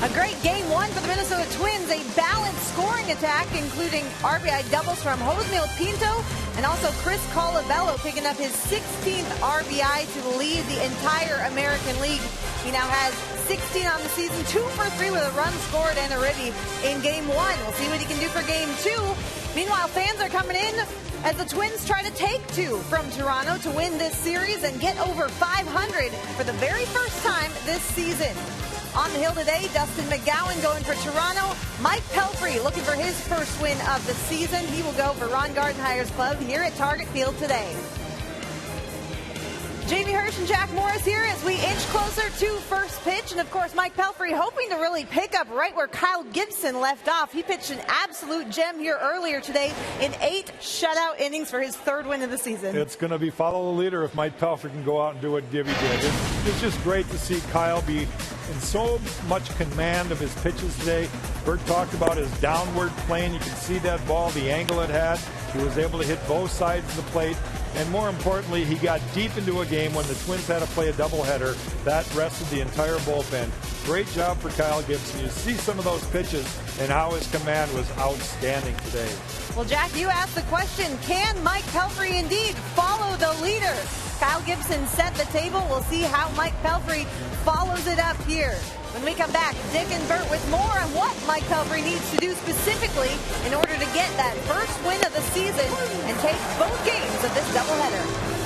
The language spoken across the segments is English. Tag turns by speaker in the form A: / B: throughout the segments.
A: A great game one for the Minnesota Twins. A balanced scoring attack, including RBI doubles from Josmil Pinto and also Chris Colabello picking up his 16th RBI to lead the entire American League. He now has 16 on the season, 2 for 3 with a run scored and a ribby in game one. We'll see what he can do for game two. Meanwhile, fans are coming in as the Twins try to take 2 from Toronto to win this series and get over 500 for the very first time this season. On the hill today, Dustin McGowan going for Toronto. Mike Pelfrey looking for his first win of the season. He will go for Ron Gardenhire's club here at Target Field today. Jamie Hirsch and Jack Morris here as we inch closer to first pitch. And, of course, Mike Pelfrey hoping to really pick up right where Kyle Gibson left off. He pitched an absolute gem here earlier today in 8 shutout innings for his 3rd win of the season.
B: It's going to be follow the leader if Mike Pelfrey can go out and do what Gibby did. It's just great to see Kyle be in so much command of his pitches today. Bert talked about his downward plane. You can see that ball, the angle it had. He was able to hit both sides of the plate. And more importantly, he got deep into a game when the Twins had to play a doubleheader. That rested the entire bullpen. Great job for Kyle Gibson. You see some of those pitches and how his command was outstanding today.
A: Well, Jack, you asked the question, can Mike Pelfrey indeed follow the leader? Kyle Gibson set the table. We'll see how Mike Pelfrey follows it up here. When we come back, Dick and Bert with more on what Mike Pelfrey needs to do specifically in order to get that first win of the season and take both games of this doubleheader.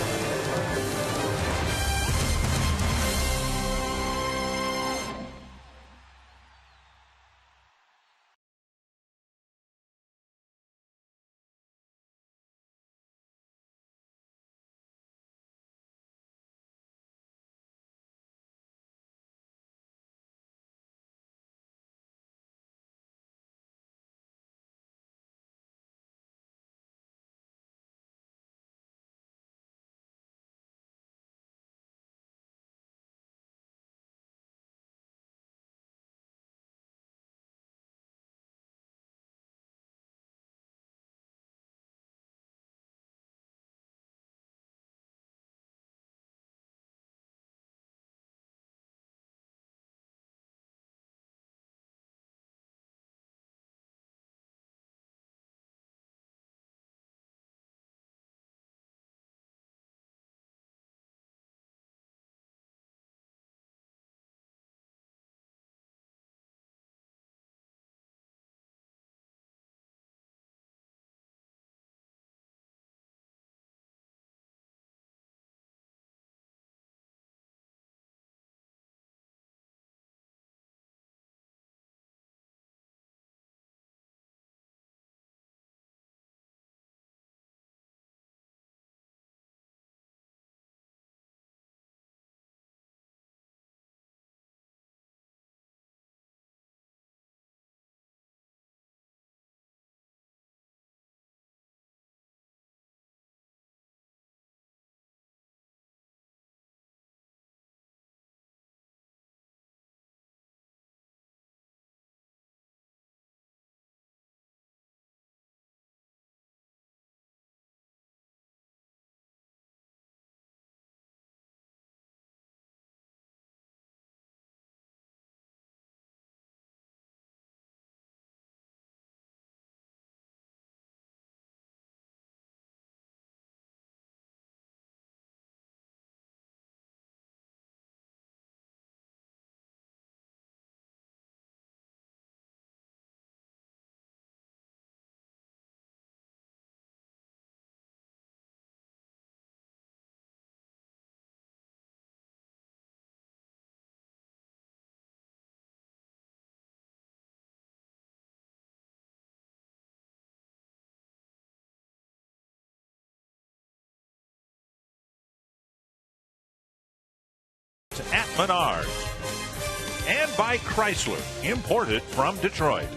C: At Menards and by Chrysler, imported from Detroit.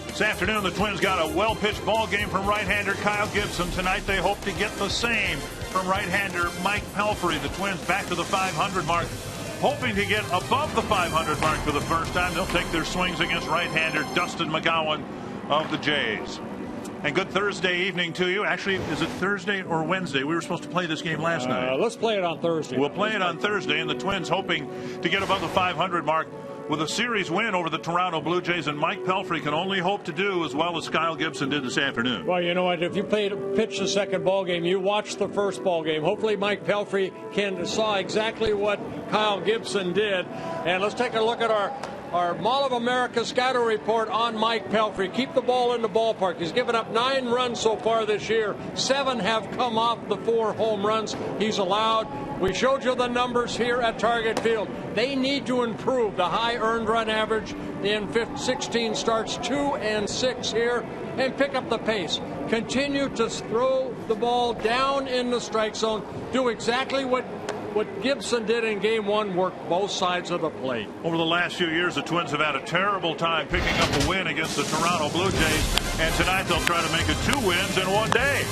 C: This afternoon, the Twins got a well-pitched ball game from right-hander Kyle Gibson. Tonight, they hope to get the same from right-hander Mike Pelfrey. The Twins back to the 500 mark, hoping to get above the 500 mark for the first time. They'll take their swings against right-hander Dustin McGowan of the Jays. And good Thursday evening to you. Actually, is it Thursday or Wednesday? We were supposed to play this game last night.
D: Let's play it on Thursday.
C: We'll play it on Thursday, and the Twins hoping to get above the 500 mark with a series win over the Toronto Blue Jays, and Mike Pelfrey can only hope to do as well as Kyle Gibson did this afternoon.
D: Well, you know what? If you pitch the second ball game, you watched the first ball game. Hopefully Mike Pelfrey saw exactly what Kyle Gibson did. And let's take a look at our Mall of America scatter report on Mike Pelfrey. Keep the ball in the ballpark. He's given up 9 runs so far this year. 7 have come off the 4 home runs he's allowed. We showed you the numbers here at Target Field. They need to improve the high earned run average in 16 starts, 2 and 6 here, and pick up the pace. Continue to throw the ball down in the strike zone. Do exactly what Gibson did in Game 1, worked both sides of the plate.
C: Over the last few years, the Twins have had a terrible time picking up a win against the Toronto Blue Jays, and tonight they'll try to make it 2 wins in one day.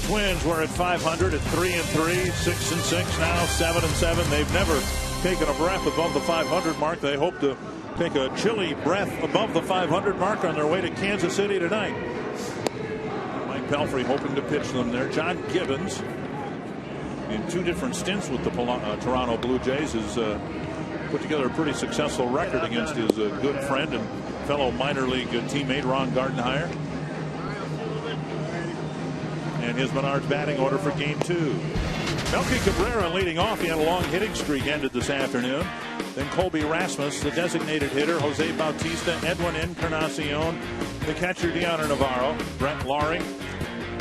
C: Twins were at 500 at 3-3, 6-6, now 7-7. They've never taken a breath above the 500 mark. They hope to take a chilly breath above the 500 mark on their way to Kansas City tonight. Mike Pelfrey hoping to pitch them there. John Gibbons, in 2 different stints with the Toronto Blue Jays, has put together a pretty successful record against his good friend and fellow minor league teammate Ron Gardenhire. And his Menard's batting order for Game 2. Melky Cabrera leading off. He had a long hitting streak ended this afternoon. Then Colby Rasmus, the designated hitter, Jose Bautista, Edwin Encarnacion, the catcher Deanna Navarro, Brent Loring,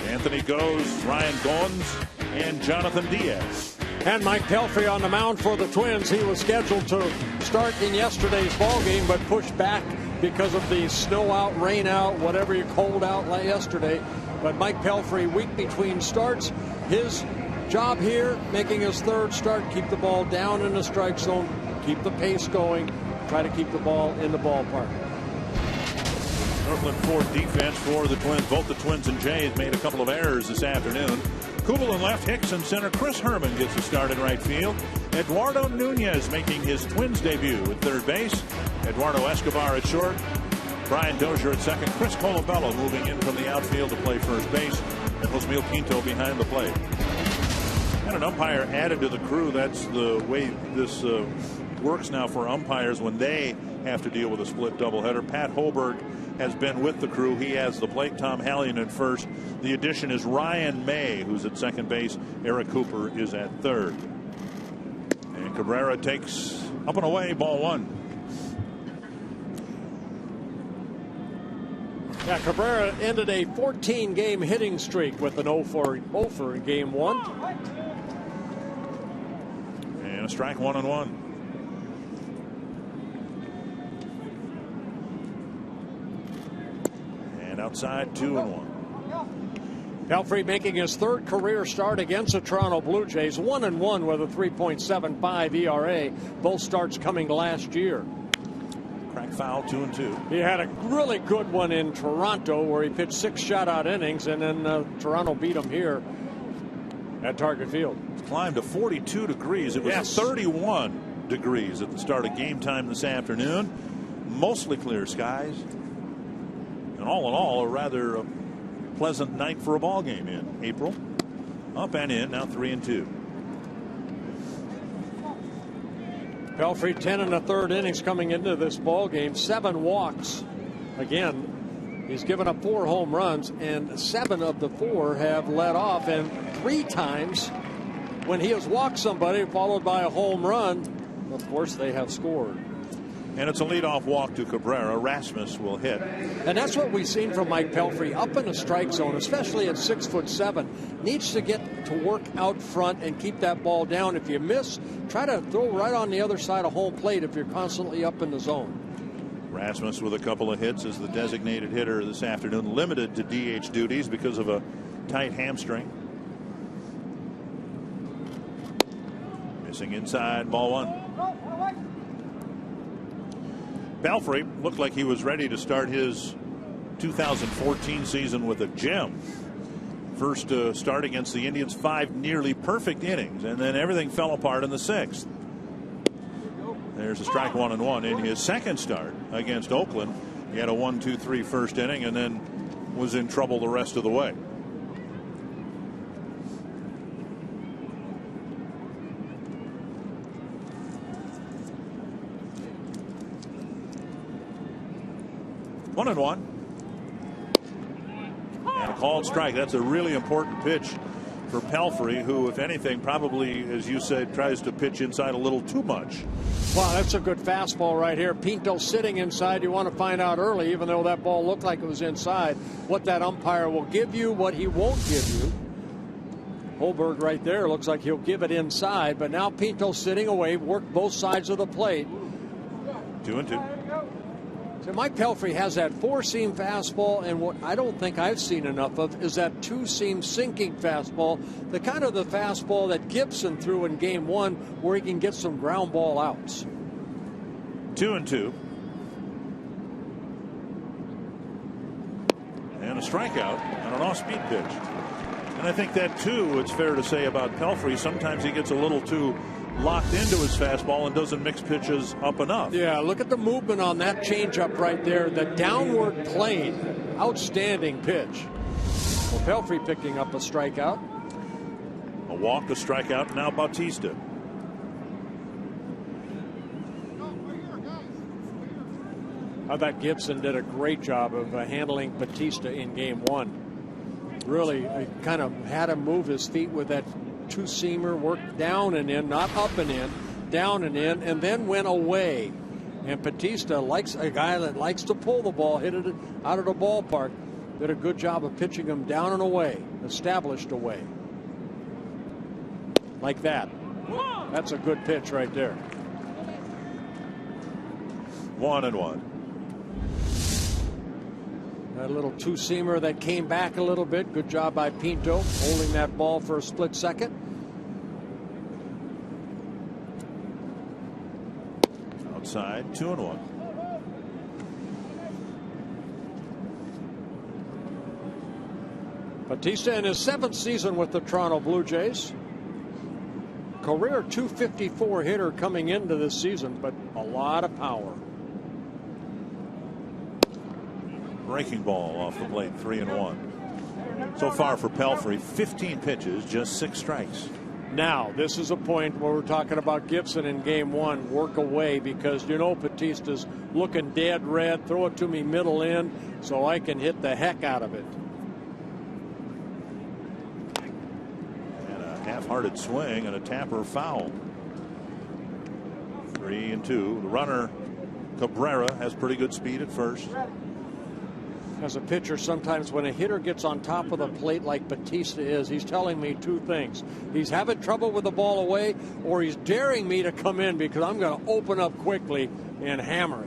C: Anthony Goes, Ryan Goins, and Jonathan Diaz.
D: And Mike Pelfrey on the mound for the Twins. He was scheduled to start in yesterday's ball game, but pushed back because of the snow out, rain out, whatever you cold out like yesterday. But Mike Pelfrey, week between starts, his job here, making his 3rd start, keep the ball down in the strike zone, keep the pace going, try to keep the ball in the ballpark.
C: Oakland Ford defense for the Twins. Both the Twins and Jays made a couple of errors this afternoon. Kubel in left, Hicks in center. Chris Herman gets a start in right field. Eduardo Nunez making his Twins debut at third base. Eduardo Escobar at short. Brian Dozier at second. Chris Colabello moving in from the outfield to play first base. And Josmil Pinto behind the plate. And an umpire added to the crew. That's the way this works now for umpires when they have to deal with a split doubleheader. Pat Holberg has been with the crew. He has the plate. Tom Hallion at first. The addition is Ryan May, who's at second base. Eric Cooper is at third. And Cabrera takes up and away, ball one.
D: Yeah, Cabrera ended a 14-game hitting streak with an 0 for in game one.
C: And a strike, 1-1. And outside, 2-1.
D: Pelfrey making his third career start against the Toronto Blue Jays. 1-1 with a 3.75 ERA. Both starts coming last year.
C: Crack foul, 2-2.
D: He had a really good one in Toronto where he pitched 6 shutout innings, and then Toronto beat him here at Target Field.
C: It's climbed to 42 degrees. It was 31 degrees at the start of game time this afternoon. Mostly clear skies. And all in all, a rather pleasant night for a ball game in April. Up and in, now 3-2.
D: Pelfrey 10 1/3 innings coming into this ball game. 7 walks. Again, he's given up 4 home runs, and 7 of the 4 have led off, and 3 times when he has walked somebody followed by a home run, of course they have scored.
C: And it's a leadoff walk to Cabrera. Rasmus will hit.
D: And that's what we've seen from Mike Pelfrey up in the strike zone, especially at 6'7". Needs to get to work out front and keep that ball down. If you miss, try to throw right on the other side of home plate if you're constantly up in the zone.
C: Rasmus with a couple of hits as the designated hitter this afternoon, limited to DH duties because of a tight hamstring. Missing inside, ball one. Pelfrey looked like he was ready to start his 2014 season with a gem. First start against the Indians, 5 nearly perfect innings, and then everything fell apart in the 6th. There's a strike, 1-1 in his second start against Oakland. He had a 1-2-3 first inning and then was in trouble the rest of the way. One and one. And a called strike. That's a really important pitch for Pelfrey, who, if anything, probably, as you said, tries to pitch inside a little too much.
D: Wow, that's a good fastball right here. Pinto sitting inside. You want to find out early, even though that ball looked like it was inside, what that umpire will give you, what he won't give you. Holberg right there looks like he'll give it inside, but now Pinto sitting away, worked both sides of the plate.
C: 2-2.
D: So Mike Pelfrey has that 4-seam fastball, and what I don't think I've seen enough of is that 2-seam sinking fastball, the kind of the fastball that Gibson threw in game 1 where he can get some ground ball outs.
C: 2-2. And a strikeout on an off-speed pitch. And I think that, too, it's fair to say about Pelfrey, sometimes he gets a little too locked into his fastball and doesn't mix pitches up enough.
D: Yeah, look at the movement on that changeup right there. The downward plane. Outstanding pitch. Well, Pelfrey picking up a strikeout.
C: A walk, a strikeout, now Bautista.
D: I thought Gibson did a great job of handling Bautista in game 1. Really kind of had him move his feet with that 2-seamer, worked down and in, not up and in, down and in, and then went away. And Bautista likes a guy that likes to pull the ball, hit it out of the ballpark. Did a good job of pitching him down and away, established away. Like that. That's a good pitch right there.
C: 1-1.
D: That little 2-seamer that came back a little bit. Good job by Pinto holding that ball for a split second. Outside,
C: 2-1.
D: Batista in his 7th season with the Toronto Blue Jays. Career .254 hitter coming into this season, but a lot of power.
C: Breaking ball off the plate, 3-1. So far for Pelfrey, 15 pitches, just 6 strikes.
D: Now, this is a point where we're talking about Gibson in game 1. Work away, because you know Batista's looking dead red. Throw it to me middle in so I can hit the heck out of it.
C: And a half-hearted swing and a tapper foul. 3-2. The runner, Cabrera, has pretty good speed at first.
D: As a pitcher, sometimes when a hitter gets on top of the plate like Batista is, he's telling me 2 things. He's having trouble with the ball away, or he's daring me to come in because I'm going to open up quickly and hammer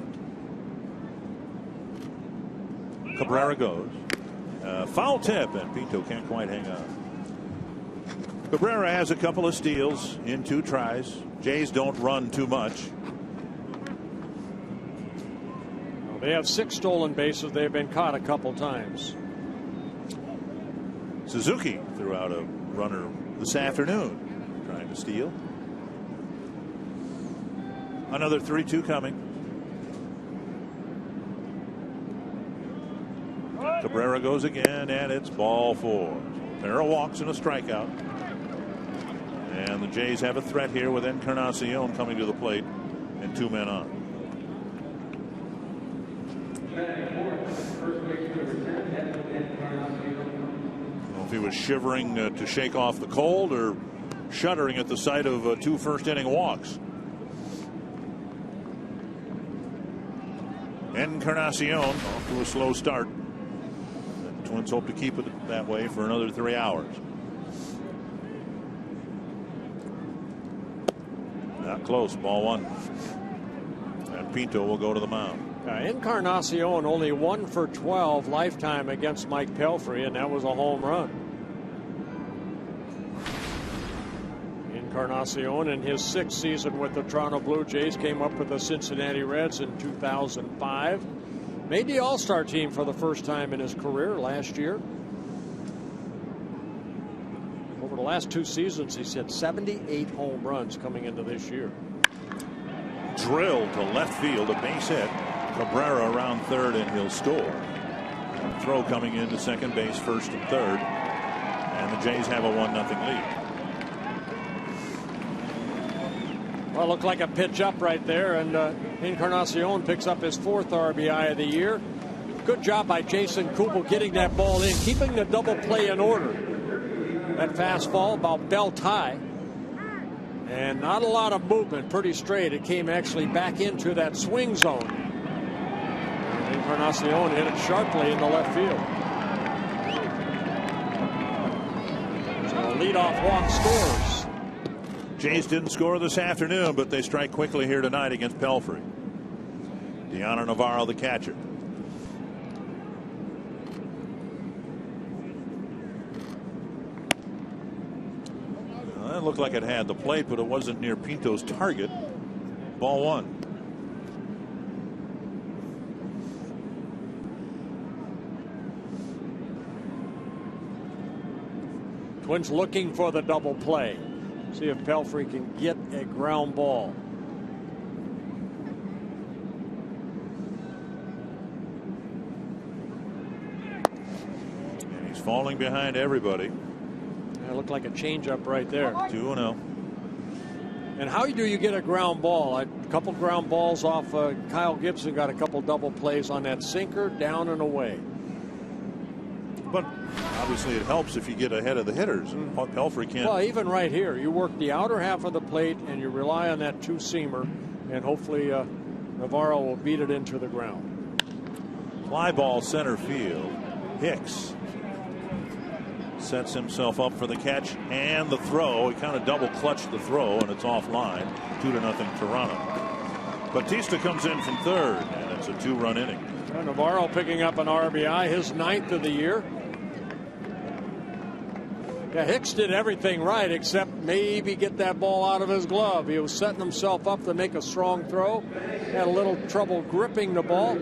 D: it.
C: Cabrera goes. Foul tip, and Pinto can't quite hang on. Cabrera has a couple of steals in 2 tries. Jays don't run too much.
D: They have 6 stolen bases. They've been caught a couple times.
C: Suzuki threw out a runner this afternoon trying to steal. Another 3-2 coming. Cabrera goes again, and it's ball 4. There are walks and a strikeout. And the Jays have a threat here with Encarnacion coming to the plate and 2 men on. I don't know if he was shivering to shake off the cold or shuddering at the sight of 2 first-inning walks. Encarnacion off to a slow start. The Twins hope to keep it that way for another 3 hours. Not close. Ball 1. And Pinto will go to the mound.
D: Encarnacion only 1 for 12 lifetime against Mike Pelfrey, and that was a home run. Encarnacion in his 6th season with the Toronto Blue Jays came up with the Cincinnati Reds in 2005. Made the All-Star team for the first time in his career last year. Over the last 2 seasons, he's hit 78 home runs coming into this year.
C: Drilled to left field, a base hit. Cabrera around third, and he'll score. Throw coming into second base, first and third, and the Jays have a 1-0 lead.
D: Well, looked like a pitch up right there, and Encarnacion picks up his 4th RBI of the year. Good job by Jason Kubel getting that ball in, keeping the double play in order. That fastball about belt high, and not a lot of movement, pretty straight. It came actually back into that swing zone. Encarnacion hit it sharply in the left field. So a leadoff walk scores.
C: Jays didn't score this afternoon, but they strike quickly here tonight against Pelfrey. Deanna Navarro, the catcher. Well, that looked like it had the plate, but it wasn't near Pinto's target. Ball 1.
D: Twins looking for the double play. See if Pelfrey can get a ground ball.
C: And he's falling behind everybody.
D: That looked like a changeup right there.
C: 2-0.
D: And how do you get a ground ball? A couple ground balls off Kyle Gibson, got a couple double plays on that sinker, down and away.
C: But obviously it helps if you get ahead of the hitters. Pelfrey can't.
D: Well, even right here, you work the outer half of the plate and you rely on that 2-seamer, and hopefully Navarro will beat it into the ground.
C: Fly ball center field. Hicks sets himself up for the catch and the throw. He kind of double clutched the throw, and it's offline. 2-0 Toronto. Batista comes in from third, and it's a 2-run inning.
D: Navarro picking up an RBI, his 9th of the year. Yeah, Hicks did everything right except maybe get that ball out of his glove. He was setting himself up to make a strong throw. Had a little trouble gripping the ball.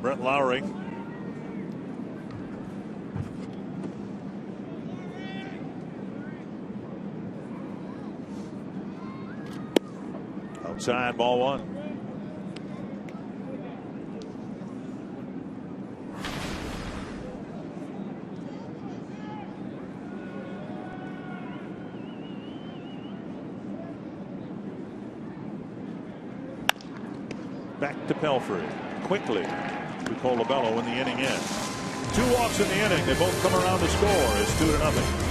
C: Brett Lowry. Outside, ball one. Back to Pelfrey. Quickly to Colabello when the inning ends. 2 walks in the inning. They both come around to score. It's 2-0.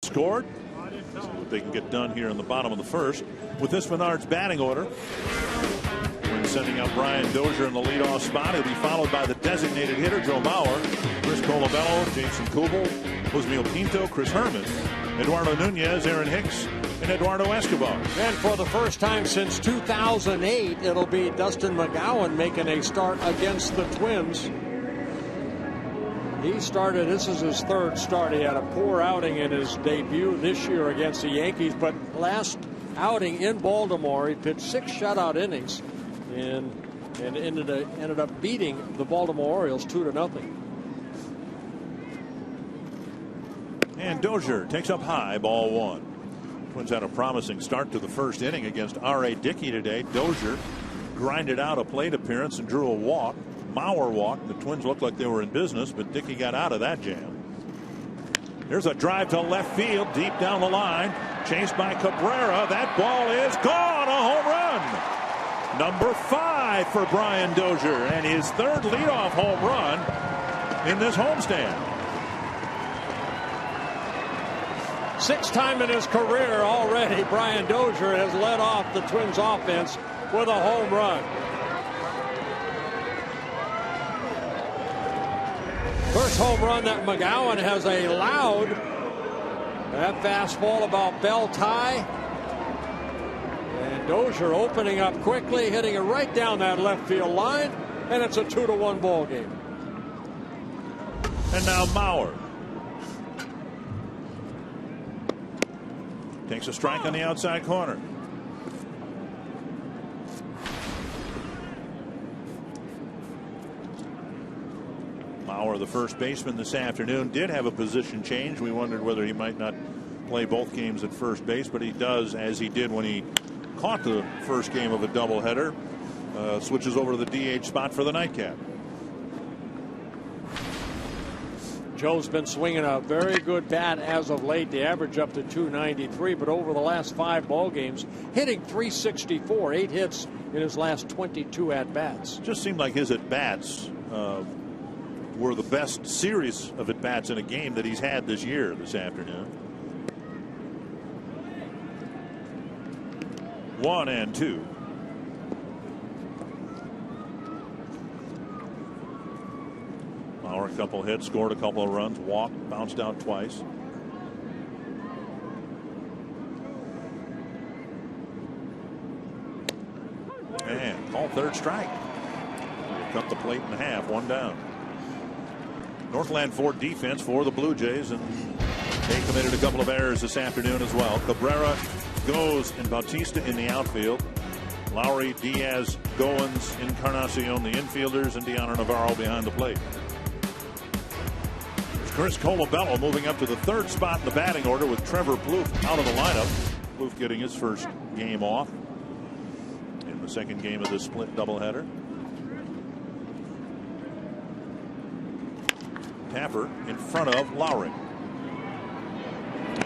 C: Scored. See what they can get done here in the bottom of the first with this Menard's batting order. When sending out Brian Dozier in the leadoff spot, he'll be followed by the designated hitter Joe Mauer, Chris Colabello, Jason Kubel, Josmil Pinto, Chris Herman, Eduardo Nunez, Aaron Hicks, and Eduardo Escobar.
D: And for the first time since 2008, it'll be Dustin McGowan making a start against the Twins. He started, this is his 3rd start. He had a poor outing in his debut this year against the Yankees, but last outing in Baltimore, he pitched 6 shutout innings and ended up beating the Baltimore Orioles 2-0.
C: And Dozier takes up high, ball one. Twins had a promising start to the first inning against R.A. Dickey today. Dozier grinded out a plate appearance and drew a walk. Mauer walked. The Twins looked like they were in business, but Dickey got out of that jam. There's a drive to left field, deep down the line, chased by Cabrera. That ball is gone. A home run. Number 5 for Brian Dozier, and his 3rd leadoff home run in this homestand.
D: 6th time in his career already, Brian Dozier has led off the Twins offense with a home run. First home run that McGowan has allowed. That fastball about bell tie. And Dozier opening up quickly, hitting it right down that left field line. And it's a 2-1 ball game.
C: And now Mauer takes a strike on the outside corner. Mauer, the first baseman this afternoon, did have a position change. We wondered whether he might not play both games at first base, but he does, as he did when he caught the first game of a doubleheader. Switches over to the DH spot for the nightcap.
D: Joe's been swinging a very good bat as of late. The average up to 293, but over the last 5 ball games, hitting .364, 8 hits in his last 22 at bats.
C: Just seemed like his at bats were the best series of at bats in a game that he's had this year, this afternoon. 1-2. Lauer a couple hits, scored a couple of runs, walked, bounced out twice. And called third strike. Cut the plate in half, one down. Northland Ford defense for the Blue Jays, and they committed a couple of errors this afternoon as well. Cabrera goes and Bautista in the outfield. Lowry, Diaz, Goins, Encarnacion the infielders, and Deanna Navarro behind the plate. Chris Colabello moving up to the third spot in the batting order with Trevor Plouffe out of the lineup. Plouffe getting his first game off in the second game of this split doubleheader. Tapper in front of Lowry.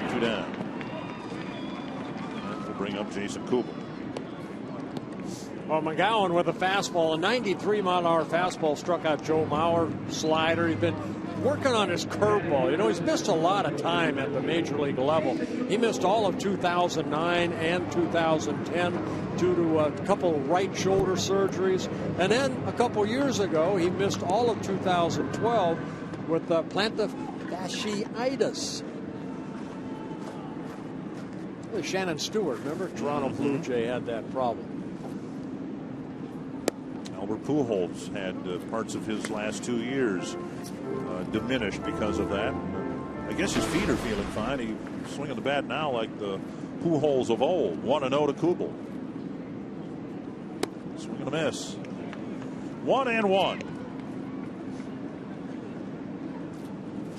C: 2 down. That will bring up Jason Kubel.
D: Well, McGowan with a fastball, a 93-mile-an-hour fastball, struck out Joe Mauer. Slider. He's been working on his curveball. You know, he's missed a lot of time at the major league level. He missed all of 2009 and 2010 due to a couple of right shoulder surgeries. And then a couple years ago, he missed all of 2012 with plantar fasciitis. Shannon Stewart, remember? Toronto Blue Jay had that problem.
C: Albert Pujols had parts of his last 2 years diminished because of that. I guess his feet are feeling fine. He's swinging the bat now like the Pujols of old. 1-0 to Kubel. Swing and a miss. 1-1.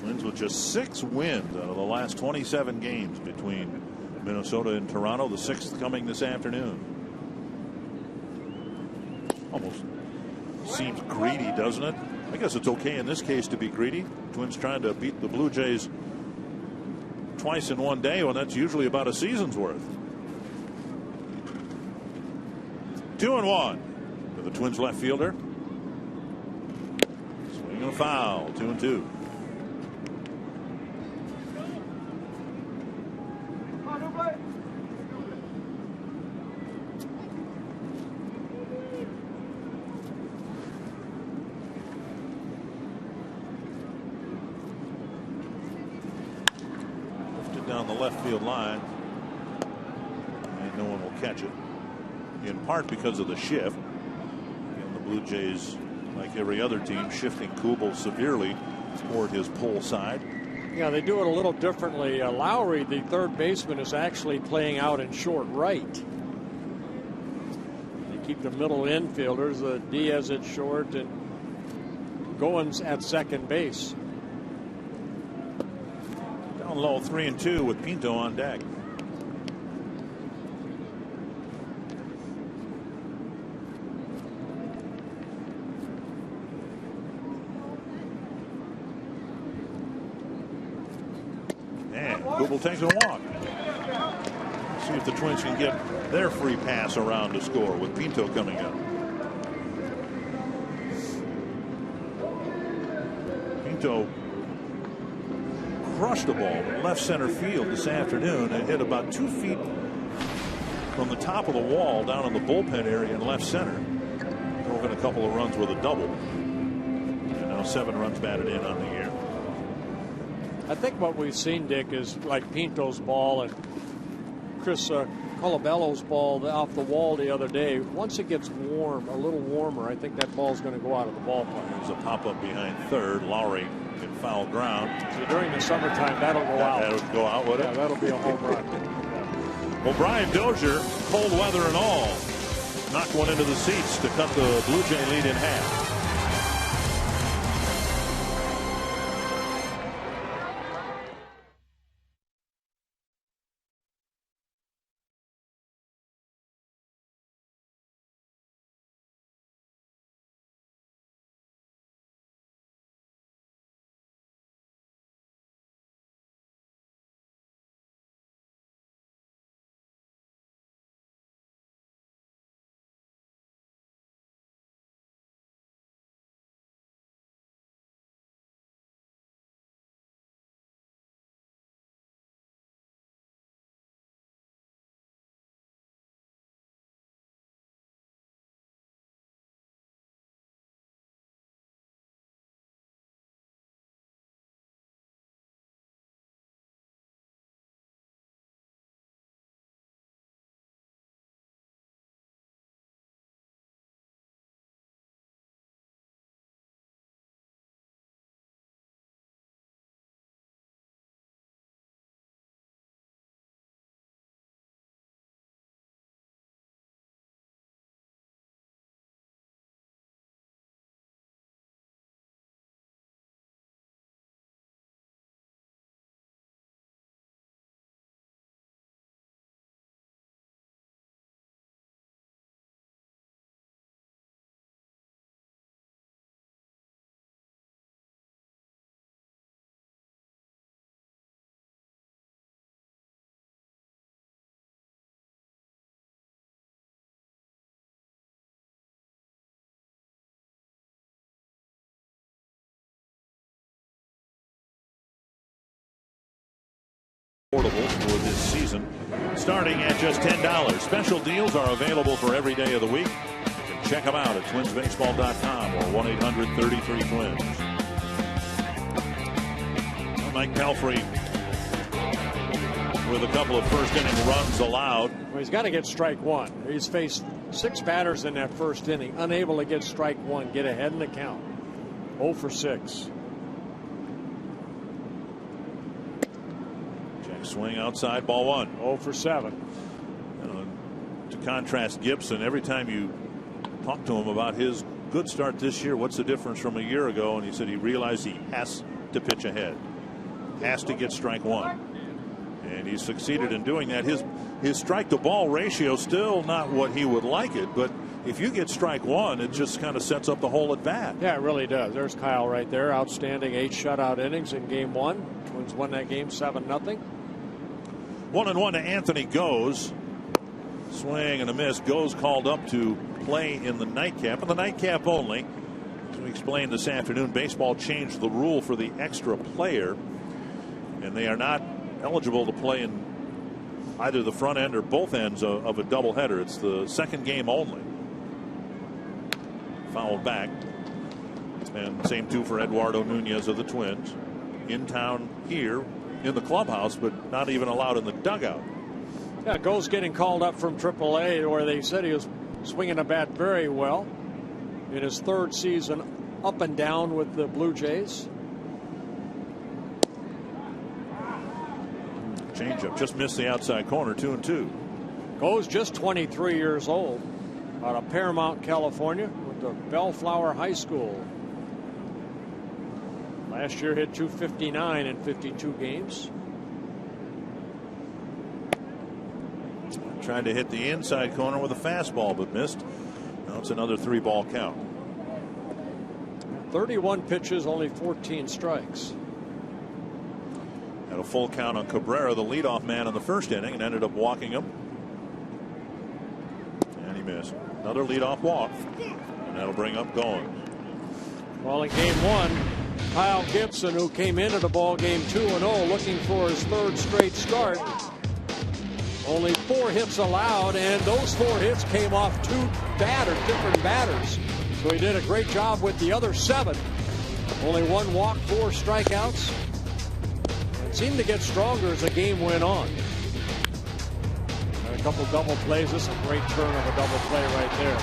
C: Twins with just 6 wins out of the last 27 games between Minnesota and Toronto. The 6th coming this afternoon. Almost seems greedy, doesn't it? I guess it's okay in this case to be greedy. Twins trying to beat the Blue Jays twice in one day when that's usually about a season's worth. 2-1 to the Twins left fielder. Swing and a foul. 2-2. Down the left field line, and no one will catch it, in part because of the shift. And the Blue Jays, like every other team, shifting Kubel severely toward his pull side.
D: Yeah, they do it a little differently. Lowry, the third baseman, is actually playing out in short right. They keep the middle infielders, Diaz at short and Goins at second base.
C: Low 3-2 with Pinto on deck. And Kubel takes a walk. See if the Twins can get their free pass around to score with Pinto coming up. Pinto crushed the ball left center field this afternoon and hit about 2 feet from the top of the wall down in the bullpen area in left center. Drove in a couple of runs with a double. And now 7 runs batted in on the year.
D: I think what we've seen, Dick, is like Pinto's ball and Chris Colabello's ball off the wall the other day. Once it gets warm, a little warmer, I think that ball's going to go out of the ballpark.
C: There's a pop-up behind third. Lowry in foul ground.
D: So during the summertime, that'll go out.
C: That'll go out, would it?
D: Yeah, that'll be a home run.
C: Well, Brian Dozier, cold weather and all, knocked one into the seats to cut the Blue Jay lead in half. affordable for this season, starting at just $10. Special deals are available for every day of the week. You can check them out at twinsbaseball.com or 1-800-33-TWINS. Well, Mike Pelfrey with a couple of first inning runs allowed.
D: Well, he's got to get strike one. He's faced 6 batters in that first inning, unable to get strike one, get ahead in the count. 0 for 6.
C: Check swing outside, ball 1.
D: 0 for 7.
C: To contrast Gibson, every time you talk to him about his good start this year, what's the difference from a year ago? And he said he realized he has to pitch ahead, has to get strike 1. And he's succeeded in doing that. His strike to ball ratio still not what he would like it, but if you get strike 1, it just kind of sets up the whole at bat.
D: Yeah, it really does. There's Kyle right there. Outstanding 8 shutout innings in game 1. Twins won that game 7-0.
C: 1-1 to Anthony Goes. Swing and a miss. Goes called up to play in the nightcap, and the nightcap only. As we explained this afternoon, baseball changed the rule for the extra player, and they are not eligible to play in either the front end or both ends of a doubleheader. It's the second game only. Fouled back. And same too for Eduardo Nunez of the Twins. In town here in the clubhouse, but not even allowed in the dugout.
D: Yeah, Goes getting called up from AAA, where they said he was swinging a bat very well in his 3rd season up and down with the Blue Jays.
C: Changeup just missed the outside corner. 2-2.
D: Goes just 23 years old, out of Paramount, California, with the Bellflower High School. Last year hit .259 in 52 games.
C: Tried to hit the inside corner with a fastball, but missed. Now it's another 3-ball count.
D: 31 pitches, only 14 strikes.
C: Had a full count on Cabrera, the leadoff man in the first inning, and ended up walking him. And he missed. Another leadoff walk, and that'll bring up Goins.
D: Well, in game 1, Kyle Gibson, who came into the ball game 2-0, looking for his 3rd straight start. Only 4 hits allowed, and those 4 hits came off 2 different batters. So he did a great job with the other 7. Only 1 walk, 4 strikeouts. It seemed to get stronger as the game went on. And a couple double plays. This is a great turn of a double play right there.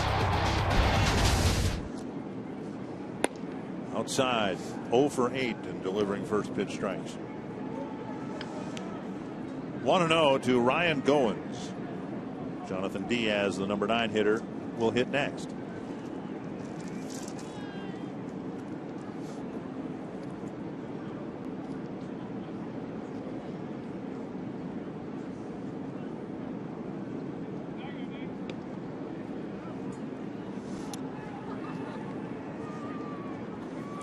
C: Outside, 0 for 8 in delivering first pitch strikes. 1-0 to Ryan Goins. Jonathan Diaz, the number 9 hitter, will hit next.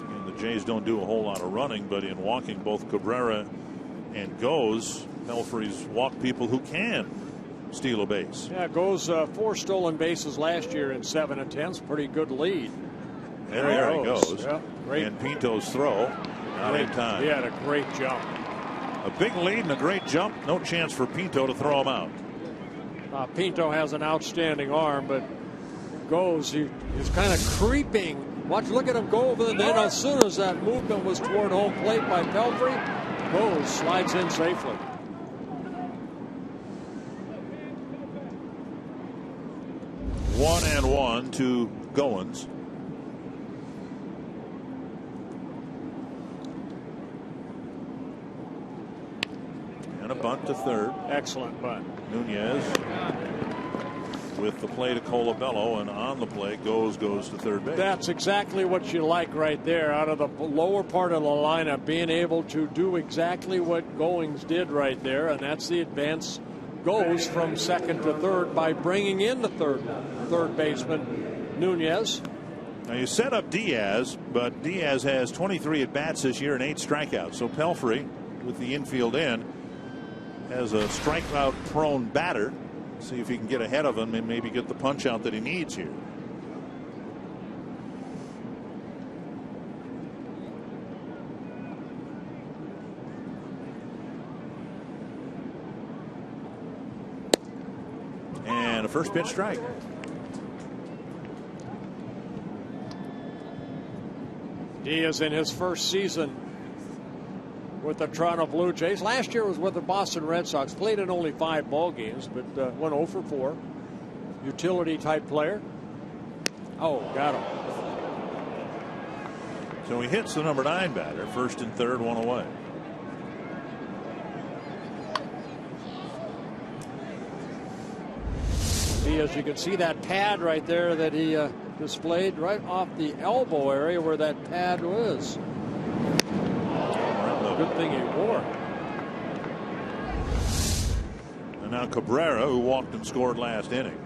C: And the Jays don't do a whole lot of running, but in walking both Cabrera and Goes, Pelfrey's walked people who can steal a base.
D: Yeah, Goes 4 stolen bases last year in 7 attempts. Pretty good lead.
C: And there he goes.
D: Yeah, great.
C: And Pinto's throw, not in time.
D: He had a great jump.
C: A big lead and a great jump. No chance for Pinto to throw him out.
D: Pinto has an outstanding arm, but Goes, he's kind of creeping. Look at him go over. Then as soon as that movement was toward home plate by Pelfrey, Goes slides in safely.
C: 1-1 to Goins. And a bunt to third.
D: Excellent bunt.
C: Nunez with the play to Colabello, and on the play goes to third base.
D: That's exactly what you like right there, out of the lower part of the lineup, being able to do exactly what Goins did right there, and that's the advance. Goes from second to third by bringing in the third baseman Nunez.
C: Now you set up Diaz, but Diaz has 23 at bats this year and 8 strikeouts. So Pelfrey, with the infield in, has a strikeout prone batter. See if he can get ahead of him and maybe get the punch out that he needs here. a first pitch strike.
D: He is in his first season with the Toronto Blue Jays. Last year was with the Boston Red Sox. Played in only 5 ball games, but went 0 for 4. Utility type player. Oh, got him.
C: So he hits the number 9 batter. First and third, 1 away.
D: As you can see that pad right there that he displayed right off the elbow area where that pad was. Good thing he wore.
C: And now Cabrera, who walked and scored last inning.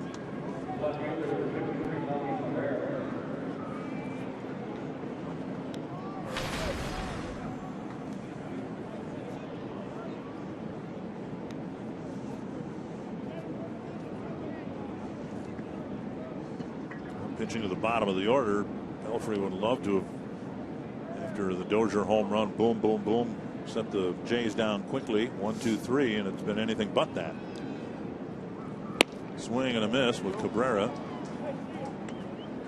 C: Pitching to the bottom of the order. Pelfrey would love to have, after the Dozier home run, boom, boom, boom, set the Jays down quickly. 1, 2, 3, and it's been anything but that. Swing and a miss with Cabrera.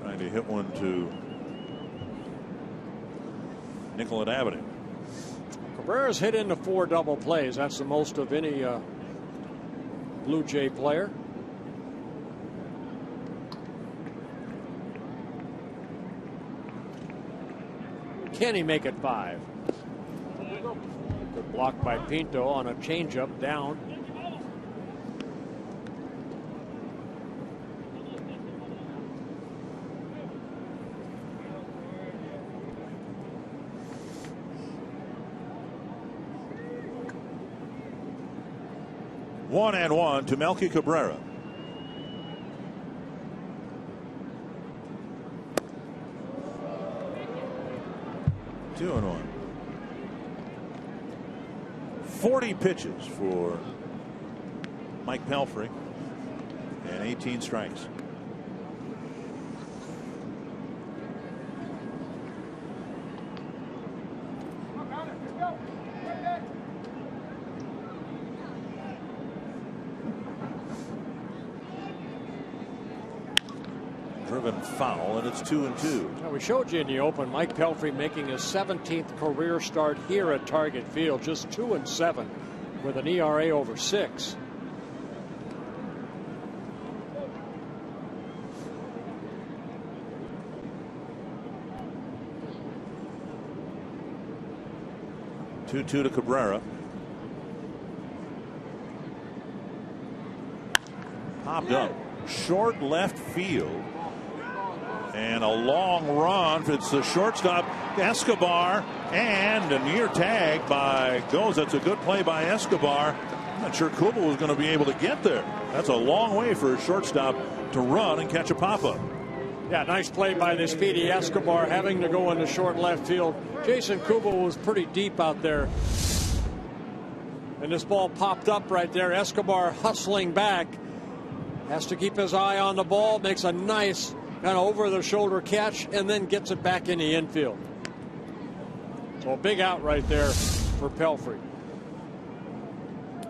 C: Trying to hit one to Nicollet Avenue.
D: Cabrera's hit into 4 double plays. That's the most of any Blue Jay player. Can he make it 5? Good block by Pinto on a changeup down.
C: One and one to Melky Cabrera. Two and one. 40 pitches for Mike Pelfrey and 18 strikes. Driven foul, and it's 2-2.
D: Now, we showed you in the open Mike Pelfrey making his 17th career start here at Target Field, just 2-7 with an ERA over 6.
C: Two to Cabrera. Popped up short left field. And a long run. It's the shortstop, Escobar, and a near tag by Goes. That's a good play by Escobar. I'm not sure Kubel was going to be able to get there. That's a long way for a shortstop to run and catch a pop-up.
D: Yeah, nice play by this Speedy Escobar, having to go into short left field. Jason Kubel was pretty deep out there. And this ball popped up right there. Escobar hustling back. Has to keep his eye on the ball. Makes a nice kind of over-the-shoulder catch, and then gets it back in the infield. So a big out right there for Pelfrey.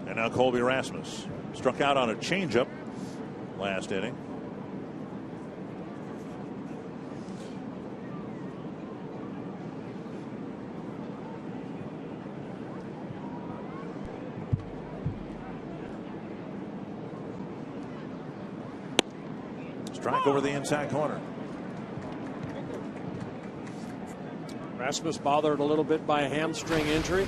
C: And now Colby Rasmus struck out on a changeup last inning. Strike over the inside corner.
D: Rasmus bothered a little bit by a hamstring injury.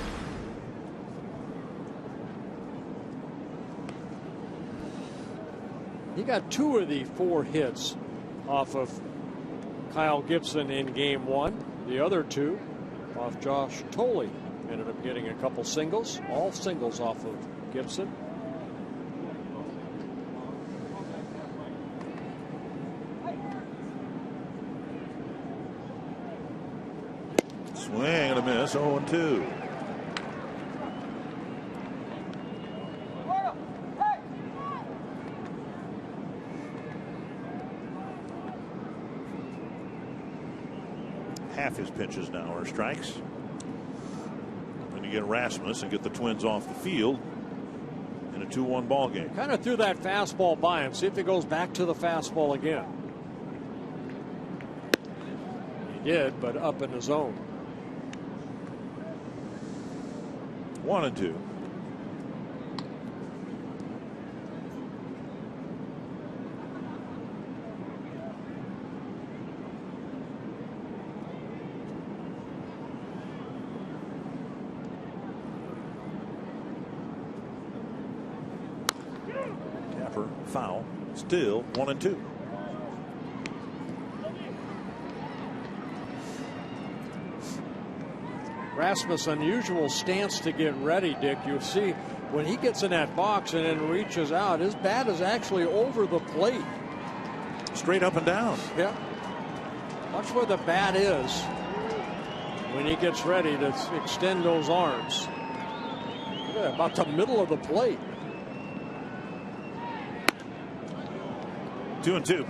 D: He got 2 of the 4 hits off of Kyle Gibson in game 1. The other 2 off Josh Tolley. Ended up getting a couple singles. All singles off of Gibson.
C: Swing and a miss, 0-2. Half his pitches now are strikes. Then you get Rasmus and get the Twins off the field in a 2-1 ball game.
D: Kind of threw that fastball by him. See if it goes back to the fastball again. He did, but up in the zone.
C: 1-2. Foul. Still 1-2.
D: Rasmus' unusual stance to get ready, Dick. You see when he gets in that box and then reaches out, his bat is actually over the plate.
C: Straight up and down.
D: Yeah. Watch where the bat is when he gets ready to extend those arms. Look at that, about the middle of the plate.
C: 2-2.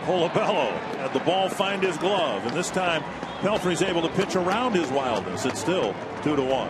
C: Colabello had the ball find his glove, and this time Pelfrey's able to pitch around his wildness. It's still 2-1.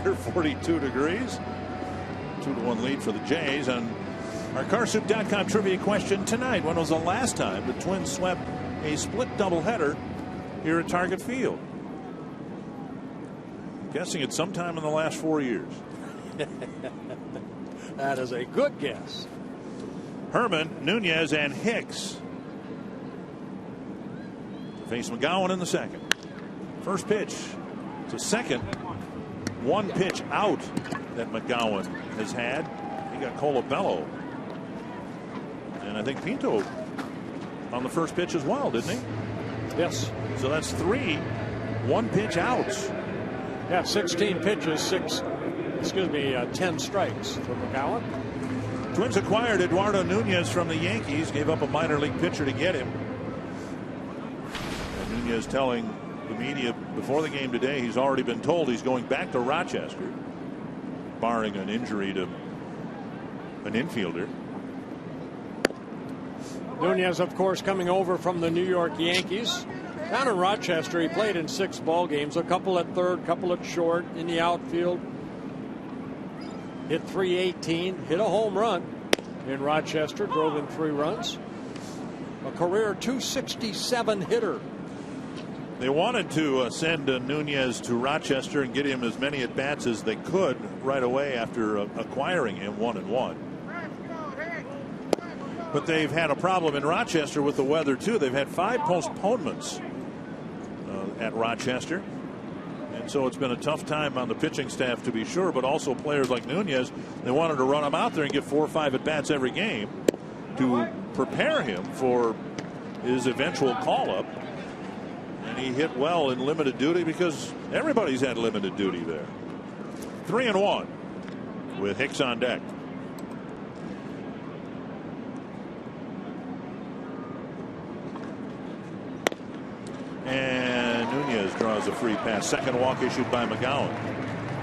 C: here, 42 degrees. 2-1 lead for the Jays. And our CarSoup.com trivia question tonight: when was the last time the Twins swept a split doubleheader here at Target Field? I'm guessing it's sometime in the last 4 years.
D: That is a good guess.
C: Herman, Nunez, and Hicks to face McGowan in the second. First pitch. It's a second one pitch out that McGowan has had. He got Colabello. And I think Pinto on the first pitch as well, didn't he?
D: Yes.
C: So that's 3 one-pitch outs.
D: Yeah, 16 pitches, 10 strikes for McGowan.
C: Twins acquired Eduardo Nunez from the Yankees, gave up a minor league pitcher to get him. And Nunez telling the media before the game today he's already been told he's going back to Rochester, barring an injury to an infielder.
D: Nunez, of course, coming over from the New York Yankees. Down in Rochester, he played in 6 ball games, a couple at third, couple at short, in the outfield. Hit .318, hit a home run in Rochester, drove in 3 runs. A career .267 hitter
C: They wanted to send Nunez to Rochester and get him as many at bats as they could right away after acquiring him 1-1. But they've had a problem in Rochester with the weather too. They've had 5 postponements at Rochester, and so it's been a tough time on the pitching staff, to be sure, but also players like Nunez. They wanted to run him out there and get 4 or 5 at bats every game to prepare him for his eventual call up. And he hit well in limited duty because everybody's had limited duty there. 3-1 with Hicks on deck. And Nunez draws a free pass. Second walk issued by McGowan.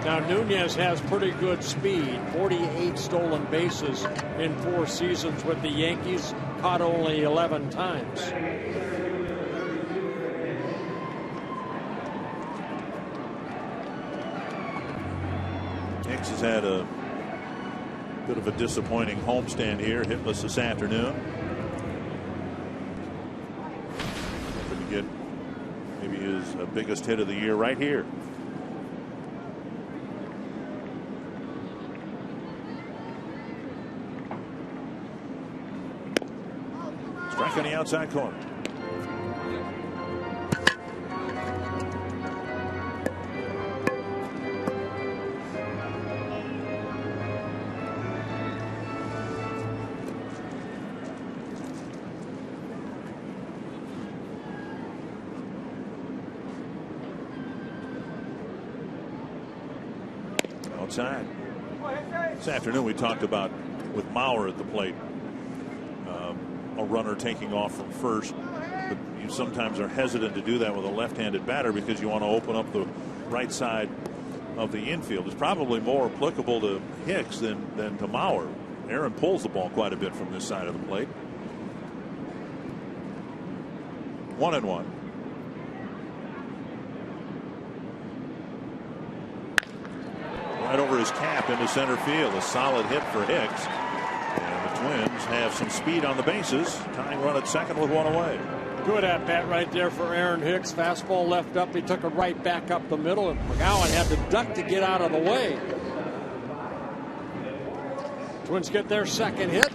D: Now Nunez has pretty good speed. 48 stolen bases in 4 seasons with the Yankees. Caught only 11 times.
C: Hicks has had a bit of a disappointing homestand here. Hitless this afternoon. Hoping to get maybe his biggest hit of the year right here. Strike on the outside corner. Outside. This afternoon we talked about with Mauer at the plate, a runner taking off from first, but you sometimes are hesitant to do that with a left-handed batter because you want to open up the right side of the infield. It's probably more applicable to Hicks than to Mauer. Aaron pulls the ball quite a bit from this side of the plate. 1-1. Right over his cap into center field. A solid hit for Hicks. And the Twins have some speed on the bases. Tying run at second with 1 away.
D: Good at bat right there for Aaron Hicks. Fastball left up. He took it right back up the middle, and McGowan had to duck to get out of the way. Twins get their second hit.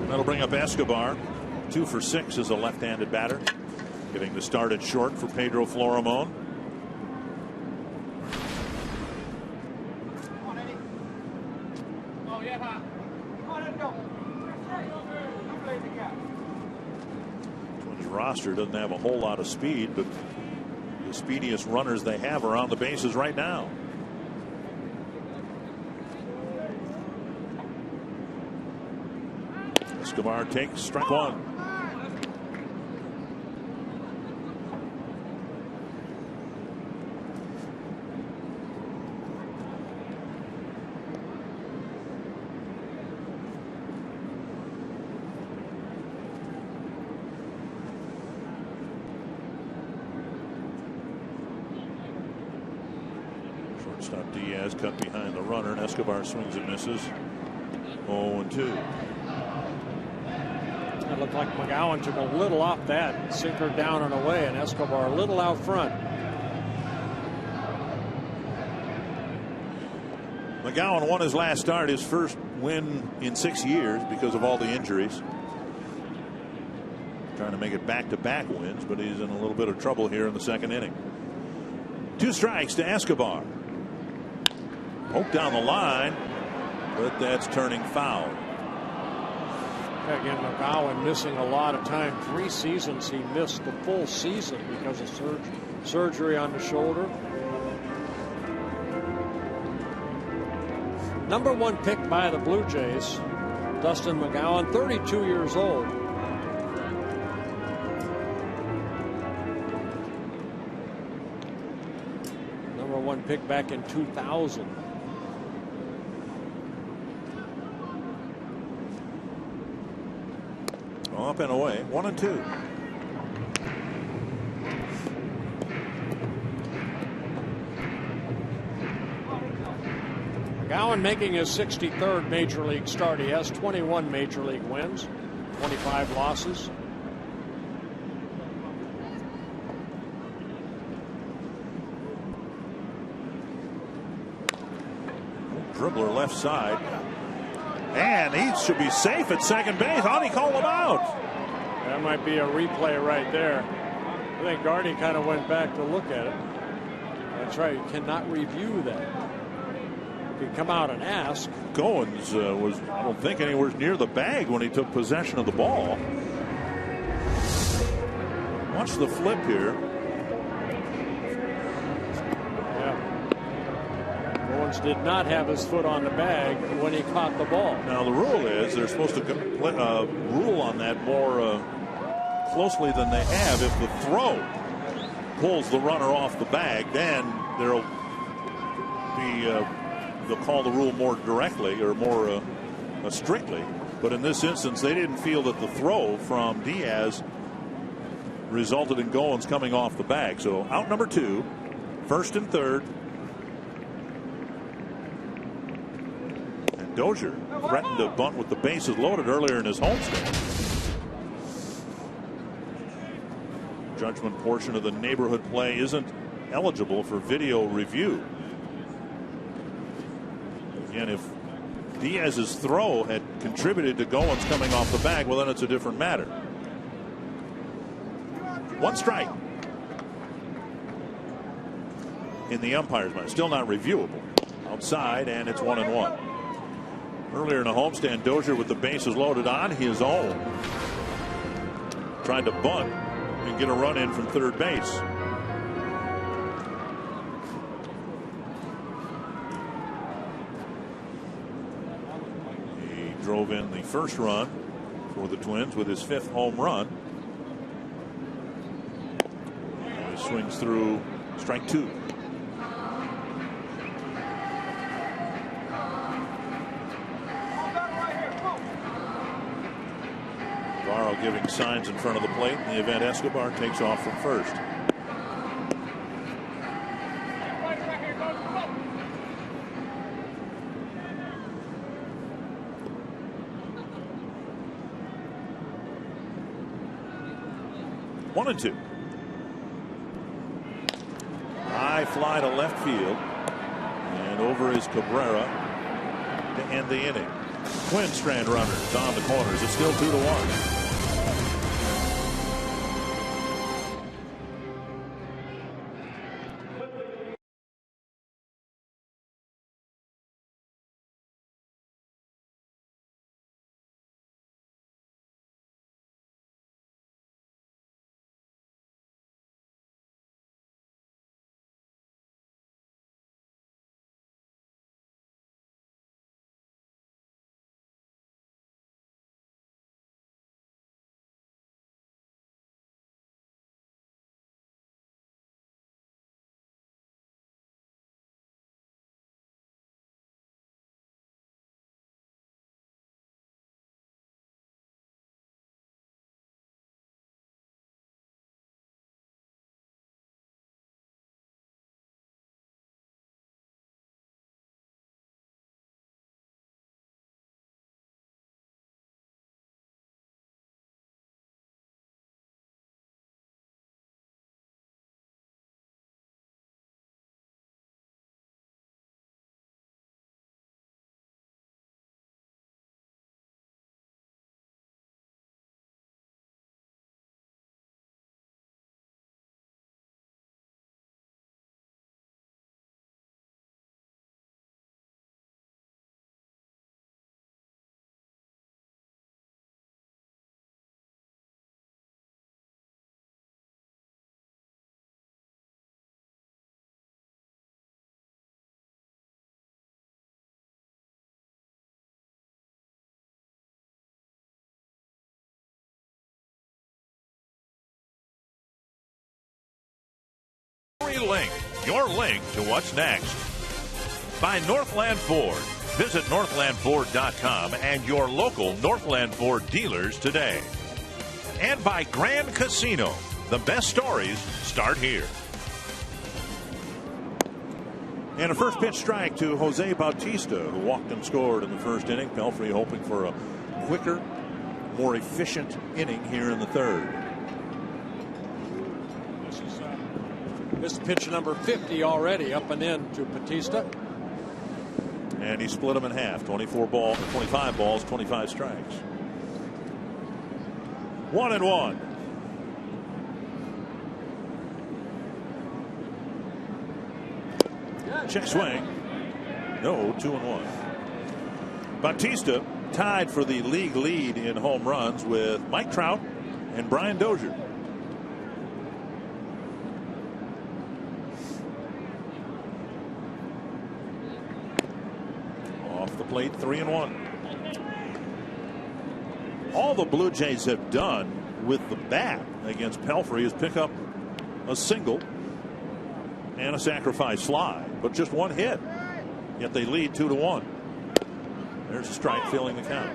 C: That'll bring up Escobar. 2 for 6 as a left-handed batter. Getting the start at short for Pedro Florimon. Twins roster doesn't have a whole lot of speed, but the speediest runners they have are on the bases right now. Escobar takes strike 1. Shortstop Diaz cut behind the runner, and Escobar swings and misses. 0-2.
D: It looked like McGowan took a little off that. Sinker down and away, and Escobar a little out front.
C: McGowan won his last start, his first win in 6 years because of all the injuries. Trying to make it back-to-back wins, but he's in a little bit of trouble here in the second inning. 2 strikes to Escobar. Poked down the line, but that's turning foul.
D: Again, McGowan missing a lot of time. 3 seasons he missed the full season because of surgery on the shoulder. Number 1 pick by the Blue Jays, Dustin McGowan, 32 years old. Number 1 pick back in 2000.
C: Up and away. 1-2.
D: McGowan making his 63rd major league start. He has 21 major league wins, 25 losses.
C: Dribbler left side. And he should be safe at second base. How'd he call him out?
D: That might be a replay right there. I think Gardy kind of went back to look at it. That's right. You cannot review that. You can come out and ask.
C: Goins was, I don't think, anywhere near the bag when he took possession of the ball. Watch the flip here.
D: Goins did not have his foot on the bag when he caught the ball.
C: Now the rule is they're supposed to rule on that more closely than they have. If the throw pulls the runner off the bag, then there'll be they'll call the rule more directly or more strictly. But in this instance, they didn't feel that the throw from Diaz resulted in Goins coming off the bag. So out number 2, first and third. And Dozier threatened to bunt with the bases loaded earlier in his homestand. Judgment portion of the neighborhood play isn't eligible for video review. Again, if Diaz's throw had contributed to Goins coming off the bag, well, then it's a different matter. 1 strike in the umpire's mind. Still not reviewable. Outside, and it's 1-1. Earlier in a homestand, Dozier with the bases loaded on his own tried to bunt and get a run in from third base. He drove in the first run for the Twins with his 5th home run. He swings through strike 2. Varro giving signs in front of the plate in the event Escobar takes off from first. One and 2. High fly to left field, and over is Cabrera to end the inning. Twin strand runners on the corners. It's still 2-1. Link, your link to what's next. By Northland Ford. Visit northlandford.com and your local Northland Ford dealers today. And by Grand Casino. The best stories start here. And a first pitch strike to Jose Bautista, who walked and scored in the first inning. Pelfrey hoping for a quicker, more efficient inning here in the third.
D: This is pitch number 50 already, up and in to Bautista.
C: And he split them in half. 25 balls, 25 strikes. 1-1. Check swing. No, 2-1. Bautista tied for the league lead in home runs with Mike Trout and Brian Dozier. Off the plate, 3-1. All the Blue Jays have done with the bat against Pelfrey is pick up a single and a sacrifice fly, but just one hit. Yet they lead 2-1. There's a strike filling the count.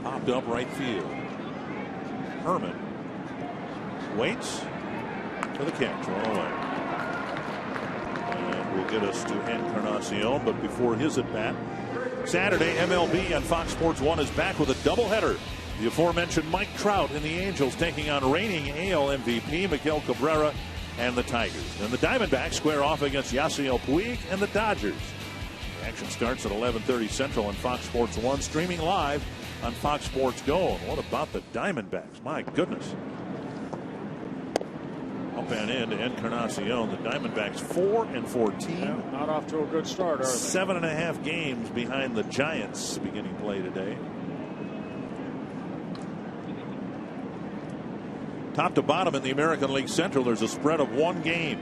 C: Popped up right field. Herman waits for the catch. One away. And will get us to Encarnacion, but before his at bat, Saturday MLB on Fox Sports 1 is back with a doubleheader. The aforementioned Mike Trout and the Angels taking on reigning AL MVP Miguel Cabrera and the Tigers. And the Diamondbacks square off against Yasiel Puig and the Dodgers. The action starts at 11:30 Central on Fox Sports 1, streaming live on Fox Sports Go. And what about the Diamondbacks? My goodness. Up and in to Encarnacion. The Diamondbacks 4-14.
D: Yeah, not off to a good start, are they?
C: 7.5 games behind the Giants beginning play today. Top to bottom in the American League Central, there's a spread of 1 game.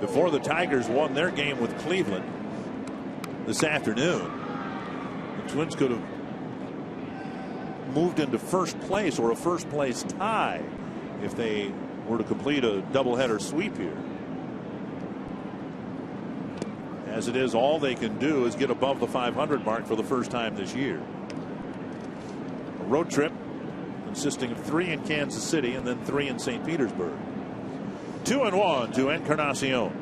C: Before the Tigers won their game with Cleveland this afternoon, the Twins could have moved into first place or a first place tie if they were to complete a doubleheader sweep here. As it is, all they can do is get above the 500 mark for the first time this year. A road trip consisting of 3 in Kansas City and then 3 in St. Petersburg. 2-1 to Encarnacion.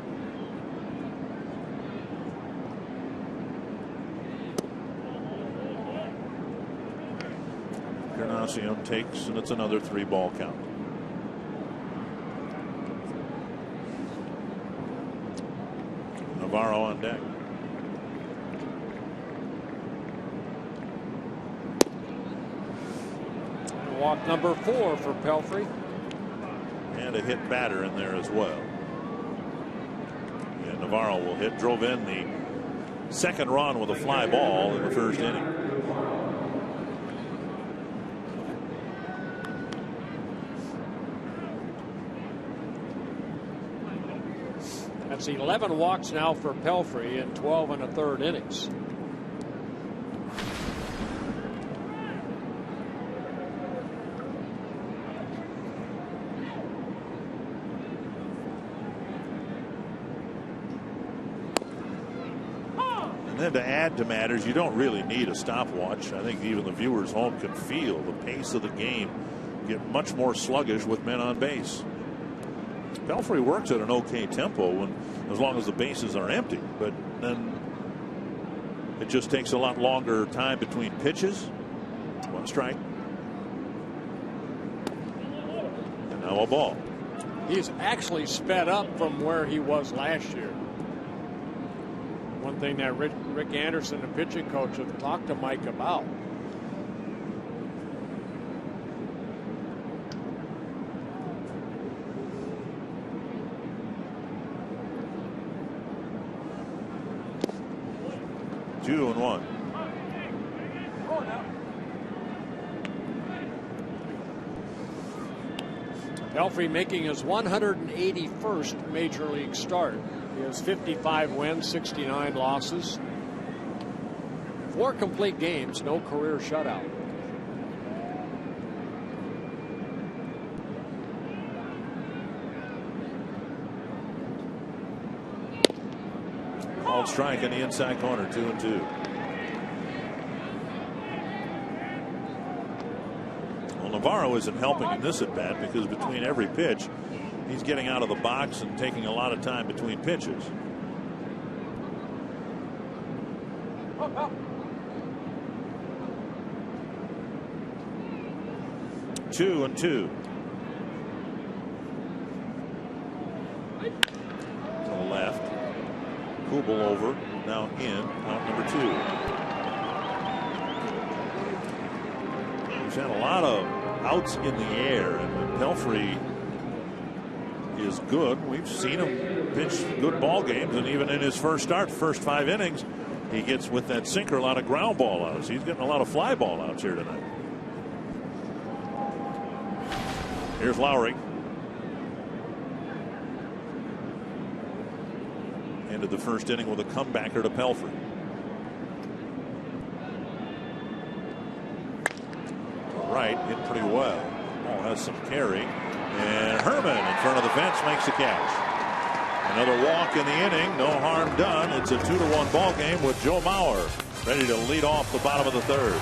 C: Encarnacion takes, and it's another 3-ball count. Navarro on deck.
D: Walk number 4 for Pelfrey.
C: And a hit batter in there as well. And Navarro will hit. Drove in the second run with a fly ball in the first inning.
D: That's 11 walks now for Pelfrey in 12 1/3 innings.
C: And then to add to matters, you don't really need a stopwatch. I think even the viewers home can feel the pace of the game get much more sluggish with men on base. Pelfrey works at an okay tempo as long as the bases are empty, but then it just takes a lot longer time between pitches. 1 strike. And now a ball.
D: He's actually sped up from where he was last year. One thing that Rick Anderson, the pitching coach, have talked to Mike about.
C: Two and 1.
D: Pelfrey making his 181st major league start. He has 55 wins, 69 losses, 4 complete games, no career shutout.
E: Called strike in the inside corner, 2-2. Well, Navarro isn't helping in this at bat because between every pitch, he's getting out of the box and taking a lot of time between pitches. Two and two. To the left. Kubel over. Now in. Out number 2. He's had a lot of outs in the air, and Pelfrey is good. We've seen him pitch good ball games, and even in his first start, first 5 innings, he gets with that sinker a lot of ground ball outs. He's getting a lot of fly ball outs here tonight. Here's Lowry. Ended the first inning with a comebacker to Pelfrey. Right, hit pretty well. Ball has some carry. And Herman in front of the fence makes the catch. Another walk in the inning. No harm done. It's a 2-1 ball game with Joe Mauer ready to lead off the bottom of the 3rd.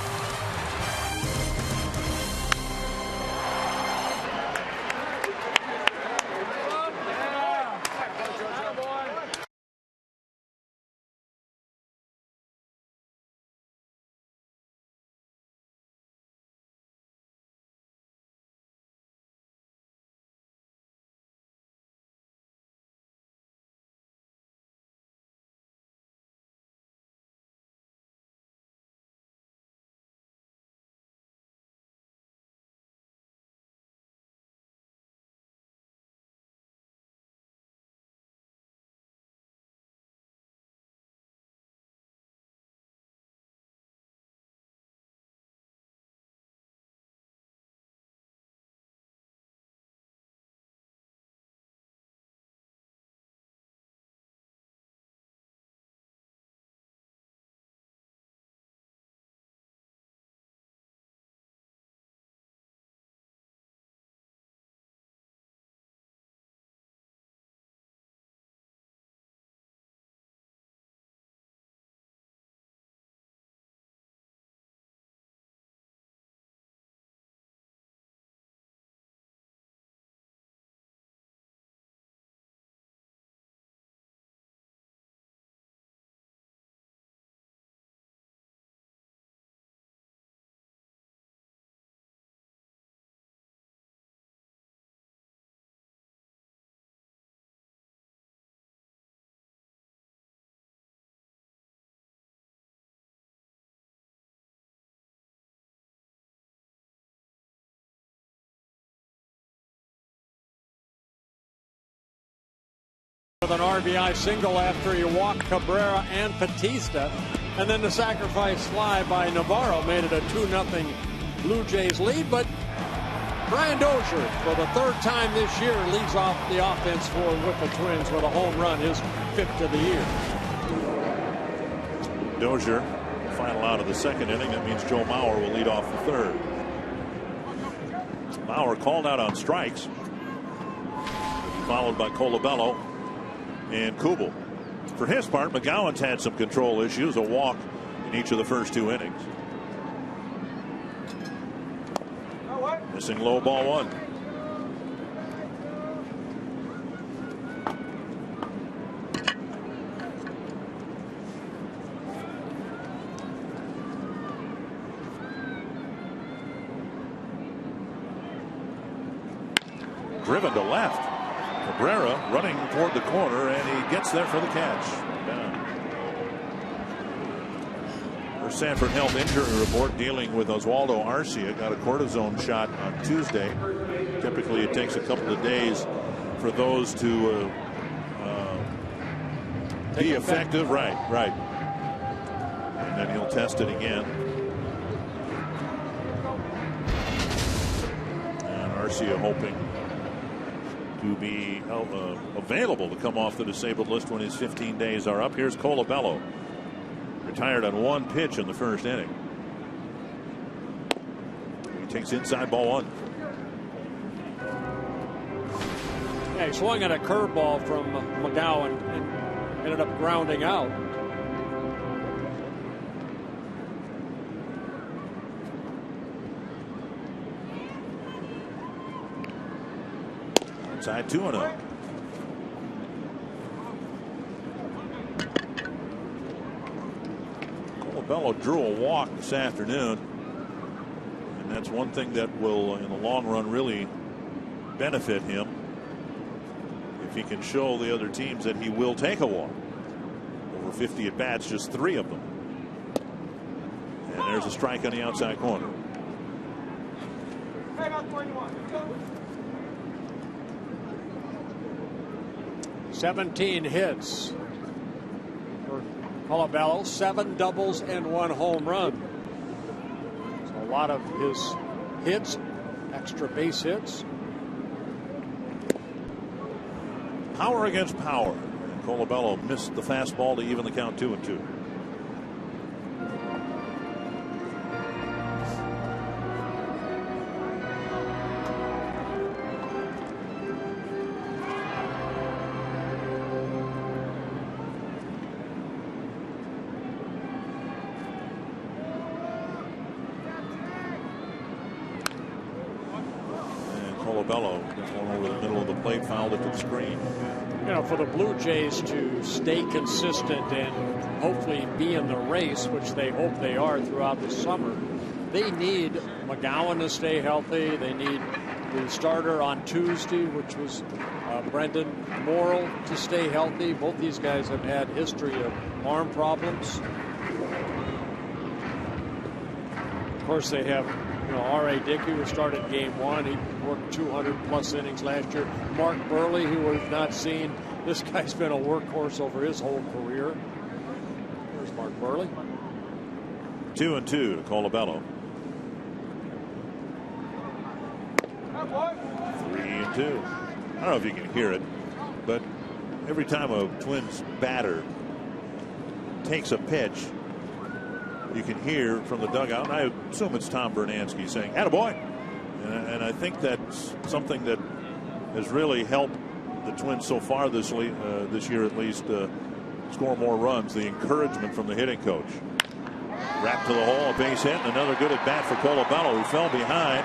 D: With an RBI single after he walked Cabrera and Batista, and then the sacrifice fly by Navarro made it a 2-0 Blue Jays lead. But Brian Dozier, for the 3rd time this year, leads off the offense with the Twins with a home run, his 5th of the year.
E: Dozier, final out of the 2nd inning. That means Joe Mauer will lead off the 3rd. Mauer called out on strikes, followed by Colabello and Kubel. For his part, McGowan's had some control issues, a walk in each of the first 2 innings. Missing low, ball 1. Driven to left. Cabrera running toward the corner, and he gets there for the catch. Our Sanford Health Injury Report dealing with Oswaldo Arcia. Got a cortisone shot on Tuesday. Typically it takes a couple of days for those to be effective. Right. And then he'll test it again. And Arcia hoping to be available to come off the disabled list when his 15 days are up. Here's Colabello, retired on 1 pitch in the 1st inning. He takes inside, ball 1.
D: Yeah, he swung at a curveball from McGowan and ended up grounding out.
E: Inside 2-0. Colabello drew a walk this afternoon, and that's one thing that will, in the long run, really benefit him if he can show the other teams that he will take a walk. Over 50 at bats, just 3 of them. And there's a strike on the outside corner.
D: 17 hits for Colabello, 7 doubles and 1 home run. So a lot of his hits, extra base hits.
E: Power against power. And Colabello missed the fastball to even the count 2-2. Colabello going over the middle of the plate, fouled it to the screen.
D: You know, for the Blue Jays to stay consistent and hopefully be in the race, which they hope they are throughout the summer, they need McGowan to stay healthy. They need the starter on Tuesday, which was Brendan Morrill, to stay healthy. Both these guys have had history of arm problems. Of course, they have, you know, R.A. Dickey, who started game 1. He worked 200-plus innings last year. Mark Burley, who we've not seen. This guy's been a workhorse over his whole career. There's Mark Burley.
E: 2-2 to Colabello. 3-2. I don't know if you can hear it, but every time a Twins batter takes a pitch, you can hear from the dugout, and I assume it's Tom Bernansky saying, "Attaboy." And I think that's something that has really helped the Twins so far this year, at least, score more runs. The encouragement from the hitting coach. Wrapped to the hole, a base hit, and another good at bat for Colabello, who fell behind.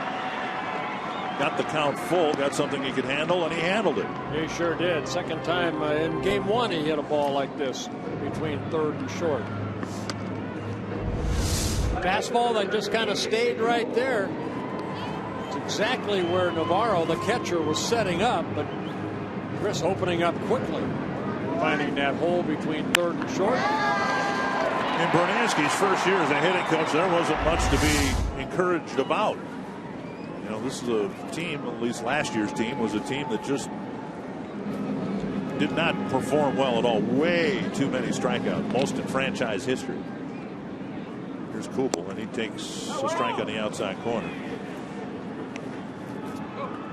E: Got the count full, got something he could handle, and he handled it.
D: He sure did. Second time in game 1 he hit a ball like this between third and short. Fastball that just kind of stayed right there. It's exactly where Navarro, the catcher, was setting up, but Chris opening up quickly, finding that hole between third and short.
E: In Bernansky's first year as a hitting coach, there wasn't much to be encouraged about. You know, this is a team, at least last year's team, was a team that just did not perform well at all. Way too many strikeouts, most in franchise history. Here's Kubel, and he takes a strike on the outside corner.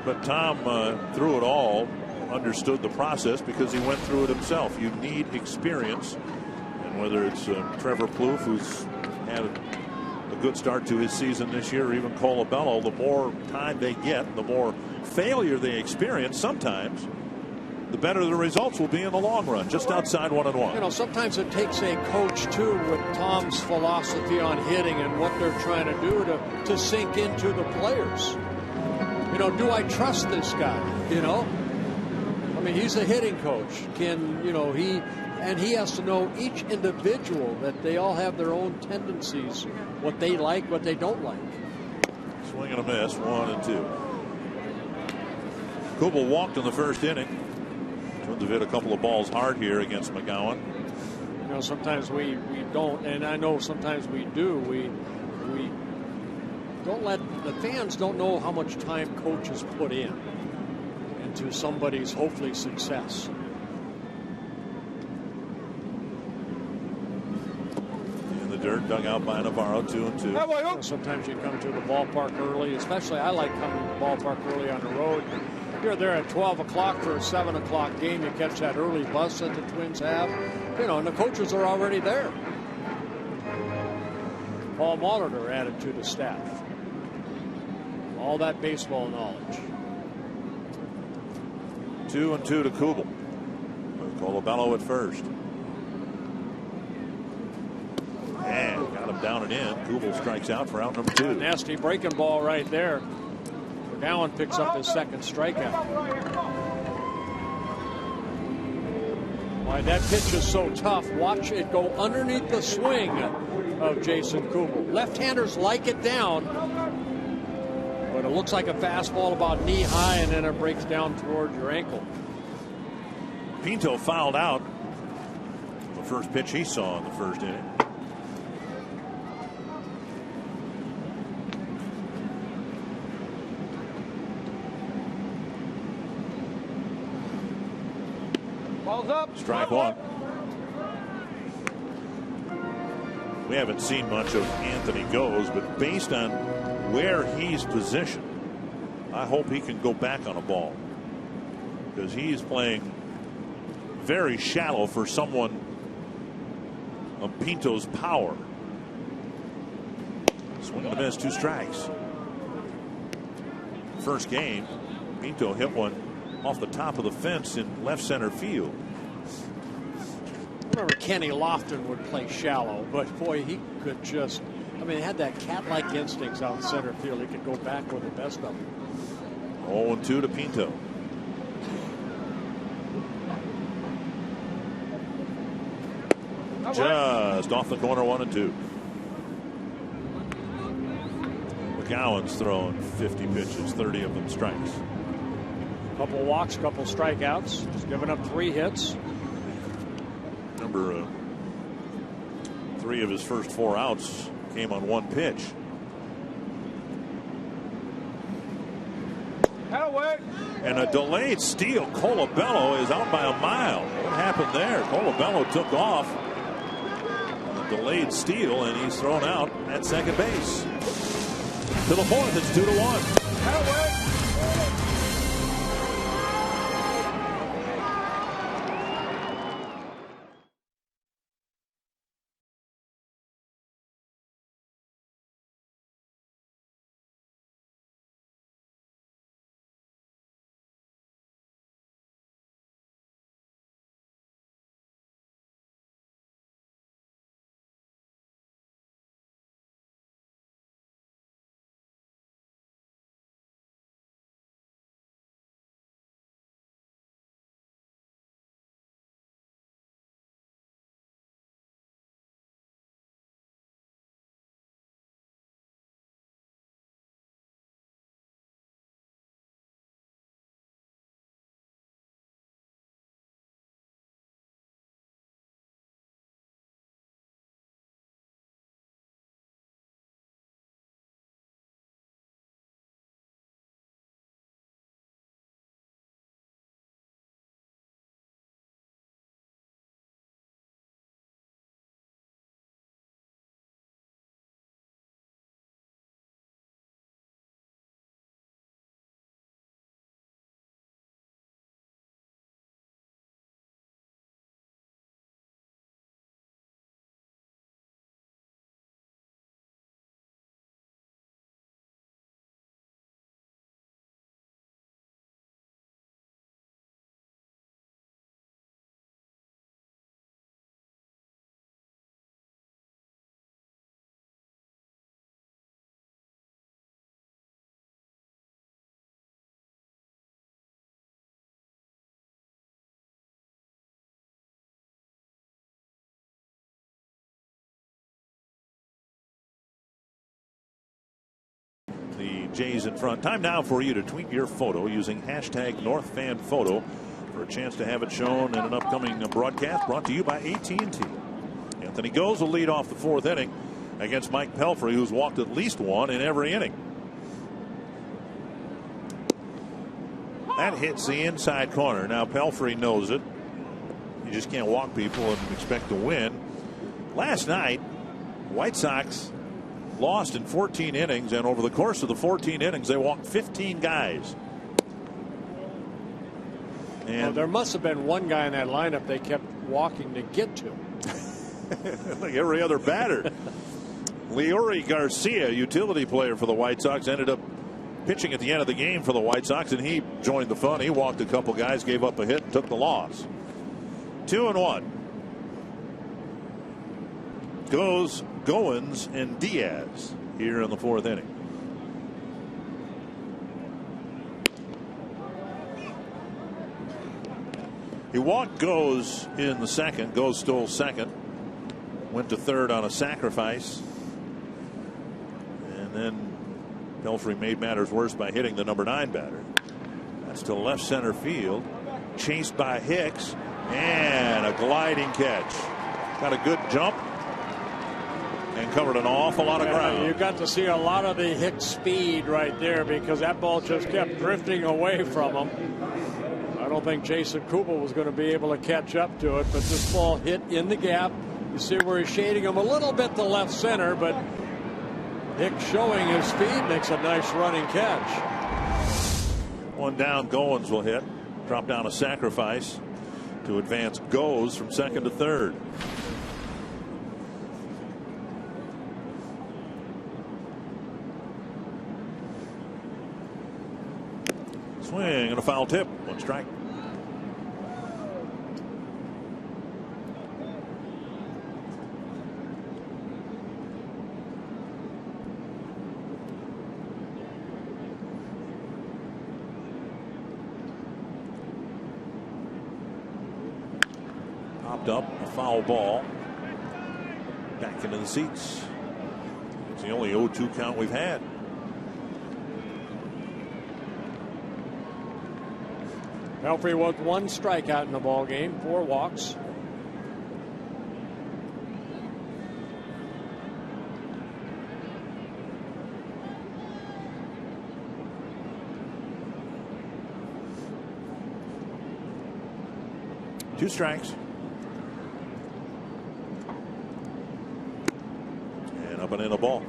E: But Tom, through it all, understood the process because he went through it himself. You need experience, and whether it's Trevor Plouffe, who's had a good start to his season this year, or even Colabello, the more time they get, the more failure they experience sometimes, the better the results will be in the long run, just outside 1-1.
D: You know, sometimes it takes a coach, too, with Tom's philosophy on hitting and what they're trying to do to sink into the players. You know, do I trust this guy? You know? I mean, he's a hitting coach. He has to know each individual, that they all have their own tendencies, what they like, what they don't like.
E: Swing and a miss, 1-2. Kubel walked in the first inning. Twins have hit a couple of balls hard here against McGowan.
D: You know, sometimes we don't, and I know sometimes we do. We don't let the fans don't know how much time coaches put into somebody's hopefully success.
E: In the dirt, dug out by Navarro, 2-2.
D: You know, sometimes you come to the ballpark early, especially I like coming to the ballpark early on the road. You're there at 12 o'clock for a 7 o'clock game. You catch that early bus that the Twins have. You know, and the coaches are already there. Paul Molitor added to the staff. All that baseball knowledge.
E: 2-2 to Kubel. Colabello at first. And got him down and in. Kubel strikes out for out number 2.
D: Nasty breaking ball right there. McGowan picks up his second strikeout. Why that pitch is so tough. Watch it go underneath the swing of Jason Kubel. Left-handers like it down, but it looks like a fastball about knee high, and then it breaks down toward your ankle.
E: Pinto fouled out the first pitch he saw in the first inning.
D: Ball's up.
E: Strike one. We haven't seen much of Anthony Goes, but based on where he's positioned, I hope he can go back on a ball, because he's playing very shallow for someone of Pinto's power. Swing and a miss, 2 strikes. First game, Pinto hit one off the top of the fence in left center field.
D: I remember Kenny Lofton would play shallow, but boy, he could just, I mean, he had that cat-like instincts out in center field. He could go back with the best of them.
E: 0-2 to Pinto. Just off the corner, 1-2. McGowan's thrown 50 pitches, 30 of them strikes.
D: Couple walks, couple strikeouts. He's given up 3 hits.
E: Number 3 of his first 4 outs came on 1 pitch. And a delayed steal. Colabello is out by a mile. What happened there? Colabello took off on a delayed steal, and he's thrown out at second base. To the 4th, it's 2-1. The Jays in front. Time now for you to tweet your photo using hashtag NorthFanPhoto for a chance to have it shown in an upcoming broadcast brought to you by AT&T. Anthony Goes will lead off the 4th inning against Mike Pelfrey, who's walked at least 1 in every inning. That hits the inside corner. Now Pelfrey knows it. You just can't walk people and expect to win. Last night, White Sox lost in 14 innings, and over the course of the 14 innings, they walked 15 guys. And
D: well, there must have been one guy in that lineup they kept walking to get to.
E: like every other batter. Leori Garcia, utility player for the White Sox, ended up pitching at the end of the game for the White Sox, and he joined the fun. He walked a couple guys, gave up a hit, and took the loss. 2-1. goes Goins and Diaz here in the 4th inning. He walked Goes in the 2nd. Goes stole 2nd. Went to 3rd on a sacrifice. And then Pelfrey made matters worse by hitting the number 9 batter. That's to left center field. Chased by Hicks. And a gliding catch. Got a good jump. And covered an awful lot of ground.
D: You got to see a lot of the Hicks speed right there because that ball just kept drifting away from him. I don't think Jason Kubel was going to be able to catch up to it, but this ball hit in the gap. You see where he's shading him a little bit to left center, but Hicks showing his speed makes a nice running catch.
E: One down, Goins will hit. Drop down a sacrifice to advance Goes from 2nd to 3rd. Swing and a foul tip. 1 strike. Popped up, a foul ball. Back into the seats. It's the only 0-2 count we've had.
D: Pelfrey with 1 strikeout in the ball game, 4 walks.
E: Two strikes. And up and in a ball.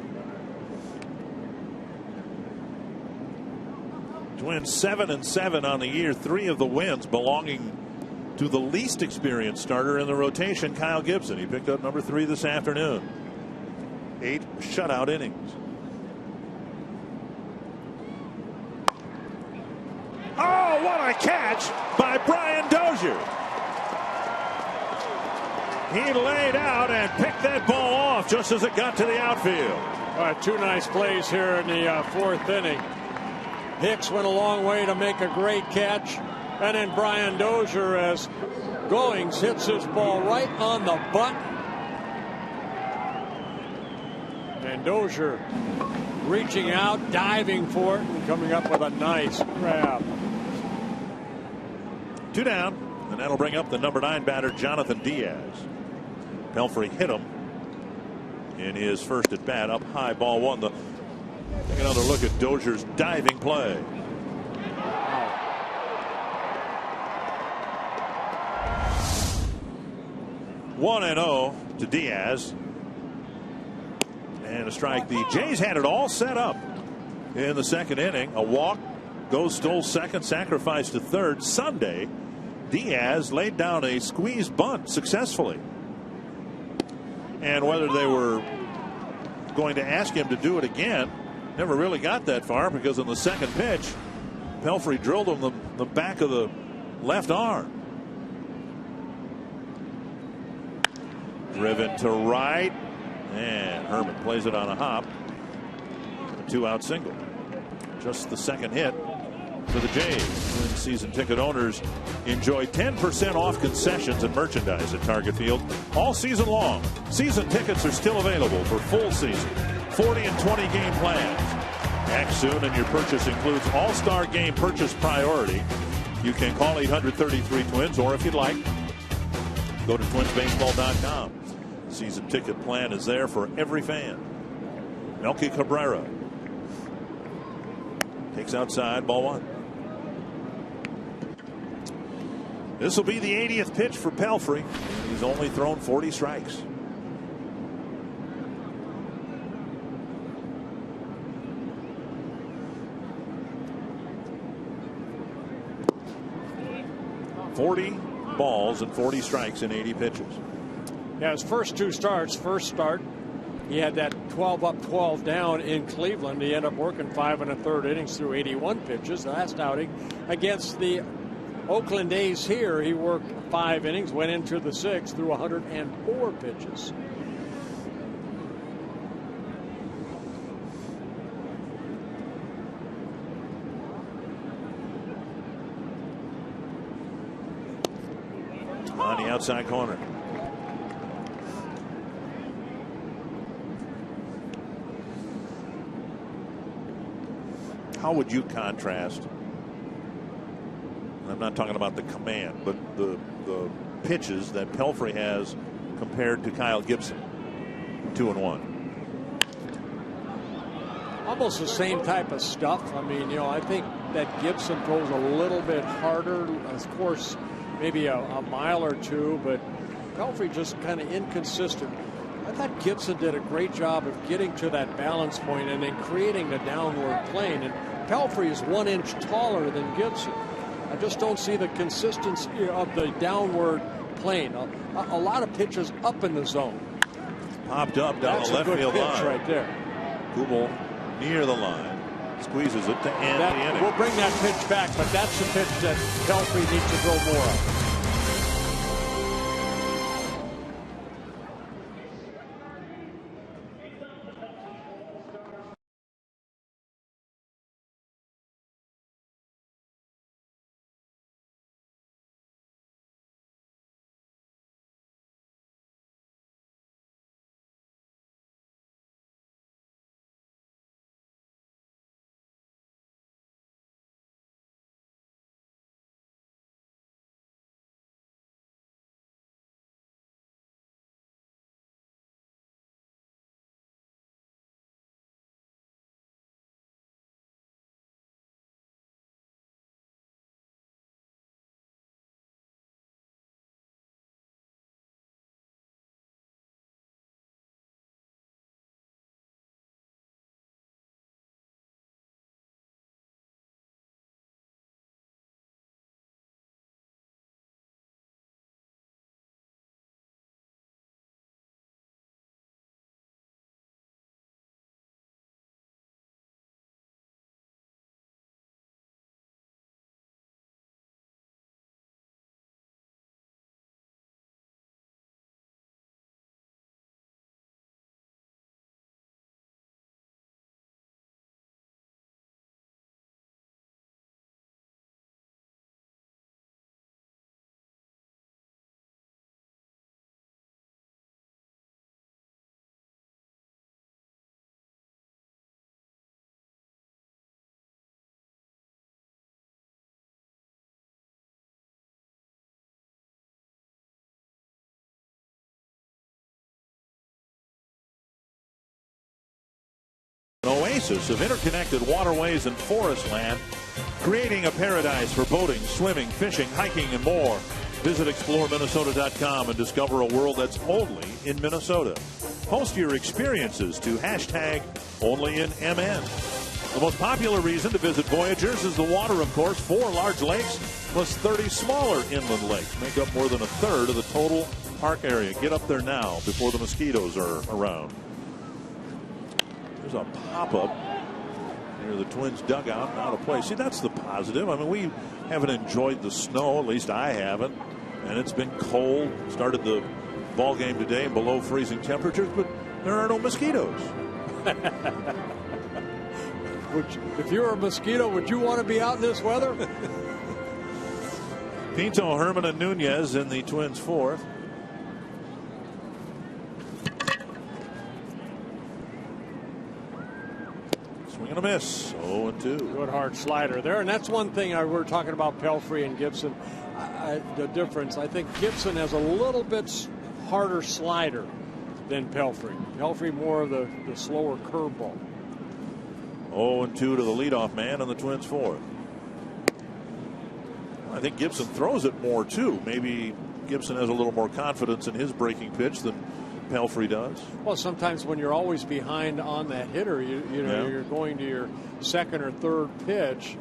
E: Twins 7-7 on the year. 3 of the wins belonging to the least experienced starter in the rotation, Kyle Gibson. He picked up number 3 this afternoon. 8 shutout innings. Oh, what a catch by Brian Dozier. He laid out and picked that ball off just as it got to the outfield.
D: All right, 2 nice plays here in the 4th inning. Hicks went a long way to make a great catch. And then Brian Dozier, as Goings hits his ball right on the butt. And Dozier reaching out, diving for it, and coming up with a nice grab.
E: 2 down, and that'll bring up the number 9 batter, Jonathan Diaz. Pelfrey hit him in his first at bat, up high, ball 1. Take another look at Dozier's diving play. 1-0 to Diaz. And a strike. The Jays had it all set up in the 2nd inning. A walk. Goes stole 2nd, sacrifice to 3rd. Sunday, Diaz laid down a squeeze bunt successfully. And whether they were going to ask him to do it again, never really got that far, because in the 2nd pitch, Pelfrey drilled him the back of the left arm. Driven to right, and Herman plays it on a hop. A 2-out single. Just the 2nd hit for the Jays. Twin season ticket owners enjoy 10% off concessions and merchandise at Target Field all season long. Season tickets are still available for full season 40 and 20 game plans. Act soon, and your purchase includes all-star game purchase priority. You can call 833-TWINS, or if you'd like, go to twinsbaseball.com. Season ticket plan is there for every fan. Melky Cabrera takes outside, ball 1. This will be the 80th pitch for Pelfrey. He's only thrown 40 strikes. Balls and 40 strikes in 80 pitches.
D: Yeah, his first 2 starts. First start, he had that 12 up, 12 down in Cleveland. He ended up working 5 1/3 innings through 81 pitches. The last outing against the Oakland A's here, he worked 5 innings, went into the 6th through 104 pitches.
E: outside corner. How would you contrast? I'm not talking about the command, but the pitches that Pelfrey has compared to Kyle Gibson. 2-1.
D: Almost the same type of stuff. I mean, I think that Gibson throws a little bit harder. Of course, maybe a mile or two, but Pelfrey just kind of inconsistent. I thought Gibson did a great job of getting to that balance point and then creating the downward plane. And Pelfrey is 1 inch taller than Gibson. I just don't see the consistency of the downward plane. A lot of pitches up in the zone.
E: Popped up down the left field line.
D: Right there.
E: Kubel near the line. Squeezes it to end the inning.
D: We'll bring that pitch back, but that's the pitch that Pelfrey needs to throw more of.
E: An oasis of interconnected waterways and forest land, creating a paradise for boating, swimming, fishing, hiking, and more. Visit exploreminnesota.com and discover a world that's only in Minnesota. Post your experiences to #OnlyInMN. The most popular reason to visit Voyagers is the water, of course. 4 large lakes plus 30 smaller inland lakes make up more than a third of the total park area. Get up there now before the mosquitoes are around. There's a pop-up near the Twins dugout, out of play. See, that's the positive. I mean, we haven't enjoyed the snow, at least I haven't, and it's been cold. Started the ball game today below freezing temperatures, but there are no mosquitoes.
D: If you were a mosquito, would you want to be out in this weather?
E: Pinto, Herman, and Nunez in the Twins' 4th. Swing and a miss. 0-2.
D: Good hard slider there, and that's one thing we were talking about Pelfrey and Gibson. The difference, I think Gibson has a little bit harder slider than Pelfrey. Pelfrey more of the slower curveball.
E: 0-2 to the leadoff man in the Twins' 4th. I think Gibson throws it more too. Maybe Gibson has a little more confidence in his breaking pitch than Pelfrey does.
D: Well, sometimes when you're always behind on that hitter, you're going to your second or third pitch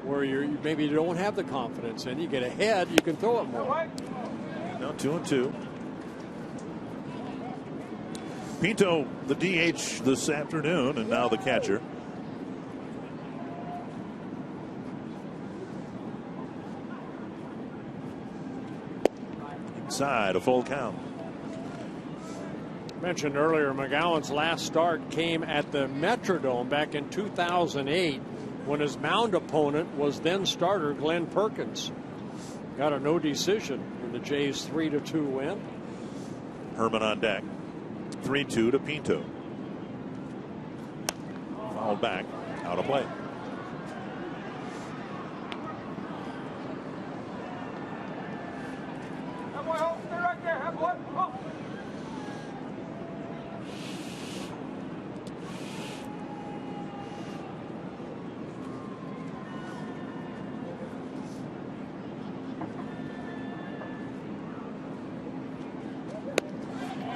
D: where maybe you don't have the confidence, and you get ahead, you can throw it more.
E: Now 2-2. Pinto, the DH this afternoon, and now the catcher. Inside, a full count.
D: Mentioned earlier, McGowan's last start came at the Metrodome back in 2008 when his mound opponent was then starter Glenn Perkins. Got a no decision in the Jays' 3-2 win.
E: Herman on deck. 3-2 to Pinto. Fouled back. Out of play.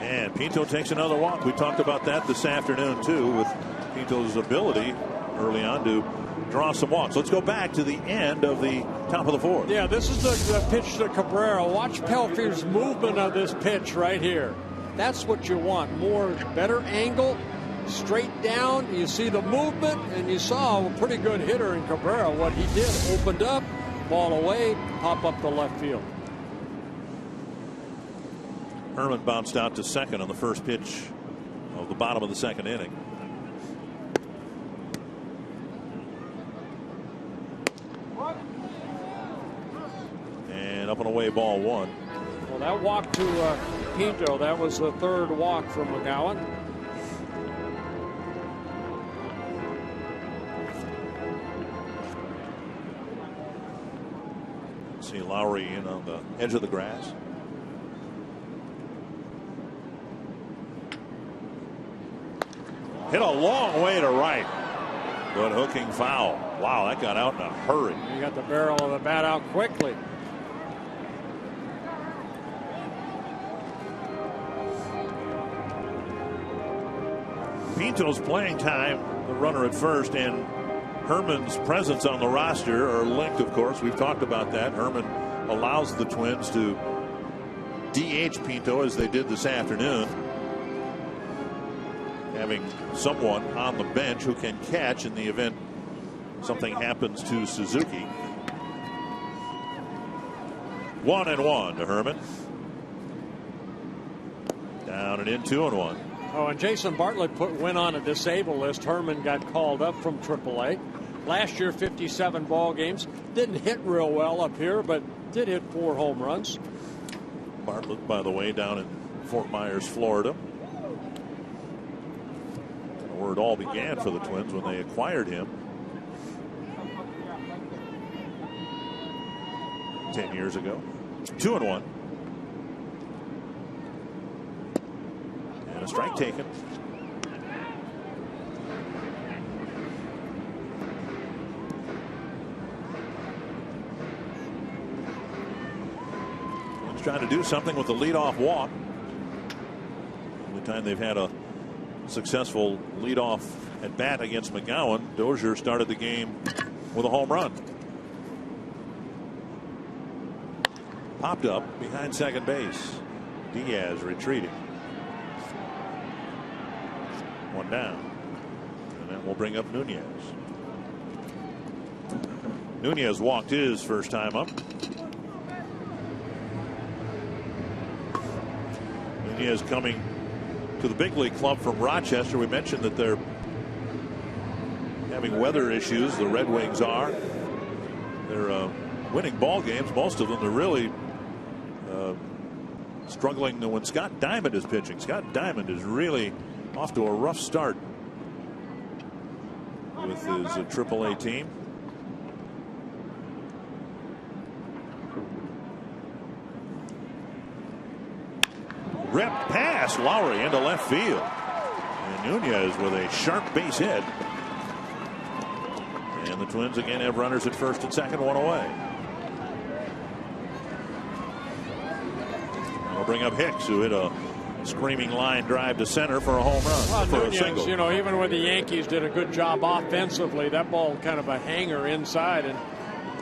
E: And Pinto takes another walk. We talked about that this afternoon too, with Pinto's ability early on to draw some walks. Let's go back to the end of the top of the fourth.
D: Yeah, this is the pitch to Cabrera. Watch Pelfrey's movement of this pitch right here. That's what you want. Better angle, straight down. You see the movement, and you saw a pretty good hitter in Cabrera. What he did, opened up, ball away, pop up the left field.
E: Herman bounced out to second on the first pitch of the bottom of the second inning. And up and away, ball one.
D: Well, that walk to Pinto, that was the third walk from McGowan.
E: See Lowry in on the edge of the grass. Hit a long way to right. Good hooking foul. Wow, that got out in a hurry.
D: You got the barrel of the bat out quickly.
E: Pinto's playing time, the runner at first, and Herman's presence on the roster are linked, of course. We've talked about that. Herman allows the Twins to DH Pinto as they did this afternoon, having someone on the bench who can catch in the event something happens to Suzuki. 1-1 to Herman. Down and in, 2-1.
D: Oh, and Jason Bartlett went on a disabled list. Herman got called up from AAA. Last year, 57 ball games. Didn't hit real well up here, but did hit 4 home runs.
E: Bartlett, by the way, down in Fort Myers, Florida. Where it all began for the Twins when they acquired him 10 years ago. 2-1. And a strike taken. Twins trying to do something with the leadoff walk. Only time they've had a successful leadoff at bat against McGowan. Dozier started the game with a home run. Popped up behind second base. Diaz retreating. 1 down. And that will bring up Nunez. Nunez walked his first time up. Nunez coming to the big league club from Rochester. We mentioned that they're having weather issues. The Red Wings are. They're winning ball games. Most of them. They're really struggling when Scott Diamond is pitching. Scott Diamond is really off to a rough start with his AAA team. Rip pass, Lowry into left field. And Nunez with a sharp base hit. And the Twins again have runners at first and second, 1 away. We'll bring up Hicks, who hit a screaming line drive to center for a home run.
D: Well,
E: for
D: Nunez,
E: a single.
D: you know, even when the Yankees did a good job offensively, that ball kind of a hanger inside, and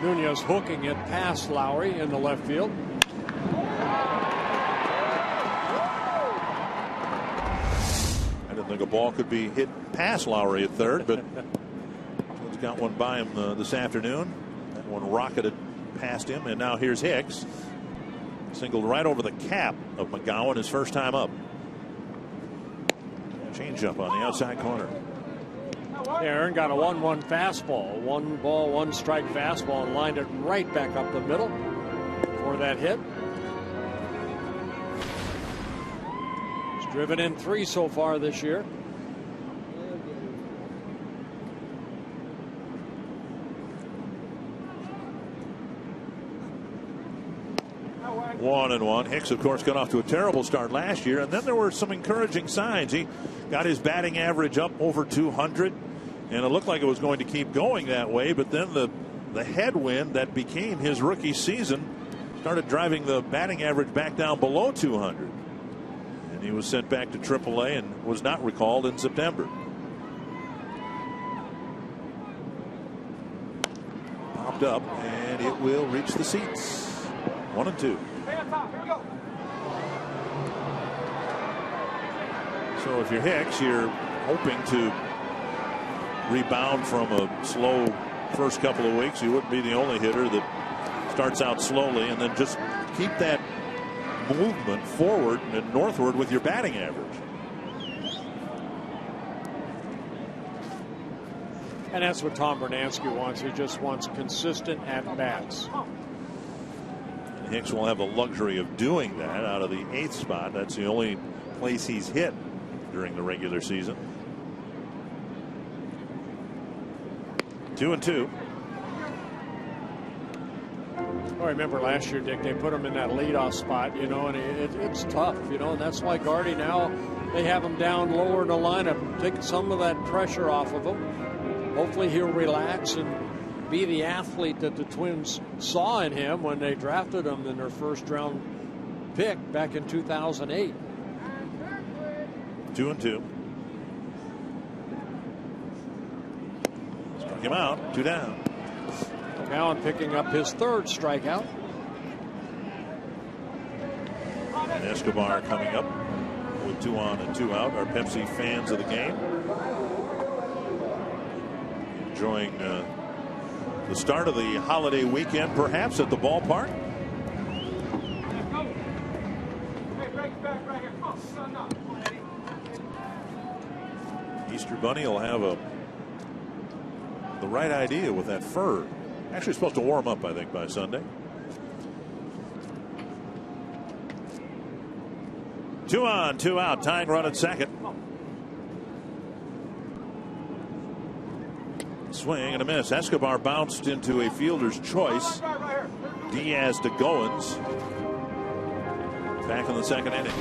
D: Nunez hooking it past Lowry in the left field.
E: I didn't think a ball could be hit past Lowry at third, but he's got one by him this afternoon. That one rocketed past him, and now here's Hicks. Singled right over the cap of McGowan his first time up. Changeup on the outside corner.
D: Aaron got a 1-1 fastball. 1 ball, 1 strike fastball, and lined it right back up the middle for that hit. Driven in 3 so far this year.
E: One and one. Hicks, of course, got off to a terrible start last year, and then there were some encouraging signs. He got his batting average up over 200, and it looked like it was going to keep going that way, but then the headwind that became his rookie season started driving the batting average back down below 200. And he was sent back to AAA and was not recalled in September. Popped up, and it will reach the seats. 1-2. So if you're Hicks, you're hoping to rebound from a slow first couple of weeks. You wouldn't be the only hitter that starts out slowly and then just keep that movement forward and northward with your batting average.
D: And that's what Tom Bernansky wants. He just wants consistent at-bats.
E: Hicks will have the luxury of doing that out of the 8th spot. That's the only place he's hit during the regular season. 2-2.
D: I remember last year, Dick, they put him in that leadoff spot, you know, and it's tough, you know, and that's why Gardy now, they have him down lower in the lineup, take some of that pressure off of him. Hopefully he'll relax and be the athlete that the Twins saw in him when they drafted him in their first round pick back in 2008.
E: 2-2. Struck him out. 2 down.
D: Allen picking up his 3rd strikeout.
E: And Escobar coming up with 2 on and 2 out. Our Pepsi fans of the game enjoying the start of the holiday weekend, perhaps at the ballpark. Easter Bunny will have the right idea with that fur. Actually supposed to warm up, I think, by Sunday. 2 on, 2 out. Tying run at second. Swing and a miss. Escobar bounced into a fielder's choice. Diaz to Goins. Back in the 2nd inning.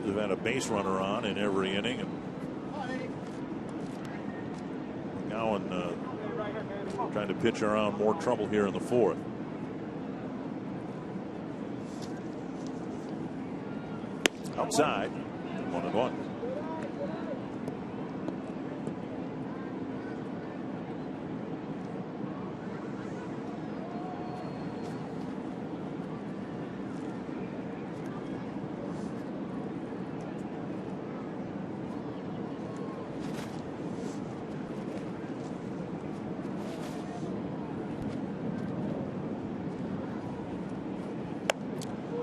E: They've had a base runner on in every inning, and Gowan trying to pitch around more trouble here in the 4th. Outside, 1-1.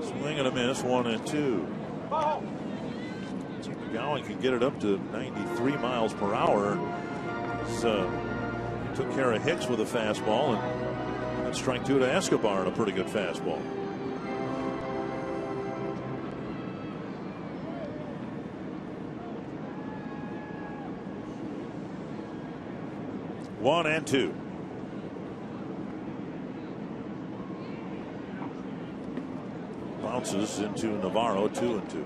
E: Swing and a miss, 1-2. McGowan can get it up to 93 miles per hour. Took care of Hicks with a fastball, and strike 2 to Escobar on a pretty good fastball. One and 2. Bounces into Navarro, 2-2.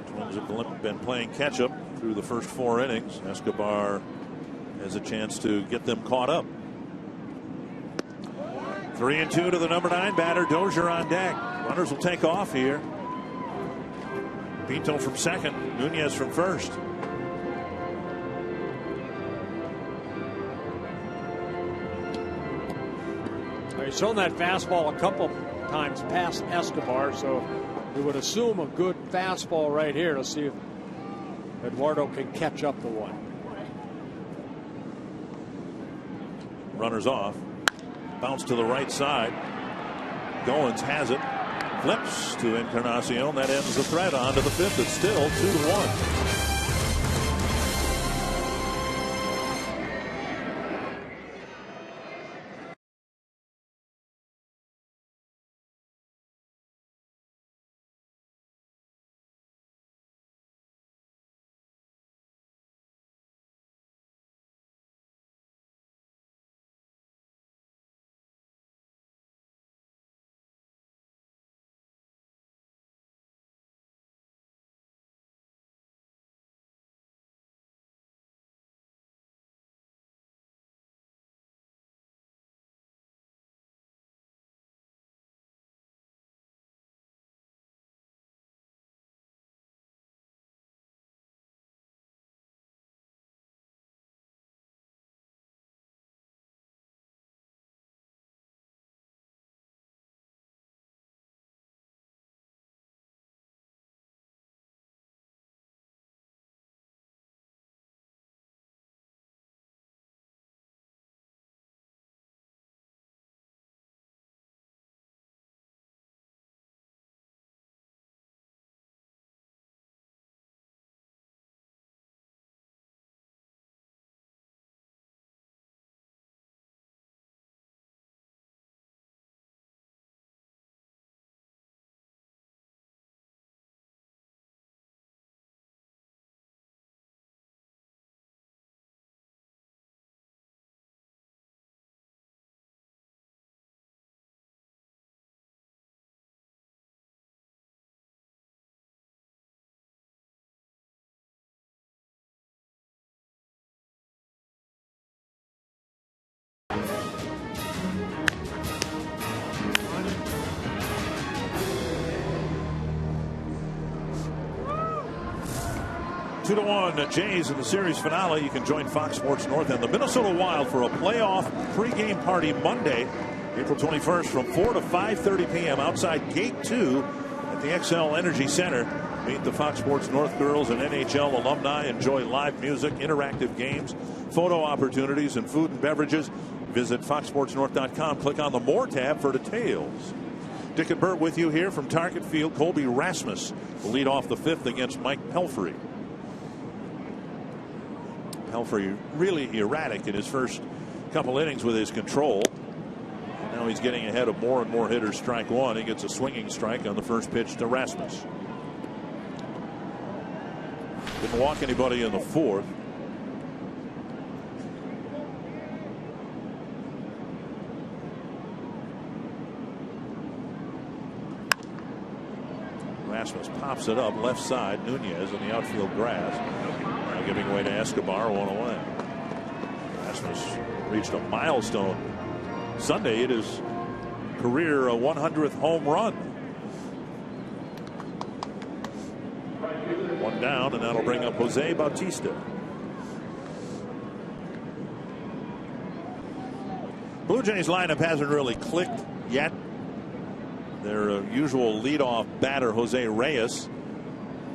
E: Twins have been playing catch up through the first 4 innings. Escobar has a chance to get them caught up. 3-2 to the number 9 batter. Dozier on deck. Runners will take off here. Pinto from second, Nunez from first.
D: He's thrown that fastball a couple times past Escobar, so we would assume a good fastball right here to see if Eduardo can catch up to one.
E: Runners off. Bounce to the right side. Goins has it. Flips to Encarnacion. That ends the threat. On to the fifth. It's still 2-1. Two to 1 Jays in the series finale. You can join Fox Sports North and the Minnesota Wild for a playoff pregame party Monday, April 21st from 4 to 5:30 p.m. outside Gate 2 at the XL Energy Center. Meet the Fox Sports North girls and NHL alumni. Enjoy live music, interactive games, photo opportunities, and food and beverages. Visit foxsportsnorth.com. Click on the More tab for details. Dick and Bert with you here from Target Field. Colby Rasmus will lead off the fifth against Mike Pelfrey. Pelfrey really erratic in his first couple innings with his control. Now he's getting ahead of more and more hitters. Strike one. He gets a swinging strike on the first pitch to Rasmus. Didn't walk anybody in the fourth. Rasmus pops it up left side. Nunez in the outfield grass. Now giving way to Escobar, one away. Rasmus reached a milestone Sunday. It is career 100th home run. One down, and that'll bring up Jose Bautista. Blue Jays lineup hasn't really clicked yet. Their usual leadoff batter, Jose Reyes,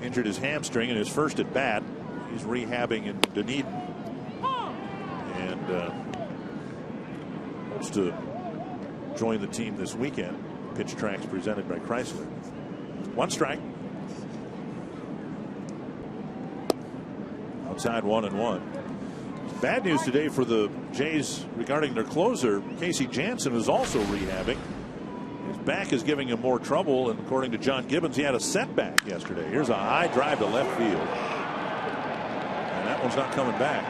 E: injured his hamstring in his first at bat. He's rehabbing in Dunedin and hopes to join the team this weekend. Pitch tracks presented by Chrysler. One strike. Outside 1-1. Bad news today for the Jays regarding their closer. Casey Jansen is also rehabbing. His back is giving him more trouble, and according to John Gibbons, he had a setback yesterday. Here's a high drive to left field, and that one's not coming back.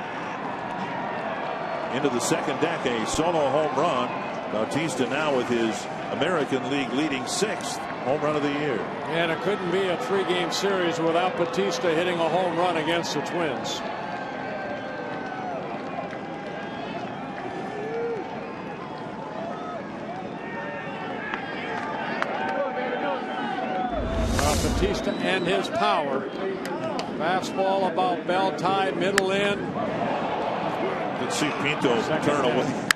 E: Into the second deck, a solo home run. Bautista now with his American League leading 6th home run of the year.
D: And it couldn't be a 3-game series without Bautista hitting a home run against the Twins. Bautista and his power. Fastball about bell tied, middle in.
E: Let's see Pinto turn away.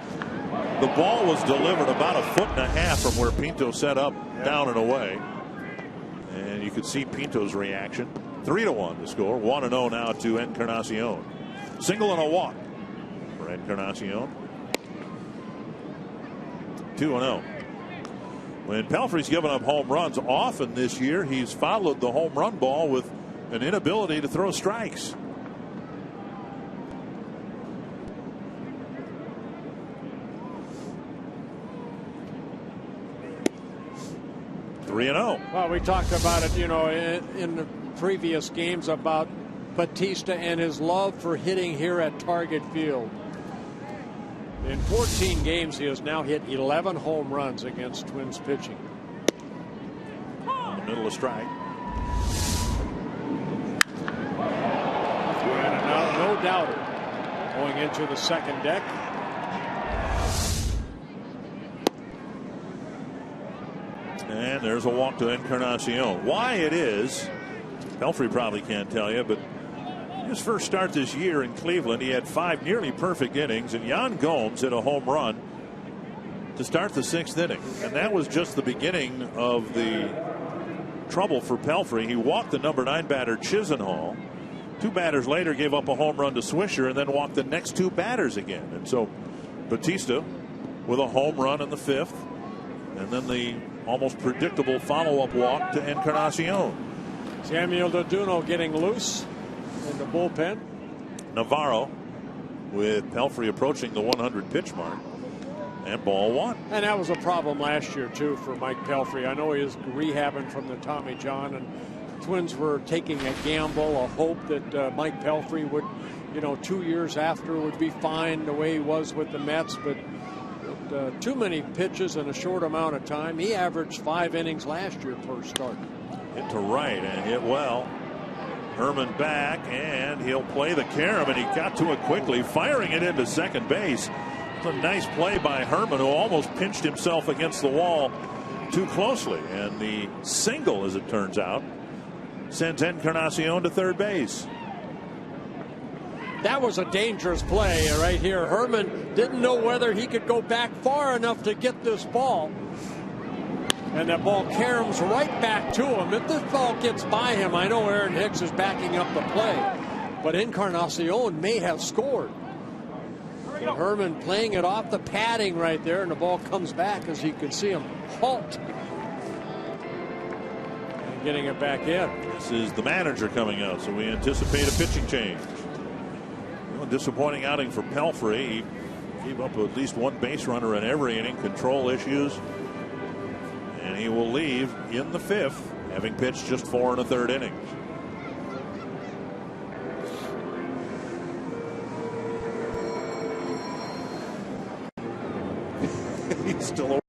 E: The ball was delivered about 1.5 feet from where Pinto set up, down and away. And you could see Pinto's reaction. 3-1 to score. 1-0 now to Encarnacion. Single and a walk for Encarnacion. 2-0. When Pelfrey's given up home runs often this year, he's followed the home run ball with an inability to throw strikes.
D: Well, we talked about it, in the previous games about Batista and his love for hitting here at Target Field. In 14 games, he has now hit 11 home runs against Twins pitching.
E: In the middle of strike.
D: And no doubter going into the second deck.
E: And there's a walk to Encarnacion. Why it is, Pelfrey probably can't tell you, but his first start this year in Cleveland, he had 5 nearly perfect innings, and Yan Gomes hit a home run to start the 6th inning. And that was just the beginning of the trouble for Pelfrey. He walked the number 9 batter, Chisenhall. 2 batters later gave up a home run to Swisher and then walked the next 2 batters again. And so Batista with a home run in the 5th, and then the almost predictable follow-up walk to Encarnacion.
D: Samuel Doduno getting loose in the bullpen.
E: Navarro with Pelfrey approaching the 100 pitch mark, and ball 1.
D: And that was a problem last year too for Mike Pelfrey. I know he was rehabbing from the Tommy John, and Twins were taking a gamble, a hope that Mike Pelfrey would, 2 years after would be fine the way he was with the Mets, but too many pitches in a short amount of time. He averaged 5 innings last year per start.
E: Hit to right and hit well. Herman back, and he'll play the carom, and he got to it quickly, firing it into second base. It's a nice play by Herman, who almost pinched himself against the wall too closely. And the single, as it turns out, sends Encarnacion to third base.
D: That was a dangerous play right here. Herman didn't know whether he could go back far enough to get this ball. And that ball caroms right back to him. If this ball gets by him, I know Aaron Hicks is backing up the play, but Encarnacion may have scored. And Herman playing it off the padding right there, and the ball comes back, as you can see him halt. And getting it back in.
E: This is the manager coming out, so we anticipate a pitching change. A disappointing outing for Pelfrey. He gave up at least 1 base runner in every inning, control issues, and he will leave in the 5th, having pitched just 4 1/3 innings. He's still over.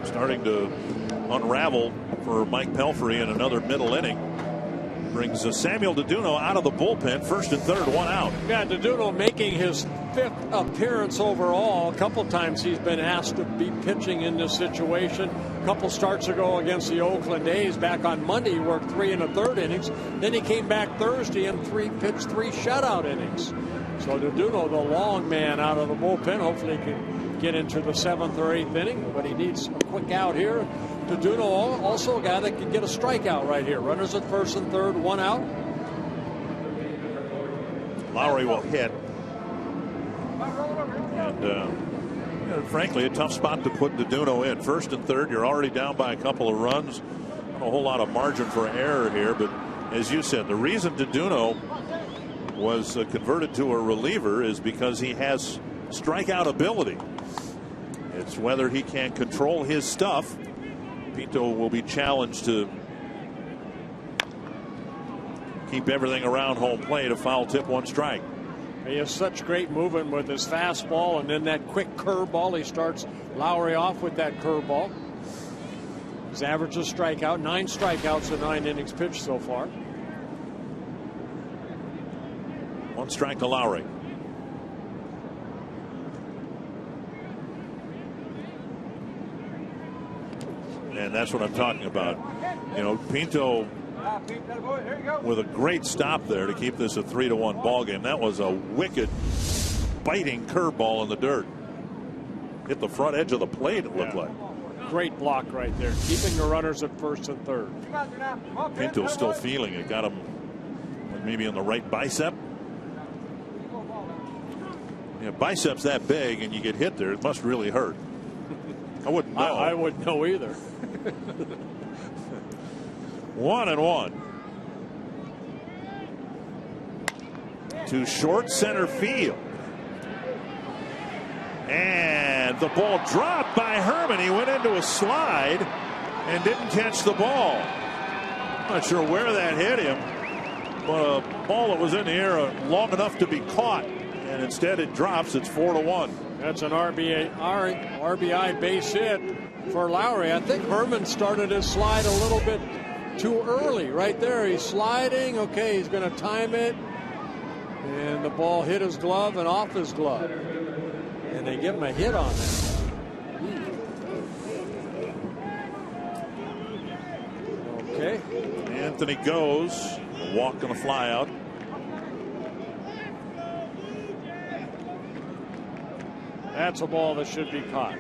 E: Starting to unravel for Mike Pelfrey in another middle inning. brings Samuel DeDuno out of the bullpen. First and third, one out.
D: Yeah, DeDuno making his 5th appearance overall. A couple times he's been asked to be pitching in this situation. A couple starts ago against the Oakland A's. Back on Monday, he worked 3 1/3 innings. Then he came back Thursday and pitched 3 shutout innings. So DeDuno, the long man out of the bullpen, hopefully he can get into the 7th or 8th inning. But he needs a quick out here. DeDuno also a guy that can get a strikeout right here. Runners at first and third, one out.
E: Lowry will hit. And frankly, a tough spot to put DeDuno in. First and third, you're already down by a couple of runs. Not a whole lot of margin for error here. But as you said, the reason DeDuno was converted to a reliever is because he has strikeout ability. It's whether he can control his stuff. Pinto will be challenged to keep everything around home plate. A foul tip, 1 strike.
D: He has such great movement with his fastball and then that quick curveball. He starts Lowry off with that curveball. His average of strikeout, 9 strikeouts in 9 innings pitched so far.
E: 1 strike to Lowry. And that's what I'm talking about. You know, Pinto with a great stop there to keep this a 3-1 ball game. That was a wicked biting curveball in the dirt. Hit the front edge of the plate, it looked like.
D: Great block right there, keeping the runners at first and third.
E: Pinto's still feeling it. Got him maybe on the right bicep. Yeah, biceps that big and you get hit there, it must really hurt. I wouldn't know.
D: I wouldn't know either.
E: 1-1. To short center field. And the ball dropped by Herman. He went into a slide and didn't catch the ball. Not sure where that hit him, but a ball that was in the air long enough to be caught, and instead it drops. It's 4-1.
D: That's an RBI base hit for Lowry. I think Herman started his slide a little bit too early right there. He's sliding. Okay, he's going to time it. And the ball hit his glove and off his glove. And they give him a hit on that. Okay.
E: Anthony goes. Walk on a fly out.
D: That's a ball that should be caught.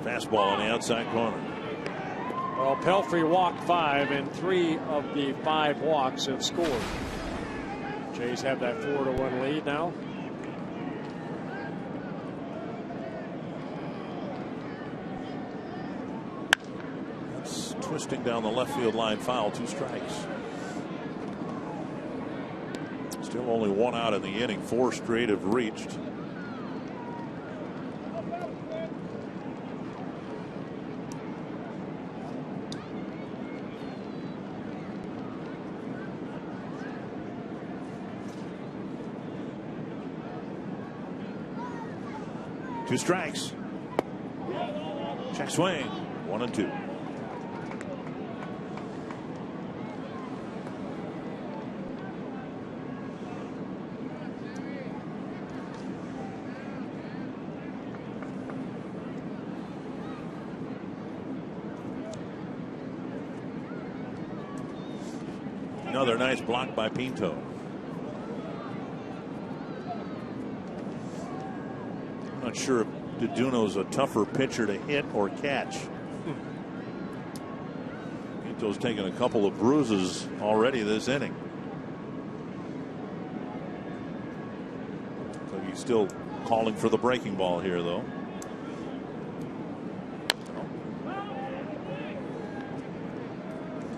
E: Fastball on the outside corner.
D: Well, Pelfrey walked 5, and 3 of the 5 walks have scored. Jays have that 4-1 lead now.
E: It's twisting down the left field line foul. 2 strikes. Still only 1 out in the inning. 4 straight have reached. Two strikes. Check swing. 1-2. Another nice block by Pinto. Not sure if DeDuno's a tougher pitcher to hit or catch. Pinto's taken a couple of bruises already this inning. So he's still calling for the breaking ball here, though.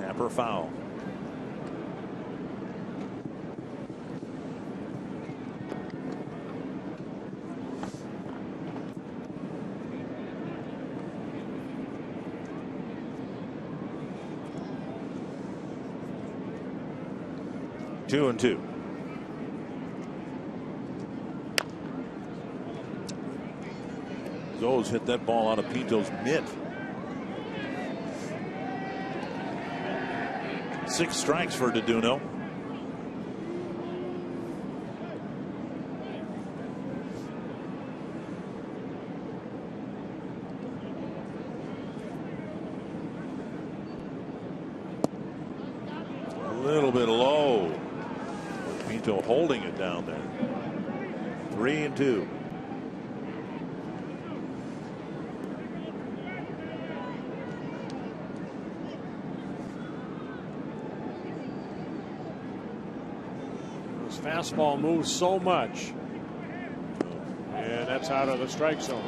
E: Tapper foul. 2-2. Zo's hit that ball out of Pinto's mitt. 6 strikes for DeDuno. A little bit low. Pinto holding it down there. 3-2.
D: Fastball moves so much, and that's out of the strike zone.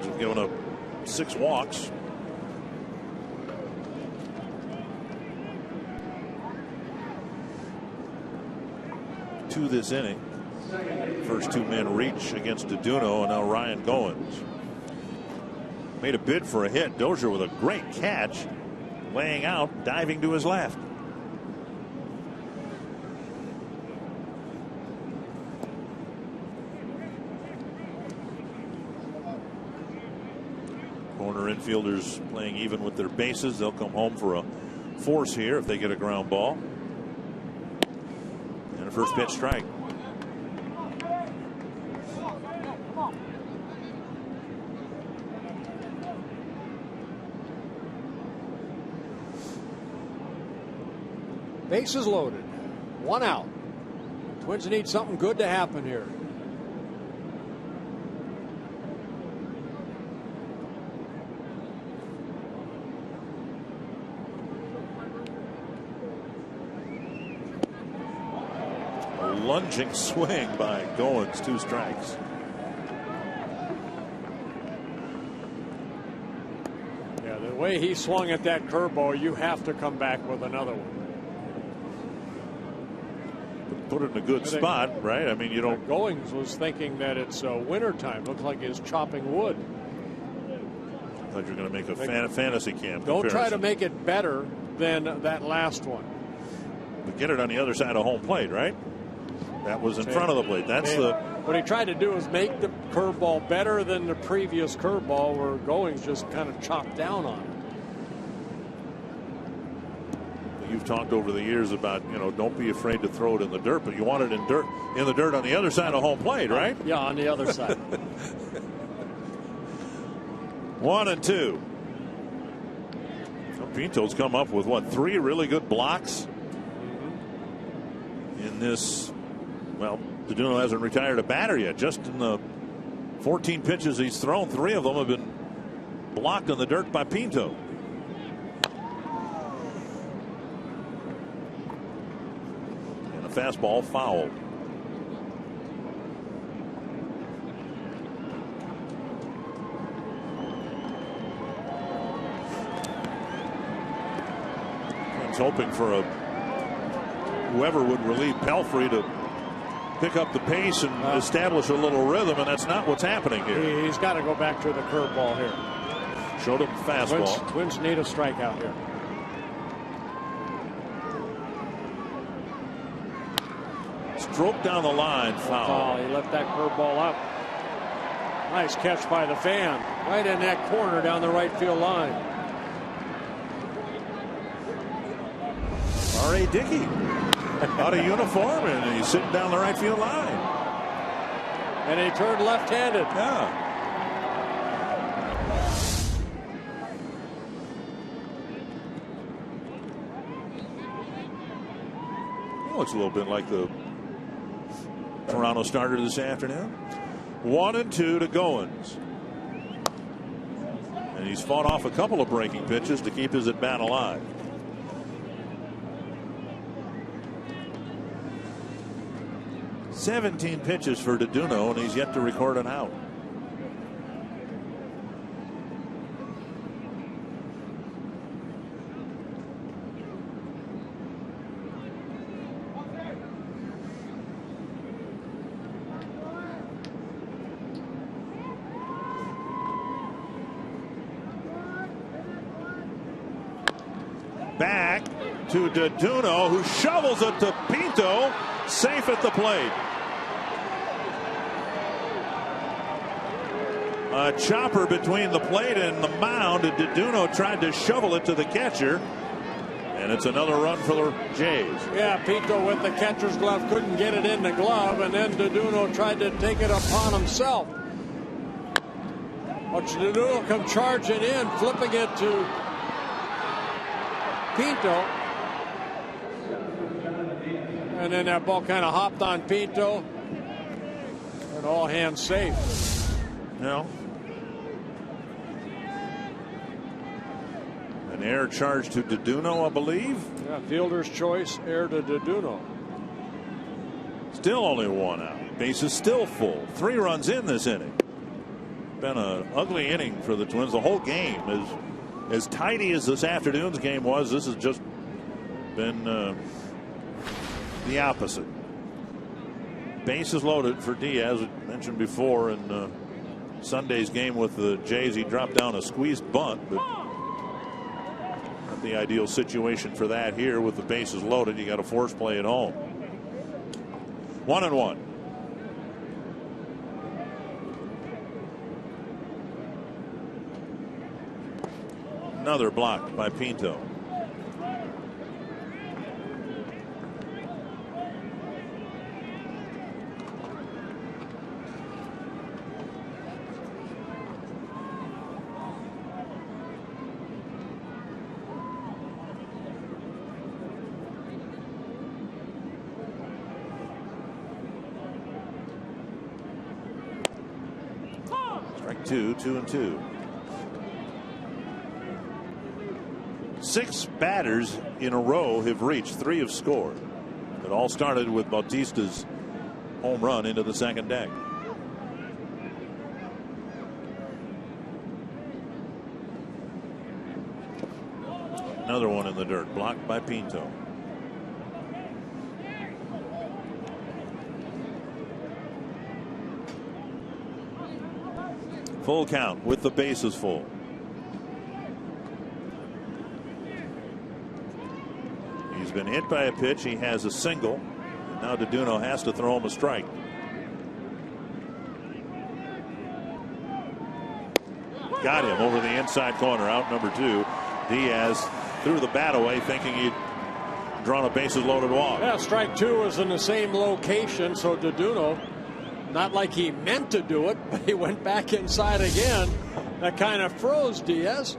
E: He's given up 6 walks. To this inning. First 2 men reach against DeDuno, and now Ryan Goins made a bid for a hit. Dozier with a great catch, laying out, diving to his left. Corner infielders playing even with their bases. They'll come home for a force here if they get a ground ball. And a first pitch strike.
D: Bases loaded. 1 out. Twins need something good to happen here.
E: Lunging swing by Goins, 2 strikes.
D: Yeah, the way he swung at that curveball, you have to come back with another one.
E: Put it in a good spot, right? I mean, you don't.
D: Goins was thinking that it's winter time. Looks like he's chopping wood.
E: I thought you were going to make a fantasy camp.
D: Don't
E: comparison.
D: try to make it better than that last one.
E: But get it on the other side of home plate, right? That was in front of the plate. That's
D: what he tried to do is make the curveball better than the previous curveball, where Goins just kind of chopped down on it.
E: You've talked over the years about, don't be afraid to throw it in the dirt, but you want it in the dirt on the other side of home plate, right?
D: Yeah, on the other side.
E: 1-2. So Pinto's come up with 3 really good blocks in this. Well, DeDuno hasn't retired a batter yet. Just in the 14 pitches he's thrown, 3 of them have been blocked in the dirt by Pinto. And a fastball foul. He's hoping for whoever would relieve Pelfrey to pick up the pace and establish a little rhythm, and that's not what's happening here.
D: He's got to go back to the curveball here.
E: Showed him fastball.
D: Twins need a strikeout here.
E: Stroke down the line, foul.
D: He left that curveball up. Nice catch by the fan. Right in that corner down the right field line.
E: R.A. Dickey out of uniform, and he's sitting down the right field line.
D: And he turned left-handed.
E: Yeah. It looks a little bit like the Toronto starter this afternoon. 1-2 to Goins. And he's fought off a couple of breaking pitches to keep his at-bat alive. "17 pitches for DeDuno, and he's yet to record an out. Back to DeDuno, who shovels it to Pinto, safe at the plate. A chopper between the plate and the mound, and DeDuno tried to shovel it to the catcher. And it's another run for the Jays.
D: Yeah, Pinto with the catcher's glove couldn't get it in the glove, and then DeDuno tried to take it upon himself. But DeDuno come charging in, flipping it to Pinto. And then that ball kind of hopped on Pinto. And all hands safe.
E: No. An error charge to DeDuno, I believe.
D: Yeah, fielder's choice, error to DeDuno.
E: Still only one out. Base is still full. 3 runs in this inning. Been an ugly inning for the Twins. The whole game is as tidy as this afternoon's game was. This has just been the opposite. Base is loaded for Diaz. I mentioned before in Sunday's game with the Jays, he dropped down a squeezed bunt, but not the ideal situation for that here with the bases loaded. You got a force play at home. 1-1. Another block by Pinto. Strike 2, 2-2. 6 batters in a row have reached, 3 have scored. It all started with Bautista's home run into the second deck. Another one in the dirt, blocked by Pinto. Full count with the bases full. He's been hit by a pitch. He has a single. Now DeDuno has to throw him a strike. Got him over the inside corner, out number 2. Diaz threw the bat away thinking he'd drawn a bases loaded walk.
D: Yeah, strike 2 was in the same location, so DeDuno, not like he meant to do it, but he went back inside again. That kind of froze Diaz.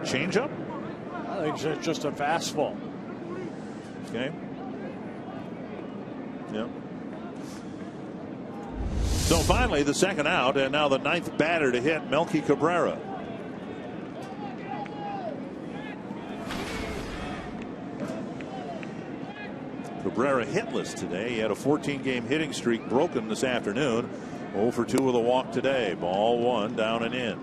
E: Change up?
D: I think it's just a fastball.
E: Okay. Yep. So finally the second out, and now the 9th batter to hit, Melky Cabrera. Cabrera hitless today. He had a 14-game hitting streak broken this afternoon. 0 for 2 with a walk today. Ball 1, down and in.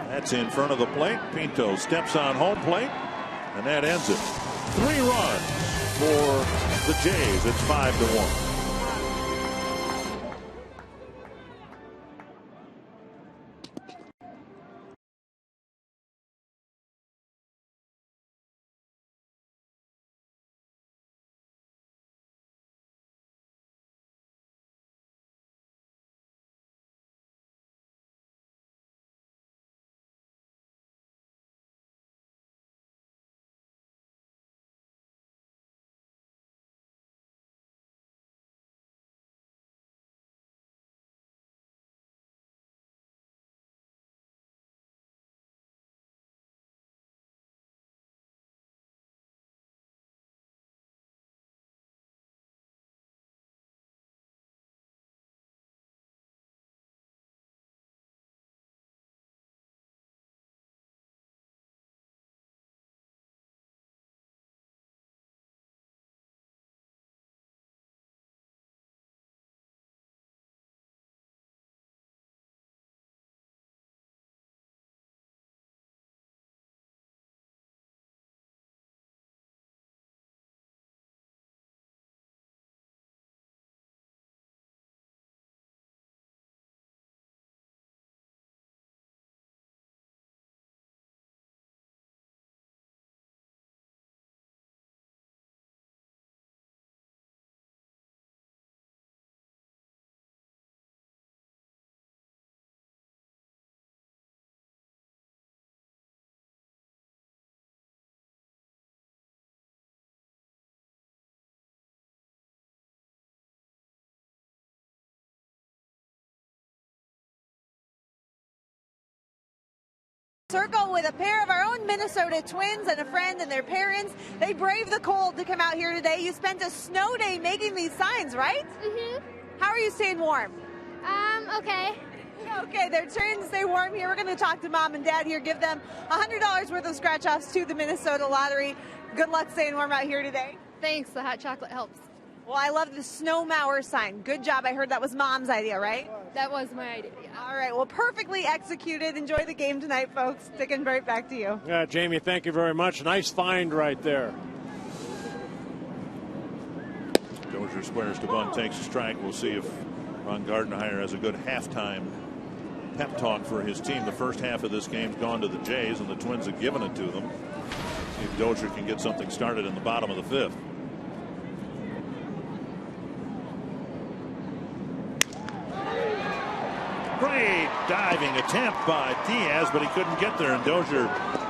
E: That's in front of the plate. Pinto steps on home plate, and that ends it. 3 runs for the Jays. It's 5-1.
A: Circle with a pair of our own Minnesota Twins and a friend and their parents. They braved the cold to come out here today. You spent a snow day making these signs, right?
F: Mm-hmm.
A: How are you staying warm?
F: Okay.
A: Okay, they're trying to stay warm here. We're going to talk to Mom and Dad here, give them $100 worth of scratch-offs to the Minnesota Lottery. Good luck staying warm out here today.
F: Thanks, the hot chocolate helps.
A: Well, I love the snow mower sign. Good job. I heard that was Mom's idea, right?
F: That was my idea.
A: All right, well, perfectly executed. Enjoy the game tonight, folks. Sticking right back to you.
D: Yeah, Jamie, thank you very much. Nice find right there.
E: Dozier squares to bunt, takes a strike. We'll see if Ron Gardenhire has a good halftime pep talk for his team. The first half of this game's gone to the Jays, and the Twins have given it to them. See if Dozier can get something started in the bottom of the fifth. Great diving attempt by Diaz, but he couldn't get there, and Dozier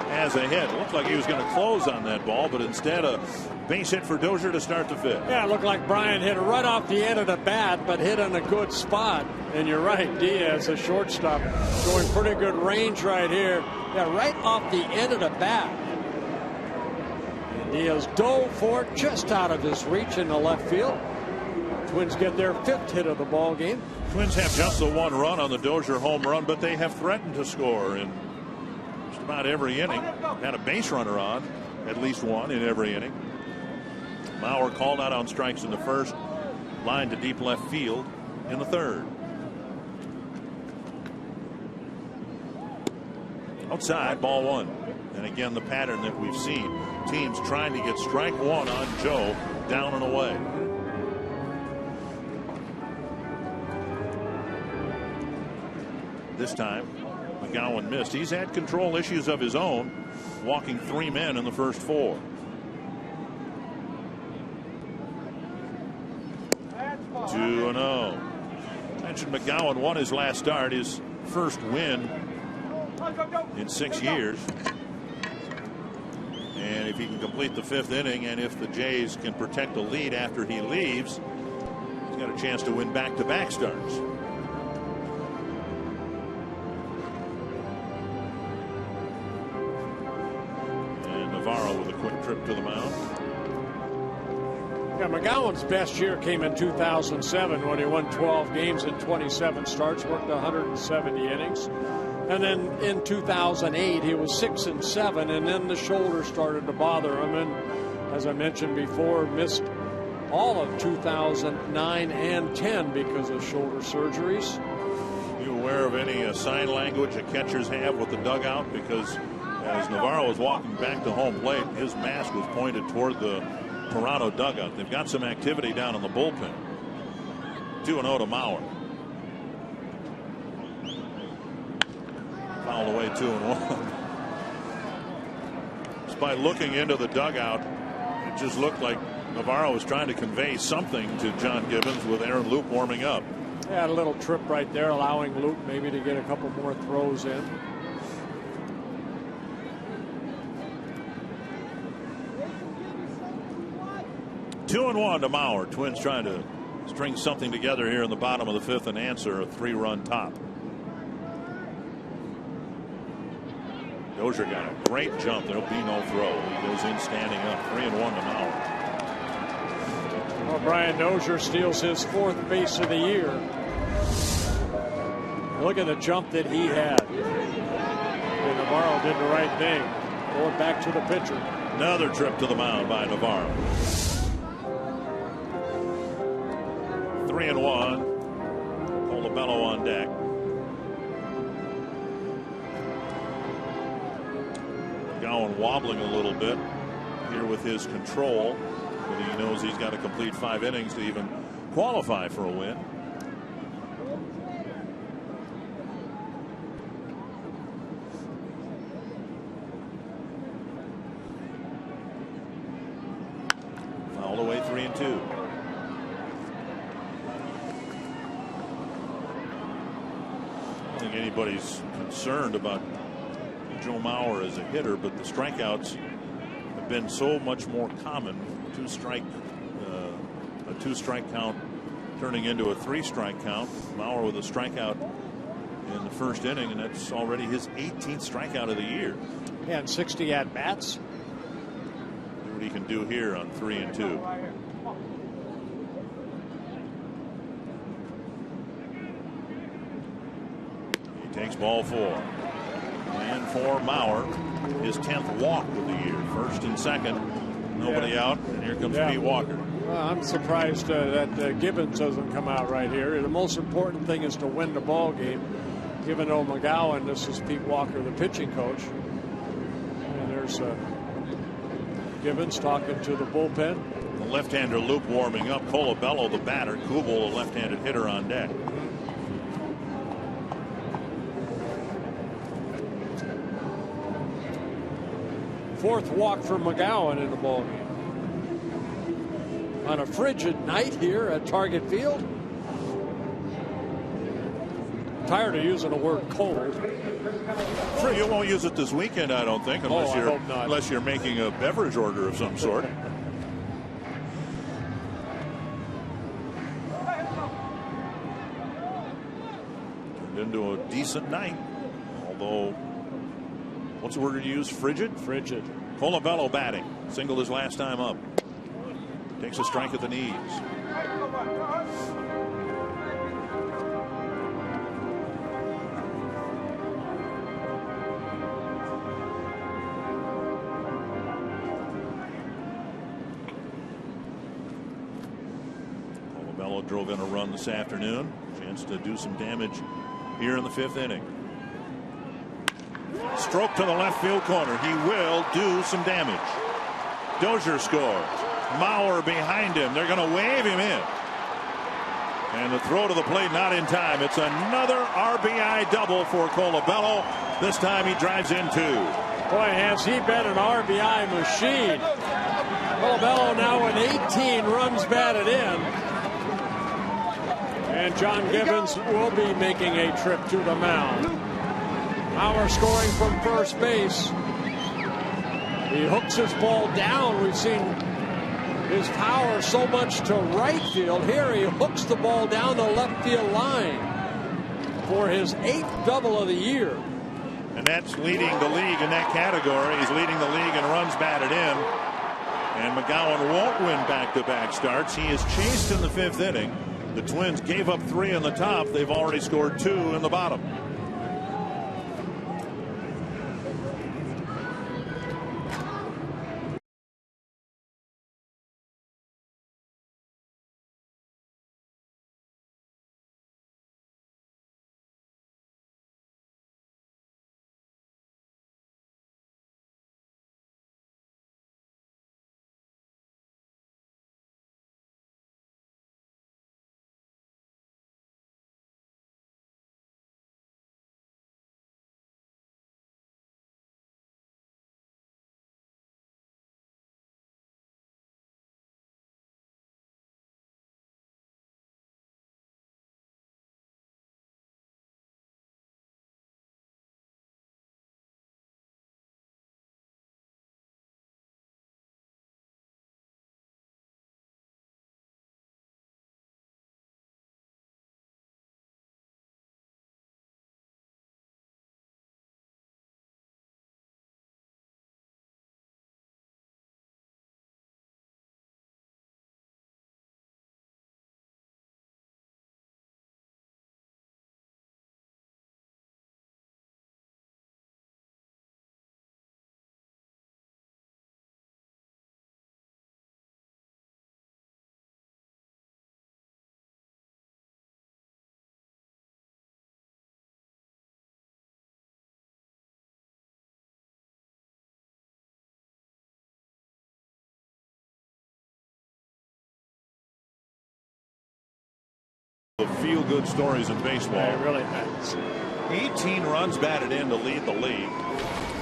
E: has a hit. It looked like he was going to close on that ball, but instead a base hit for Dozier to start the fifth.
D: Yeah, it looked like Brian hit it right off the end of the bat, but hit in a good spot. And you're right, Diaz, the shortstop, showing pretty good range right here. Yeah, right off the end of the bat. And Diaz dove for it just out of his reach in the left field. Twins get their fifth hit of the ball game.
E: Twins have just the one run on the Dozier home run, but they have threatened to score in just about every inning. Had a base runner on, at least one in every inning. Mauer called out on strikes in the first, line to deep left field in the third. Outside, ball one. And again, the pattern that we've seen. Teams trying to get strike one on Joe, down and away. This time, McGowan missed. He's had control issues of his own, walking three men in the first four. Two and 0. Mentioned McGowan won his last start, his first win in 6 years. And if he can complete the fifth inning, and if the Jays can protect the lead after he leaves, he's got a chance to win back-to-back starts. And Navarro with a quick trip to the mound.
D: Yeah, McGowan's best year came in 2007 when he won 12 games in 27 starts, worked 170 innings. And then in 2008, he was 6-7, and then the shoulder started to bother him. And as I mentioned before, missed all of 2009 and 10 because of shoulder surgeries.
E: Are you aware of any sign language that catchers have with the dugout? Because as Navarro was walking back to home plate, his mask was pointed toward the Toronto dugout. They've got some activity down in the bullpen. 2-0 to Mauer. Fouled away 2-1. Just by looking into the dugout, it just looked like Navarro was trying to convey something to John Gibbons with Aaron Loup warming up.
D: Had a little trip right there, allowing Loup maybe to get a couple more throws in.
E: Two and 1 to Mauer. Twins trying to string something together here in the bottom of the fifth and answer a 3-run top. Dozier got a great jump. There'll be no throw. He goes in standing up. 3-1 to Mauer.
D: Well, Brian Dozier steals his fourth base of the year. Look at the jump that he had. And Navarro did the right thing. Going back to the pitcher.
E: Another trip to the mound by Navarro. 3-1. Colabello on deck. McGowan wobbling a little bit here with his control, but he knows he's got to complete 5 innings to even qualify for a win. Fouled away 3-2. I don't think anybody's concerned about Joe Mauer as a hitter, but the strikeouts have been so much more common. A 2-strike count turning into a 3-strike count. Mauer with a strikeout in the first inning, and that's already his 18th strikeout of the year.
D: And 60 at bats.
E: See what he can do here on 3-2. He takes ball 4. And for Mauer, his 10th walk of the year. First and second, nobody out, and here comes Pete Walker.
D: Well, I'm surprised that Gibbons doesn't come out right here. The most important thing is to win the ball game. Given though McGowan, this is Pete Walker, the pitching coach. And there's Gibbons talking to the bullpen.
E: The left-hander Loop warming up. Colabello, the batter. Kubel, a left-handed hitter on deck.
D: Fourth walk for McGowan in the ball game. On a frigid night here at Target Field. Tired of using the word cold.
E: You won't use it this weekend, I don't think, unless you're making a beverage order of some sort. Turned into a decent night, although, what's the word you use? Frigid?
D: Frigid.
E: Colabello batting. Singled his last time up. Takes a strike at the knees. Colabello drove in a run this afternoon. Chance to do some damage here in the 5th inning. Stroke to the left field corner. He will do some damage. Dozier scores. Mauer behind him. They're going to wave him in. And the throw to the plate not in time. It's another RBI double for Colabello. This time he drives in 2.
D: Boy, has he been an RBI machine. Colabello now with 18 runs batted in. And John Gibbons will be making a trip to the mound. Mauer scoring from first base. He hooks his ball down. We've seen his power so much to right field. Here he hooks the ball down the left field line for his 8th double of the year.
E: And that's leading the league in that category. He's leading the league in runs batted in. And McGowan won't win back-to-back starts. He is chased in the 5th inning. The Twins gave up 3 in the top. They've already scored 2 in the bottom. The feel-good stories in baseball.
D: Yeah, really nice.
E: 18 runs batted in to lead the league.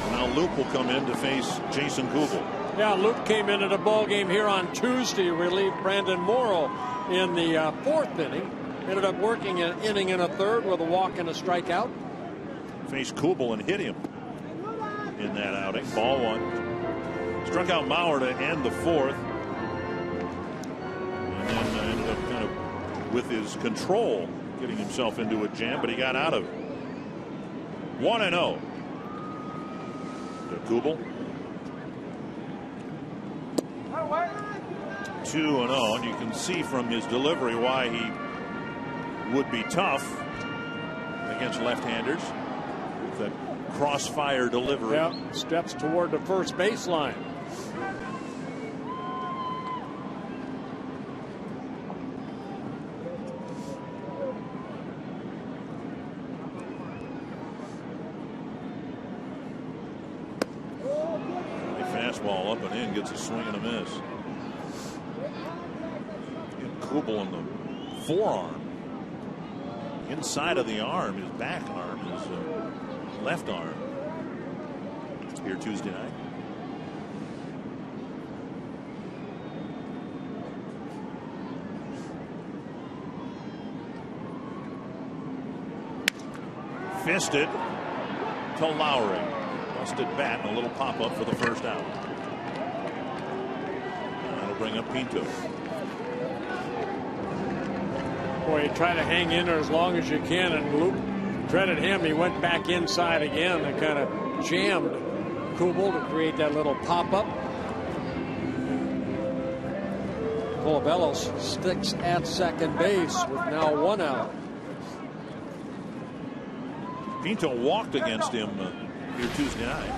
E: Now Luke will come in to face Jason Kubel.
D: Yeah, Luke came into the ball game here on Tuesday, relieved Brandon Morrow in the 4th inning. Ended up working an inning and a third with a walk and a strikeout.
E: Faced Kubel and hit him in that outing. Ball 1. Struck out Mauer to end the 4th. And then ended up kind of with his control getting himself into a jam, but he got out of it. 1-0 to Kubel. 2-0, and you can see from his delivery why he would be tough against left-handers with that crossfire delivery.
D: Yeah, steps toward the first baseline.
E: A fastball up and in, gets a swing and a miss. Kubel in the forearm, inside of the arm, his back arm, his left arm. Here Tuesday night. Fisted to Lowry. Busted bat and a little pop up for the first out. That'll bring up Pinto.
D: Boy, you try to hang in there as long as you can, and Luke, credit him, he went back inside again and kind of jammed Kubel to create that little pop-up. Colavellos sticks at second base with now 1 out.
E: Pinto walked against him here Tuesday night.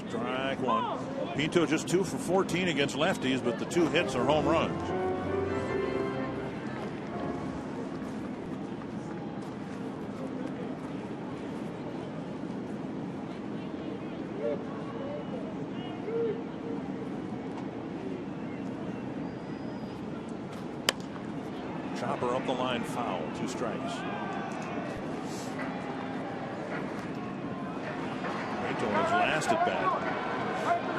E: Strike one. Pinto just 2 for 14 against lefties, but the 2 hits are home runs. Chopper up the line, foul, 2 strikes. Pinto was last at bat.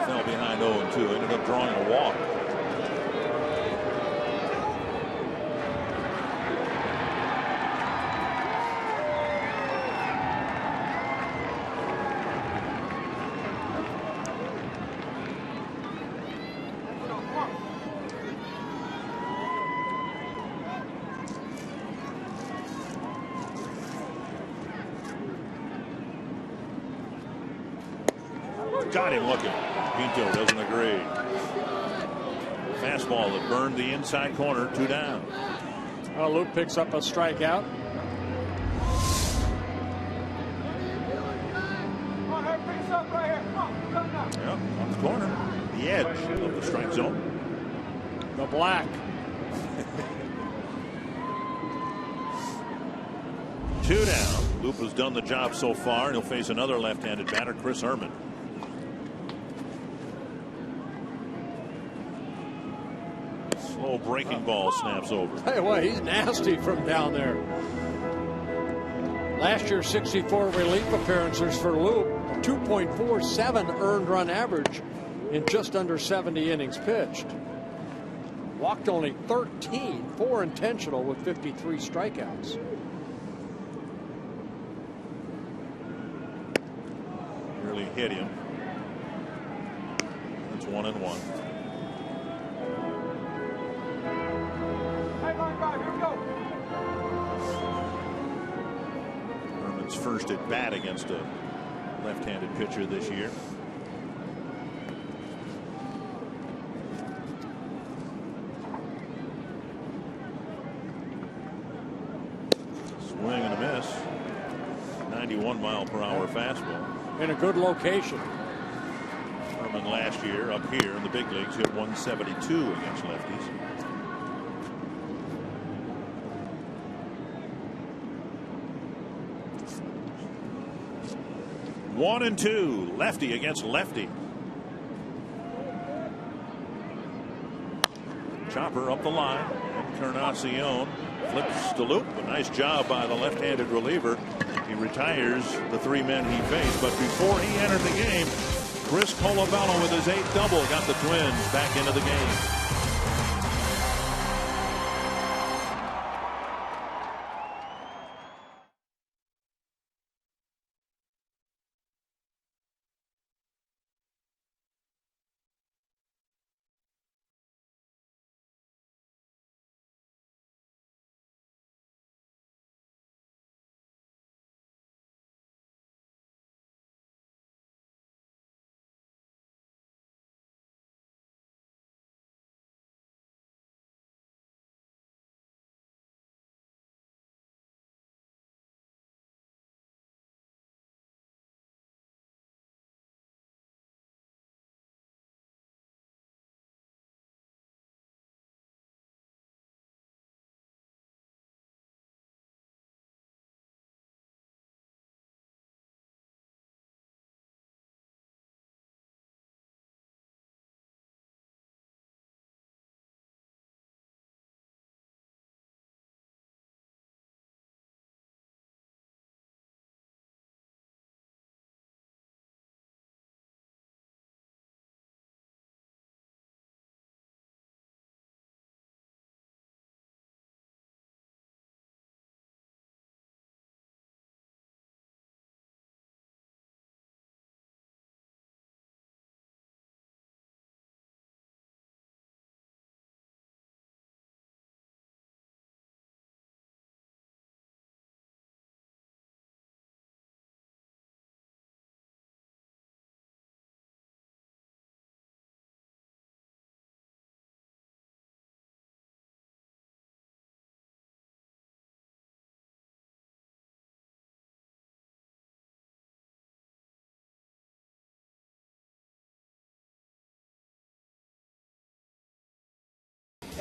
E: Fell behind 0-2, ended up drawing a walk. Got him looking. Pinto doesn't agree. Fastball that burned the inside corner, 2 down.
D: Well, Luke picks up a strikeout.
E: Yep, on the corner. The edge of the strike zone.
D: The black.
E: 2 down. Luke has done the job so far, and he'll face another left-handed batter, Chris Herman. Slow breaking ball snaps over.
D: Hey, what, he's nasty from down there. Last year, 64 relief appearances for Luke, 2.47 earned run average in just under 70 innings pitched. Walked only 13, 4 intentional with 53 strikeouts.
E: Nearly hit him. That's 1-1. Herman's first at bat against a left-handed pitcher this year. Swing and a miss. 91-mile-per-hour fastball.
D: In a good location.
E: Herman last year up here in the big leagues hit 172 against lefties. One and two, lefty against lefty. Chopper up the line. Encarnacion flips to Luke. A nice job by the left-handed reliever. He retires the 3 men he faced, but before he entered the game, Chris Colavello with his 8th double got the Twins back into the game.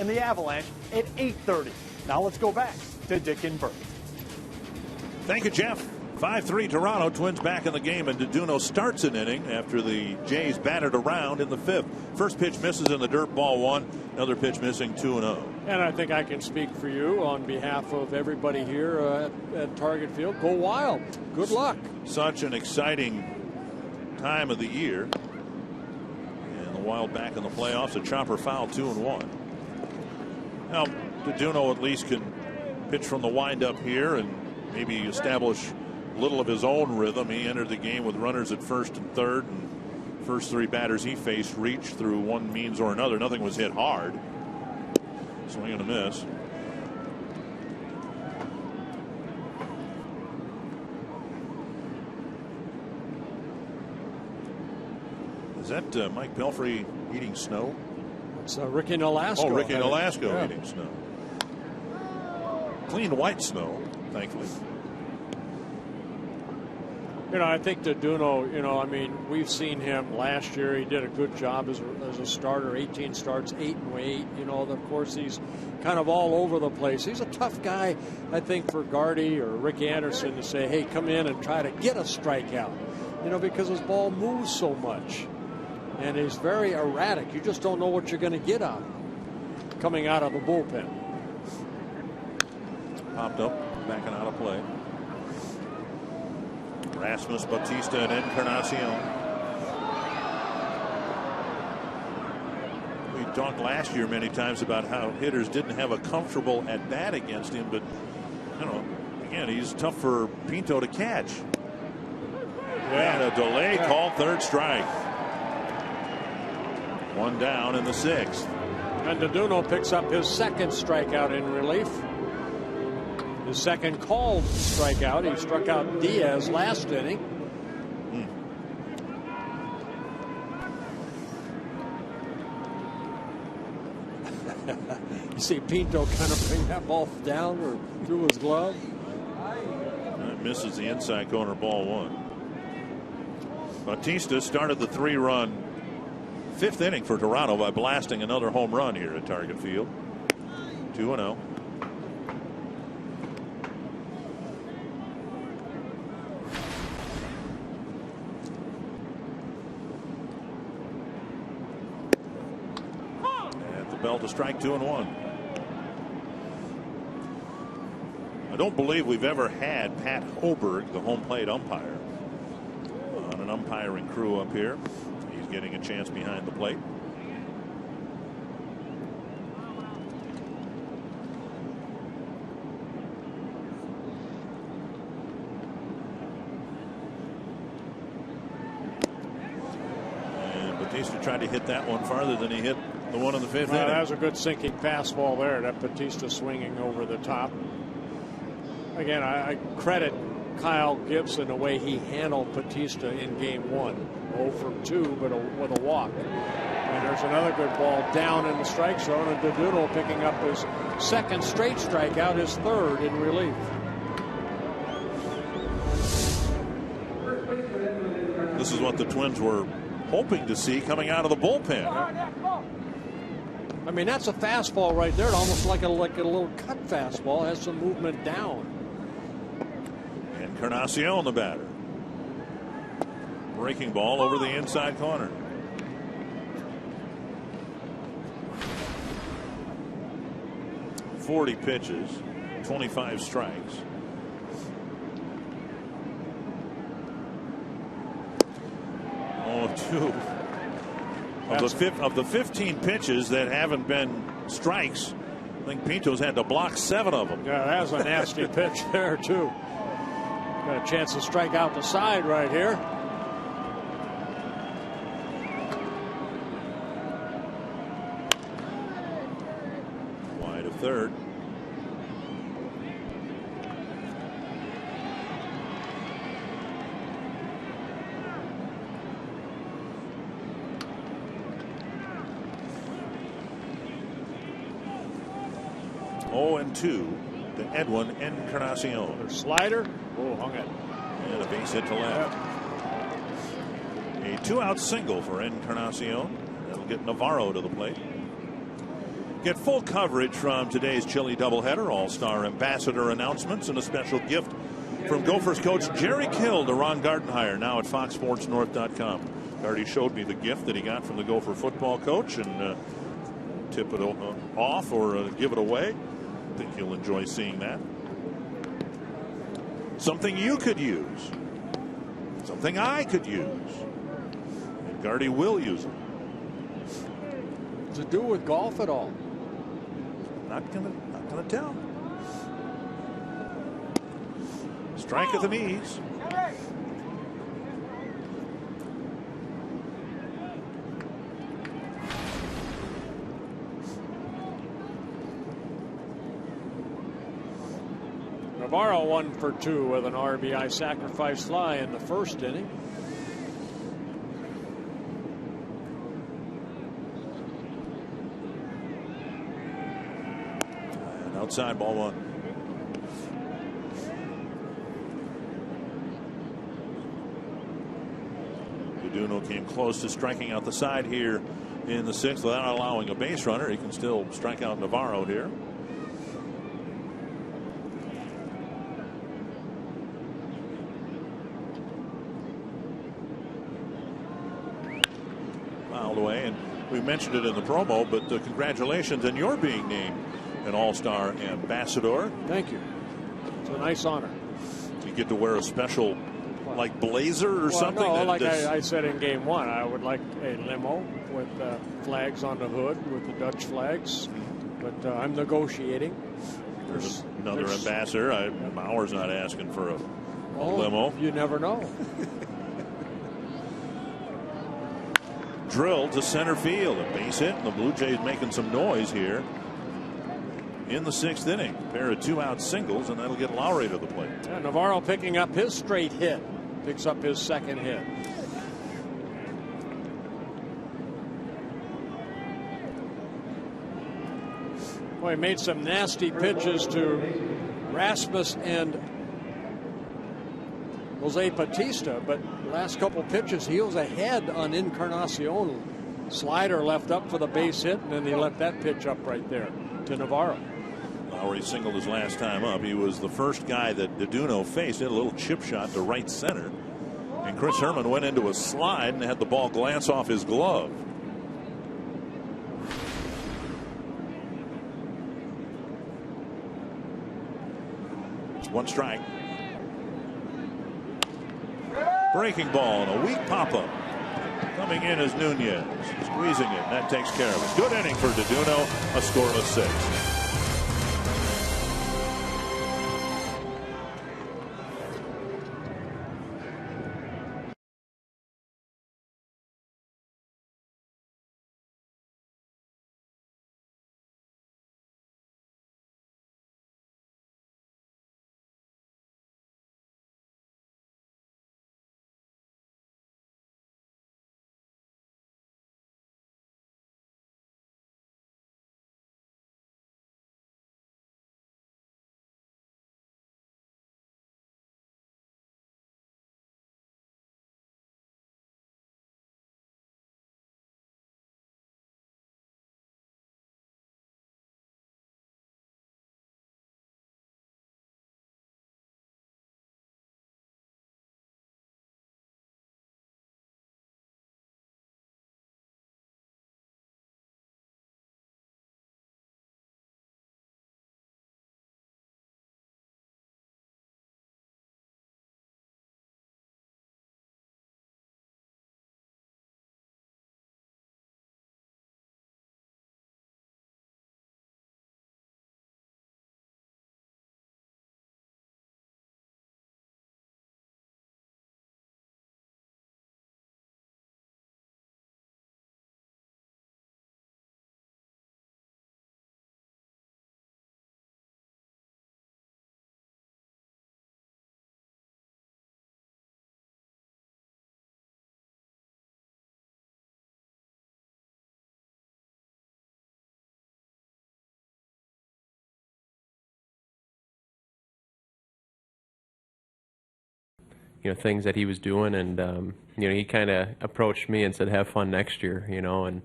G: and the Avalanche at 8:30. Now let's go back to Dick and Bert.
E: Thank you, Jeff. 5-3 Toronto. Twins back in the game, and DeDuno starts an inning after the Jays batted around in the 5th. First pitch misses in the dirt, ball 1. Another pitch missing, 2-0.
D: And I think I can speak for you on behalf of everybody here at Target Field. Go Wild. Good luck.
E: Such an exciting time of the year. And the Wild back in the playoffs. A chopper foul, 2-1. Now, DeDuno at least can pitch from the windup here and maybe establish a little of his own rhythm. He entered the game with runners at first and third, and first 3 batters he faced reached through one means or another. Nothing was hit hard. Swing and a miss. Is that Mike Pelfrey eating snow?
D: It's Ricky Nolasco.
E: Oh, Ricky Nolasco eating snow. Clean white snow, thankfully.
D: You know, I think DeDuno, you know, I mean, we've seen him last year. He did a good job as a starter, 18 starts, 8-8. You know, of course, he's kind of all over the place. He's a tough guy, I think, for Gardy or Ricky Anderson to say, hey, come in and try to get a strikeout, you know, because his ball moves so much. And he's very erratic. You just don't know what you're going to get out of him coming out of the bullpen.
E: Popped up, backing out of play. Rasmus, Bautista, and Encarnacion. We talked last year many times about how hitters didn't have a comfortable at bat against him, but you know, again, he's tough for Pinto to catch. And a delay called, third strike. 1 down in the 6th.
D: And DeDuno picks up his second strikeout in relief. His second called strikeout. He struck out Diaz last inning. You see Pinto kind of bring that ball down or through his glove.
E: That misses the inside corner, ball 1. Bautista started the 3-run 5th inning for Toronto by blasting another home run here at Target Field. 2-0. Bell to strike, 2-1. I don't believe we've ever had Pat Hoberg, the home plate umpire, on an umpiring crew up here. He's getting a chance behind the plate. And Bautista tried to hit that one farther than he hit the one in the 5th inning.
D: That was a good sinking fastball there. That Bautista swinging over the top. Again, I credit Kyle Gibson the way he handled Bautista in game 1. 0 for 2, but with a walk. And there's another good ball down in the strike zone, and DeDuno picking up his second straight strikeout, his 3rd in relief.
E: This is what the Twins were hoping to see coming out of the bullpen.
D: I mean, that's a fastball right there, almost like a little cut fastball. Has some movement down.
E: Encarnacion, the batter. Breaking ball over the inside corner. .40 pitches, 25 strikes. Oh, 2. Of the 15 pitches that haven't been strikes, I think Pinto's had to block 7 of them.
D: Yeah, that was a nasty pitch there, too. Got a chance to strike out the side right here.
E: Wide of third. Two to Edwin Encarnacion.
D: Their slider. Oh, hung it.
E: And a base hit to left. A 2-out single for Encarnacion. That'll get Navarro to the plate. Get full coverage from today's Chili doubleheader, All-Star Ambassador announcements, and a special gift from Gophers coach Jerry Kill to Ron Gardenhire, now at FoxSportsNorth.com. Already showed me the gift that he got from the Gopher football coach, and tip it off or give it away. I think you'll enjoy seeing that. Something you could use. Something I could use. And Gardy will use it.
D: Does it do with golf at all?
E: Not gonna tell. Strike at the knees.
D: Navarro 1 for 2 with an RBI sacrifice fly in the first inning.
E: And outside, ball 1. Duno came close to striking out the side here in the 6th without allowing a base runner. He can still strike out Navarro here. Fouled away, and we mentioned it in the promo, but congratulations on your being named an All-Star Ambassador.
D: Thank you. It's a nice honor.
E: You get to wear a special like blazer or something?
D: No, like I said in game 1, I would like a limo with flags on the hood with the Dutch flags, but I'm negotiating.
E: There's another ambassador. Bauer's not asking for a limo.
D: You never know.
E: Drilled to center field, a base hit, and the Blue Jays making some noise here in the 6th inning. A pair of 2-out singles, and that'll get Lowry to the plate.
D: Yeah, Navarro picking up his straight hit. Picks up his second hit. Boy, he made some nasty pitches to Rasmus and Jose Bautista, but last couple pitches he was ahead on Encarnacion. Slider left up for the base hit, and then he left that pitch up right there to Navarro.
E: Lowry singled his last time up. He was the first guy that Duno faced. He had a little chip shot to right center. And Chris Herman went into a slide and had the ball glance off his glove. It's 1 strike. Breaking ball and a weak pop-up. Coming in is Nunez. Squeezing it. That takes care of it. Good inning for Duno. A scoreless 6.
H: Things that he was doing, and he kind of approached me and said, have fun next year, and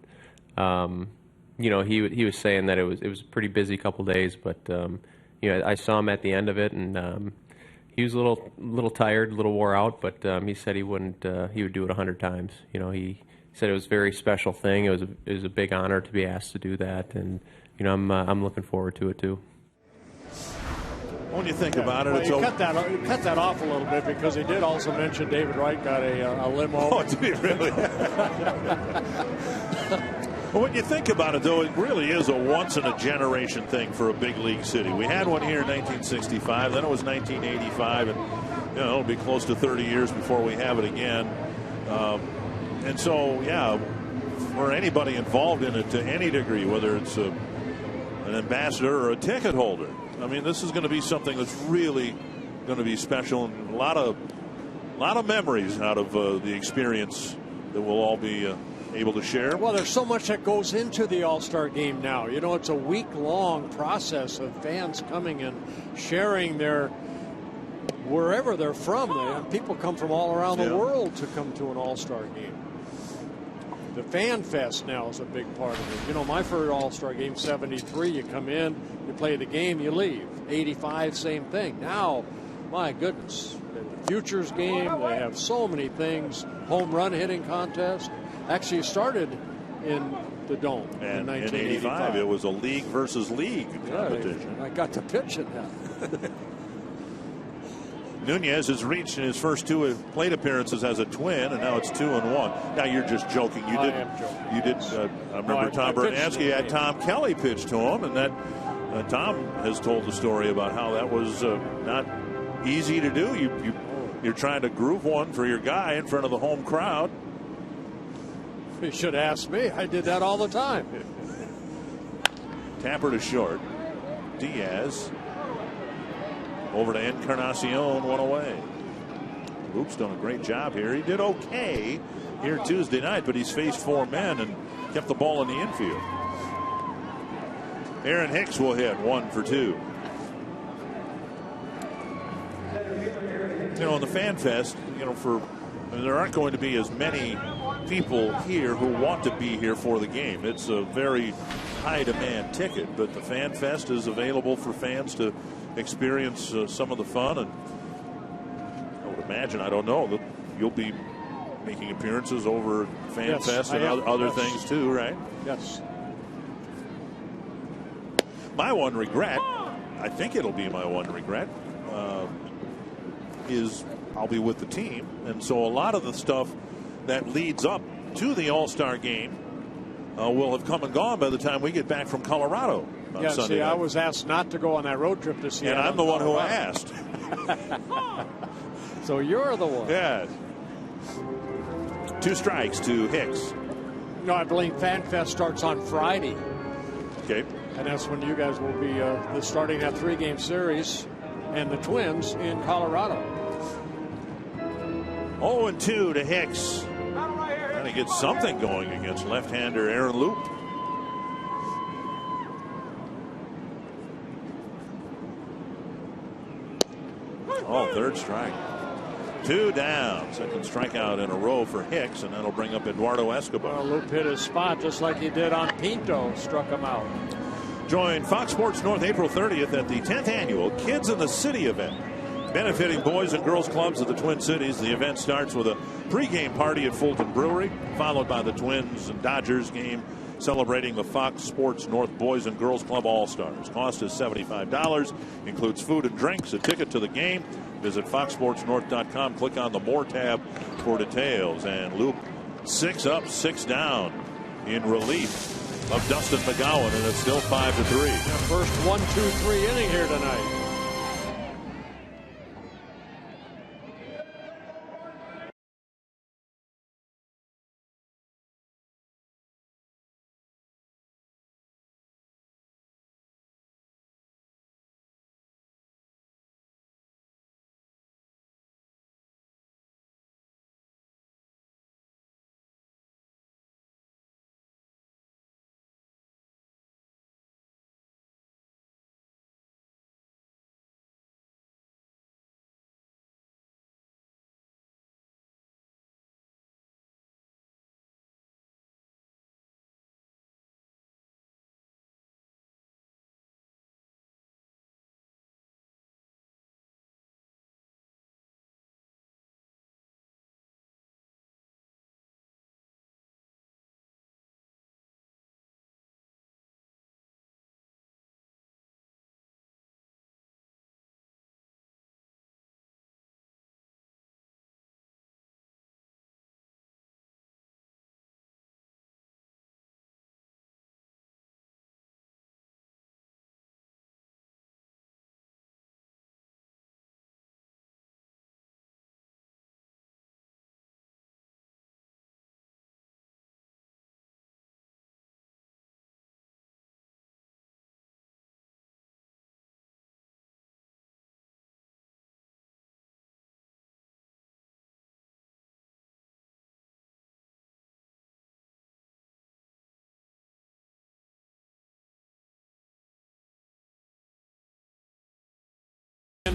H: you know, he was saying that it was a pretty busy couple days, but you know, I saw him at the end of it, and he was a little tired, a little wore out, but he said he would do it 100 times. You know, he said it was a very special thing. It was a big honor to be asked to do that, and you know, I'm looking forward to it too.
E: When you think about it,
D: well,
E: it's
D: you cut that off a little bit because he did also mention David Wright got a limo.
E: Oh, did he really? Well, when you think about it, though, it really is a once-in-a-generation thing for a big league city. We had one here in 1965, then it was 1985, and you know, it'll be close to 30 years before we have it again. And so, yeah, for anybody involved in it to any degree, whether it's an ambassador or a ticket holder, I mean, this is going to be something that's really going to be special, and a lot of memories out of the experience that we'll all be able to share.
D: Well, there's so much that goes into the All-Star game now. You know, it's a week-long process of fans coming and sharing their wherever they're from. People come from all around the world to come to an All-Star game. The Fan Fest now is a big part of it. You know, my first All-Star game, 73, you come in, you play the game, you leave. 85, same thing. Now, my goodness, the Futures game, they have so many things. Home run hitting contest. Actually started in the Dome in 1985.
E: It was a league versus league competition.
D: I got to pitch in that.
E: Nunez has reached in his first 2 plate appearances as a Twin, and now it's 2-1. Now you're just joking. You didn't. You did. I remember Tom Bernansky had Tom Kelly pitch to him, and that Tom has told the story about how that was not easy to do. You're trying to groove one for your guy in front of the home crowd.
D: You should ask me. I did that all the time.
E: Tapper to short. Diaz over to Encarnacion, one away. Loop's done a great job here. He did okay here Tuesday night, but he's faced 4 men and kept the ball in the infield. Aaron Hicks will hit 1 for 2. You know, in the Fan Fest, you know, there aren't going to be as many people here who want to be here for the game. It's a very high demand ticket, but the Fan Fest is available for fans to experience some of the fun, and I would imagine, I don't know, that you'll be making appearances over Fan Fest and other things too, right?
D: Yes.
E: My one regret, I think it'll be my one regret, is I'll be with the team, and so a lot of the stuff that leads up to the All-Star game will have come and gone by the time we get back from Colorado on Sunday
D: see,
E: night.
D: I was asked not to go on that road trip to Seattle.
E: And I'm the one who asked.
D: So you're the one.
E: Yeah. 2 strikes to Hicks.
D: No, I believe Fan Fest starts on Friday.
E: Okay.
D: And that's when you guys will be starting that 3-game series and the Twins in Colorado.
E: 0-2 to Hicks. Trying to get something going against left-hander Aaron Loop. Oh, 3rd strike. 2 down. 2nd strikeout in a row for Hicks, and that'll bring up Eduardo Escobar.
D: Well, Loop hit his spot just like he did on Pinto. Struck him out.
E: Join Fox Sports North April 30th at the 10th annual Kids in the City event, benefiting boys and girls clubs of the Twin Cities. The event starts with a pregame party at Fulton Brewery, followed by the Twins and Dodgers game celebrating the Fox Sports North Boys and Girls Club All-Stars. Cost is $75, includes food and drinks, a ticket to the game. Visit foxsportsnorth.com, click on the More tab for details. And Loop 6 up, 6 down in relief of Dustin McGowan, and it's still 5-3.
D: First 1-2-3 inning here tonight.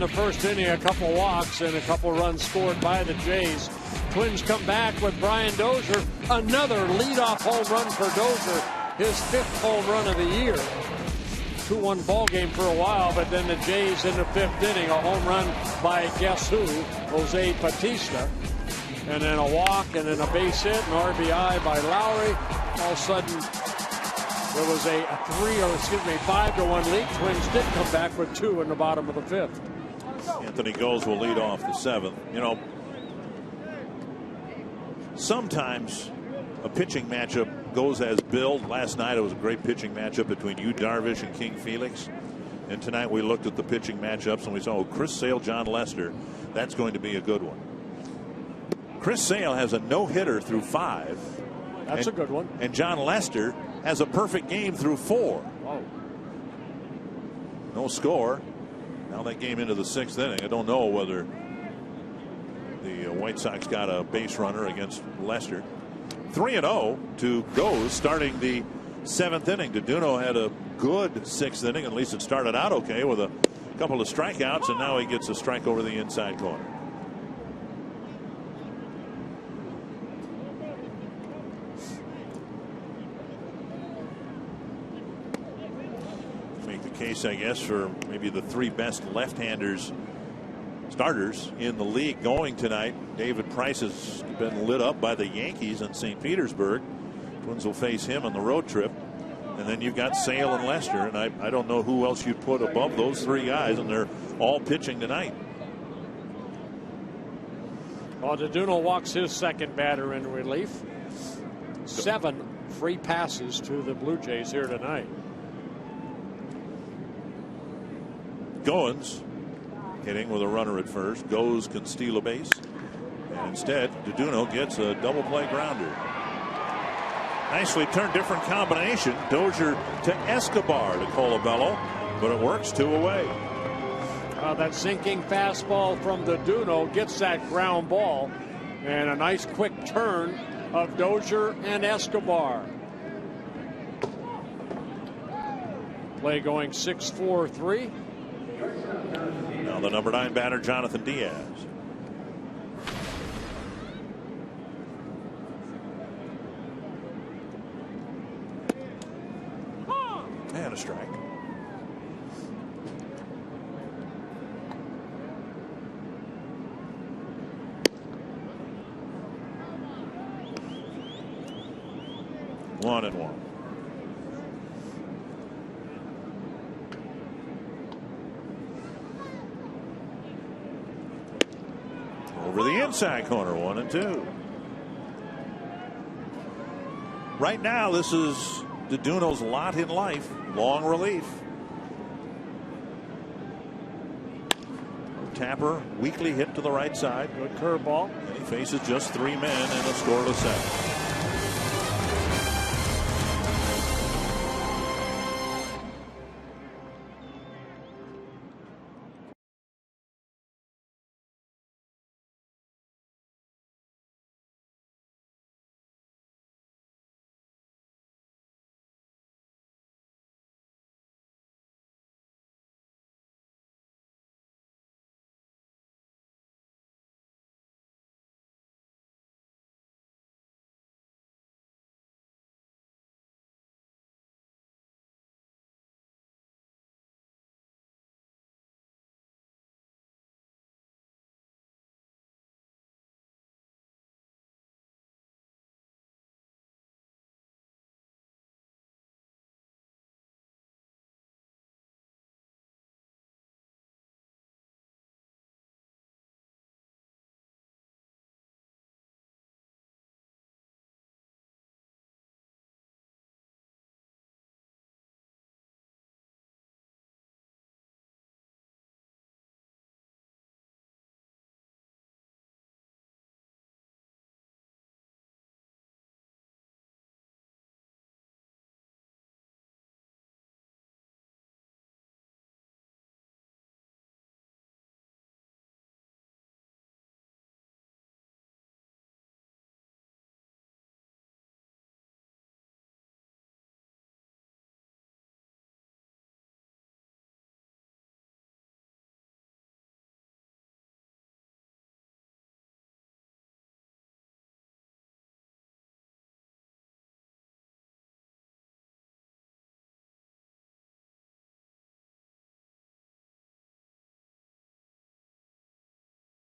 D: the first inning, a couple walks and a couple runs scored by the Jays. Twins come back with Brian Dozier. Another leadoff home run for Dozier, his 5th home run of the year. 2-1 ball game for a while, but then the Jays in the 5th inning, a home run by guess who? Jose Bautista. And then a walk and then a base hit, an RBI by Lowry. All of a sudden, there was a 5-1 lead. Twins did come back with 2 in the bottom of the 5th.
E: Anthony Goes will lead off the 7th. You know, sometimes a pitching matchup goes as billed. Last night it was a great pitching matchup between Yu Darvish and King Felix. And tonight we looked at the pitching matchups and we saw Chris Sale, John Lester. That's going to be a good one. Chris Sale has a no-hitter through 5.
D: That's a good one.
E: And John Lester has a perfect game through 4.
D: Whoa.
E: No score. Now that game into the 6th inning. I don't know whether the White Sox got a base runner against Lester. 3-0 to Goes starting the 7th inning. DeDuno had a good 6th inning. At least it started out okay with a couple of strikeouts, and now he gets a strike over the inside corner. Case, I guess, for maybe the 3 best left-handers starters in the league going tonight. David Price has been lit up by the Yankees in St. Petersburg. Twins will face him on the road trip. And then you've got Sale and Lester, and I don't know who else you'd put above those 3 guys, and they're all pitching tonight.
D: Well, DeDuno walks his second batter in relief. 7 free passes to the Blue Jays here tonight.
E: Goins hitting with a runner at first. Goes can steal a base. And instead, DeDuno gets a double play grounder. Nicely turned, different combination. Dozier to Escobar to Colabello, but it works 2 away.
D: That sinking fastball from DeDuno gets that ground ball. And a nice quick turn of Dozier and Escobar. Play going 6-4-3.
E: Now the number 9 batter, Jonathan Diaz. And a strike. One and one. Over the inside corner, 1-2. Right now, this is DeDuno's lot in life. Long relief. Tapper, weakly hit to the right side.
D: Good curveball.
E: And he faces just 3 men in a scoreless 7th.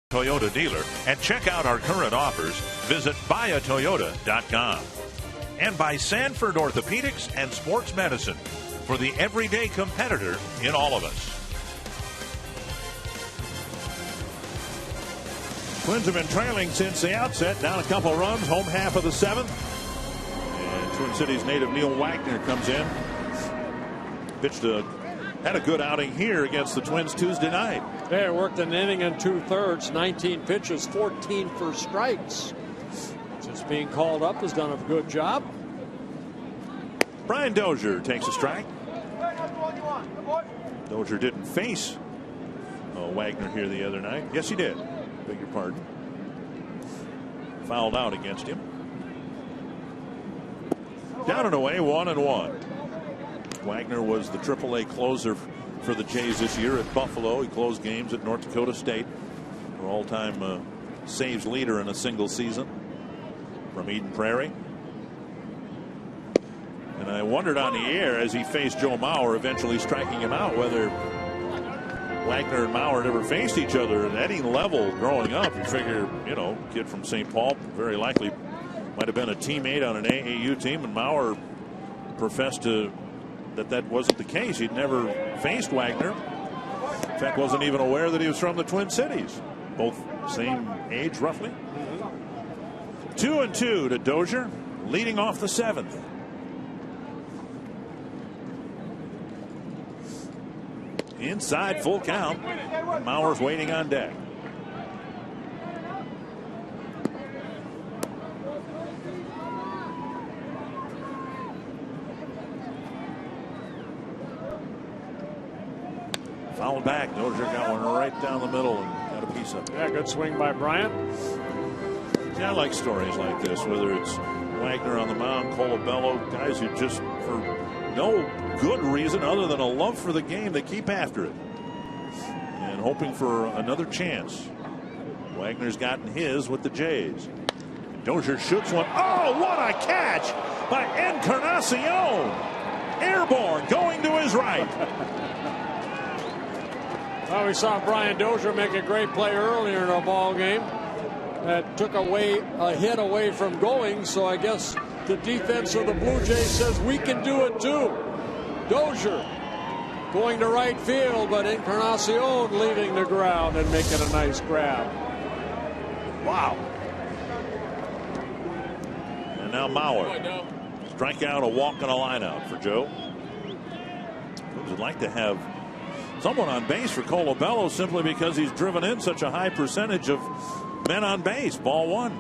C: Toyota dealer and check out our current offers. Visit buyatoyota.com. And by Sanford Orthopedics and Sports Medicine, for the everyday competitor in all of us.
E: Twins have been trailing since the outset, down a couple runs, home half of the seventh. And Twin Cities native Neil Wagner comes in. Had a good outing here against the Twins Tuesday night.
D: Yeah, worked an inning and 2/3, 19 pitches, 14 for strikes. Since being called up, has done a good job.
E: Brian Dozier takes a strike. Dozier didn't face Wagner here the other night. Yes, he did. Beg your pardon. Fouled out against him. Down and away, 1-1. Wagner was the AAA closer for the Jays this year at Buffalo. He closed games at North Dakota State. An all-time saves leader in a single season from Eden Prairie. And I wondered on the air as he faced Joe Mauer, eventually striking him out, whether Wagner and Mauer never faced each other at any level growing up. You figure, kid from St. Paul very likely might have been a teammate on an AAU team, and Mauer professed that wasn't the case. He'd never faced Wagner. In fact, wasn't even aware that he was from the Twin Cities. Both same age, roughly. 2-2 to Dozier, leading off the seventh. Inside, full count. Mauer's waiting on deck. Fouled back. Dozier got one right down the middle and got a piece of it.
D: Yeah, good swing by Bryant.
E: Yeah, I like stories like this, whether it's Wagner on the mound, Colabello, guys who just, for no good reason other than a love for the game, they keep after it and hoping for another chance. Wagner's gotten his with the Jays. Dozier shoots one. Oh, what a catch by Encarnacion! Airborne, going to his right.
D: Well, we saw Brian Dozier make a great play earlier in the ball game that took a hit away from going. So I guess the defense of the Blue Jays says we can do it too. Dozier going to right field, but Encarnacion leaving the ground and making a nice grab.
E: Wow. And now Mauer. Strikeout, a walk, and a line out for Joe. Would like to have someone on base for Colabello simply because he's driven in such a high percentage of men on base. Ball one.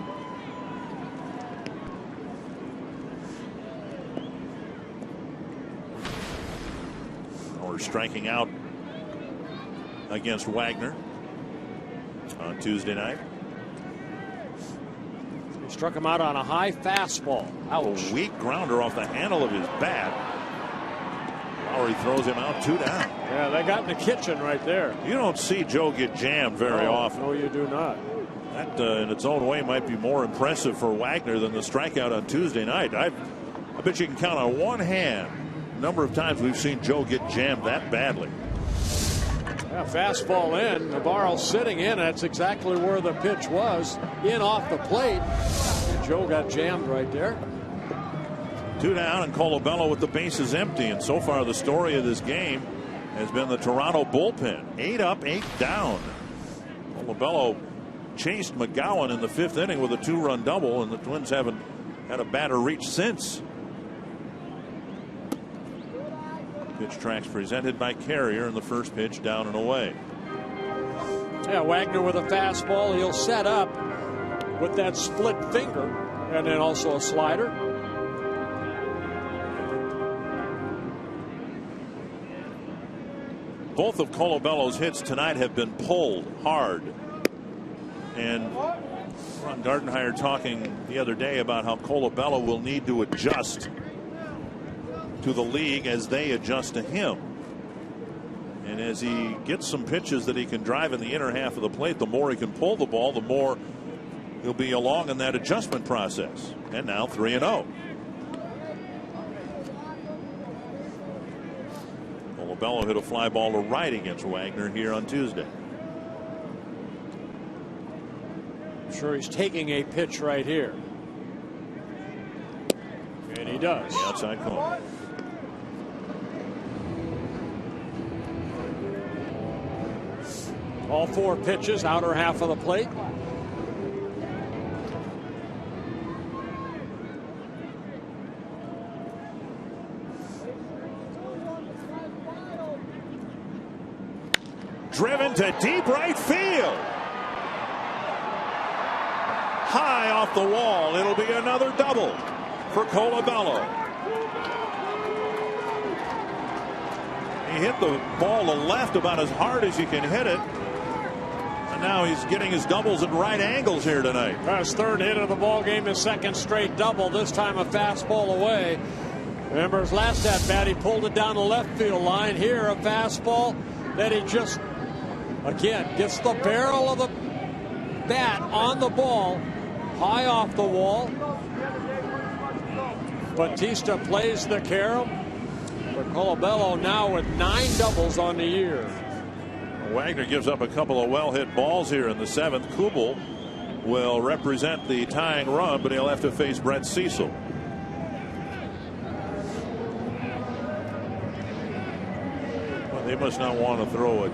E: Or striking out against Wagner on Tuesday night.
D: He struck him out on a high fastball. Ouch.
E: A weak grounder off the handle of his bat. Lowry throws him out, 2 down.
D: Yeah, they got in the kitchen right there.
E: You don't see Joe get jammed very often.
D: No, you do not.
E: That, in its own way, might be more impressive for Wagner than the strikeout on Tuesday night. I bet you can count on one hand the number of times we've seen Joe get jammed that badly.
D: Yeah, fastball in. Navarro's sitting in. That's exactly where the pitch was. In off the plate. And Joe got jammed right there.
E: 2 down, and Colabello with the bases empty. And so far, the story of this game has been the Toronto bullpen. 8 up, 8 down. Colabello chased McGowan in the 5th inning with a 2-run double, and the Twins haven't had a batter reach since. Pitch tracks presented by Carrier, in the first pitch down and away.
D: Yeah, Wagner with a fastball. He'll set up with that split finger, and then also a slider.
E: Both of Colabello's hits tonight have been pulled hard. And Ron Gardenhire talking the other day about how Colabello will need to adjust to the league as they adjust to him. And as he gets some pitches that he can drive in the inner half of the plate, the more he can pull the ball, the more he'll be along in that adjustment process. And now 3-0. Colabello hit a fly ball to right against Wagner here on Tuesday.
D: I'm sure he's taking a pitch right here. And he does.
E: The outside corner.
D: All 4 pitches, outer half of the plate.
E: Driven to deep right field. High off the wall. It'll be another double for Colabello. He hit the ball to left about as hard as you can hit it. And now he's getting his doubles at right angles here tonight.
D: His 3rd hit of the ball game, his 2nd straight double. This time a fastball away. Remember his last at bat, he pulled it down the left field line. Here a fastball that he just again gets the barrel of the bat on the ball, high off the wall. Batista plays the carom. But Colabello now with 9 doubles on the year.
E: Wagner gives up a couple of well-hit balls here in the 7th. Kubel will represent the tying run, but he'll have to face Brett Cecil. Well, they must not want to throw a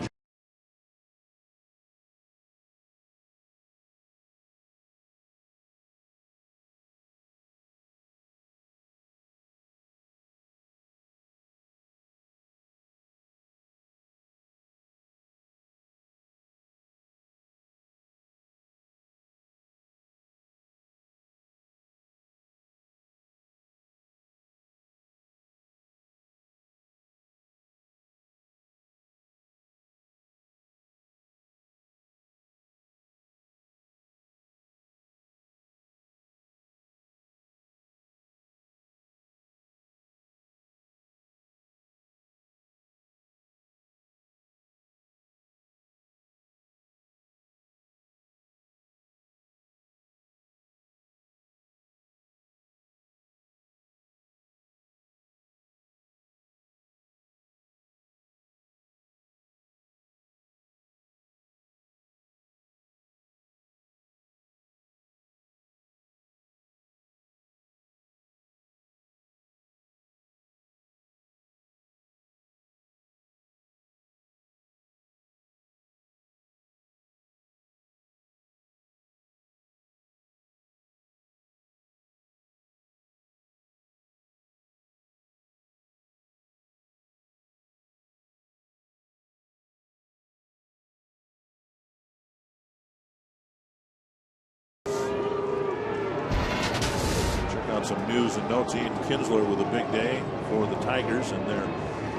E: some news and notes. Ian Kinsler with a big day for the Tigers and their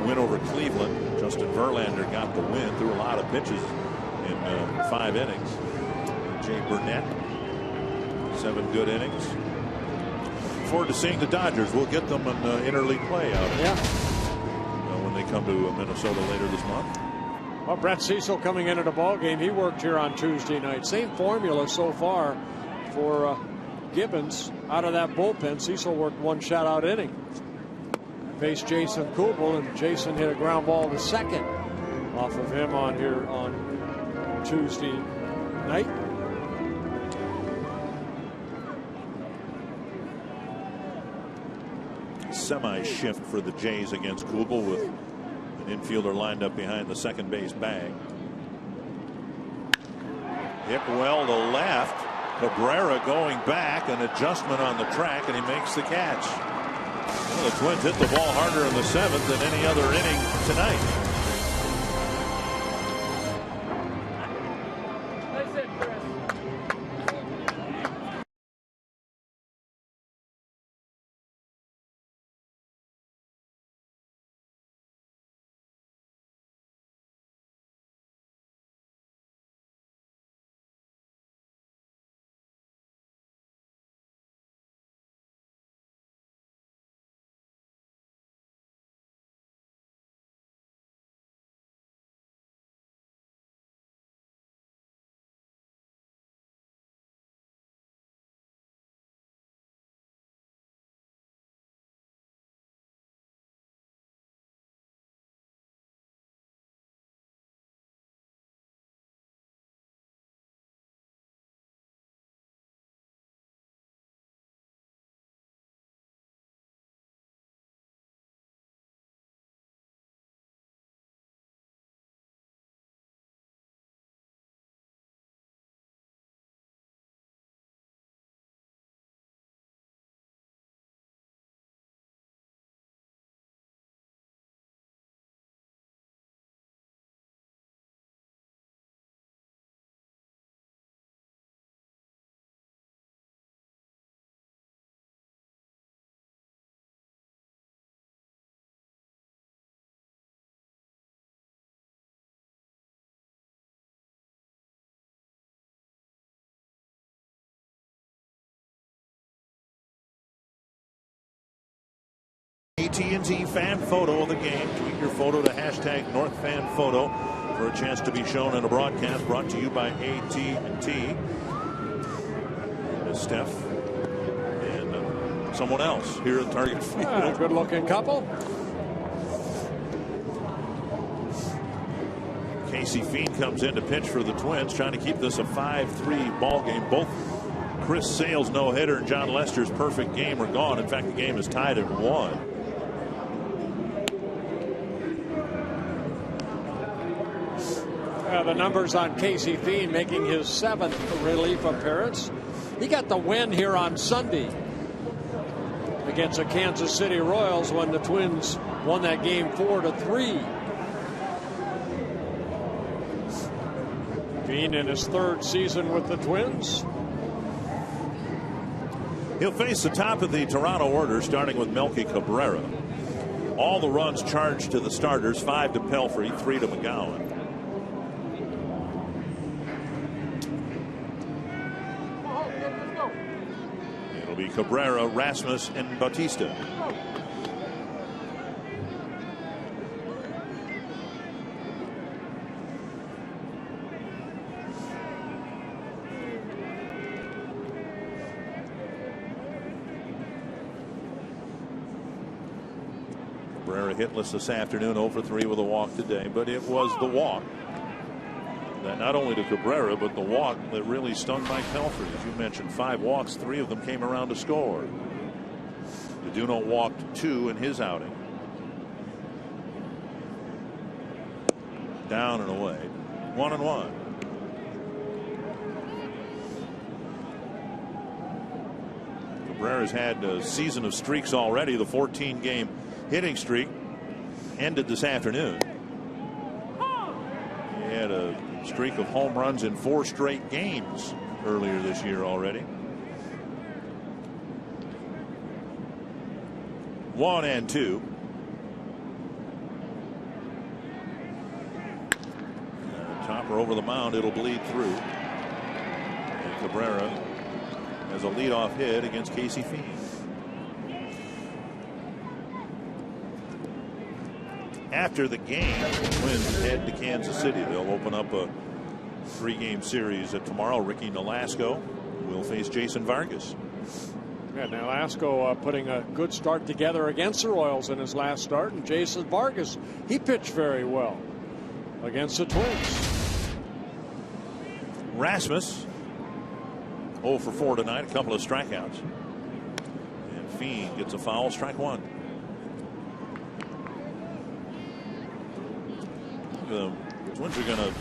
E: win over Cleveland. Justin Verlander got the win, threw a lot of pitches in 5 innings. Jay Burnett, 7 good innings. Look forward to seeing the Dodgers. We'll get them in interleague play out when they come to Minnesota later this month.
D: Well, Brett Cecil coming into the ball game. He worked here on Tuesday night. Same formula so far for Gibbons out of that bullpen. Cecil worked 1 shutout inning. Faced Jason Kubel, and Jason hit a ground ball to second off of him on here on Tuesday night.
E: Semi-shift for the Jays against Kubel with an infielder lined up behind the second base bag. Hit well to left. Cabrera going back, an adjustment on the track, and he makes the catch. Well, the Twins hit the ball harder in the 7th than any other inning tonight. AT&T fan photo of the game. Tweet your photo to hashtag NorthFanPhoto for a chance to be shown in a broadcast brought to you by AT&T. Steph and someone else here at Target Field.
D: Good looking couple.
E: Casey Fiend comes in to pitch for the Twins, trying to keep this a 5-3 ball game. Both Chris Sale's no-hitter and John Lester's perfect game are gone. In fact, the game is tied at 1.
D: The numbers on Casey Fiend making his 7th relief appearance. He got the win here on Sunday against the Kansas City Royals when the Twins won that game 4-3. Fiend in his 3rd season with the Twins.
E: He'll face the top of the Toronto order, starting with Melky Cabrera. All the runs charged to the starters, 5 to Pelfrey, 3 to McGowan. It'll be Cabrera, Rasmus, and Bautista. Cabrera hitless this afternoon, 0 for 3 with a walk today, but it was the walk that not only to Cabrera, but the walk that really stung Mike Pelfrey. As you mentioned, 5 walks, 3 of them came around to score. DeDuno walked 2 in his outing. Down and away, 1-1. Cabrera's had a season of streaks already. The 14-game hitting streak ended this afternoon. He had a streak of home runs in 4 straight games earlier this year already. 1-2. Chopper over the mound. It'll bleed through. And Cabrera has a leadoff hit against Casey Fiend. After the game, the Twins head to Kansas City. They'll open up a 3-game series tomorrow. Ricky Nolasco will face Jason Vargas.
D: Yeah, Nolasco putting a good start together against the Royals in his last start, and Jason Vargas, he pitched very well against the Twins.
E: Rasmus 0 for 4 tonight, a couple of strikeouts. And Fiend gets a foul, strike 1. The Twins are going to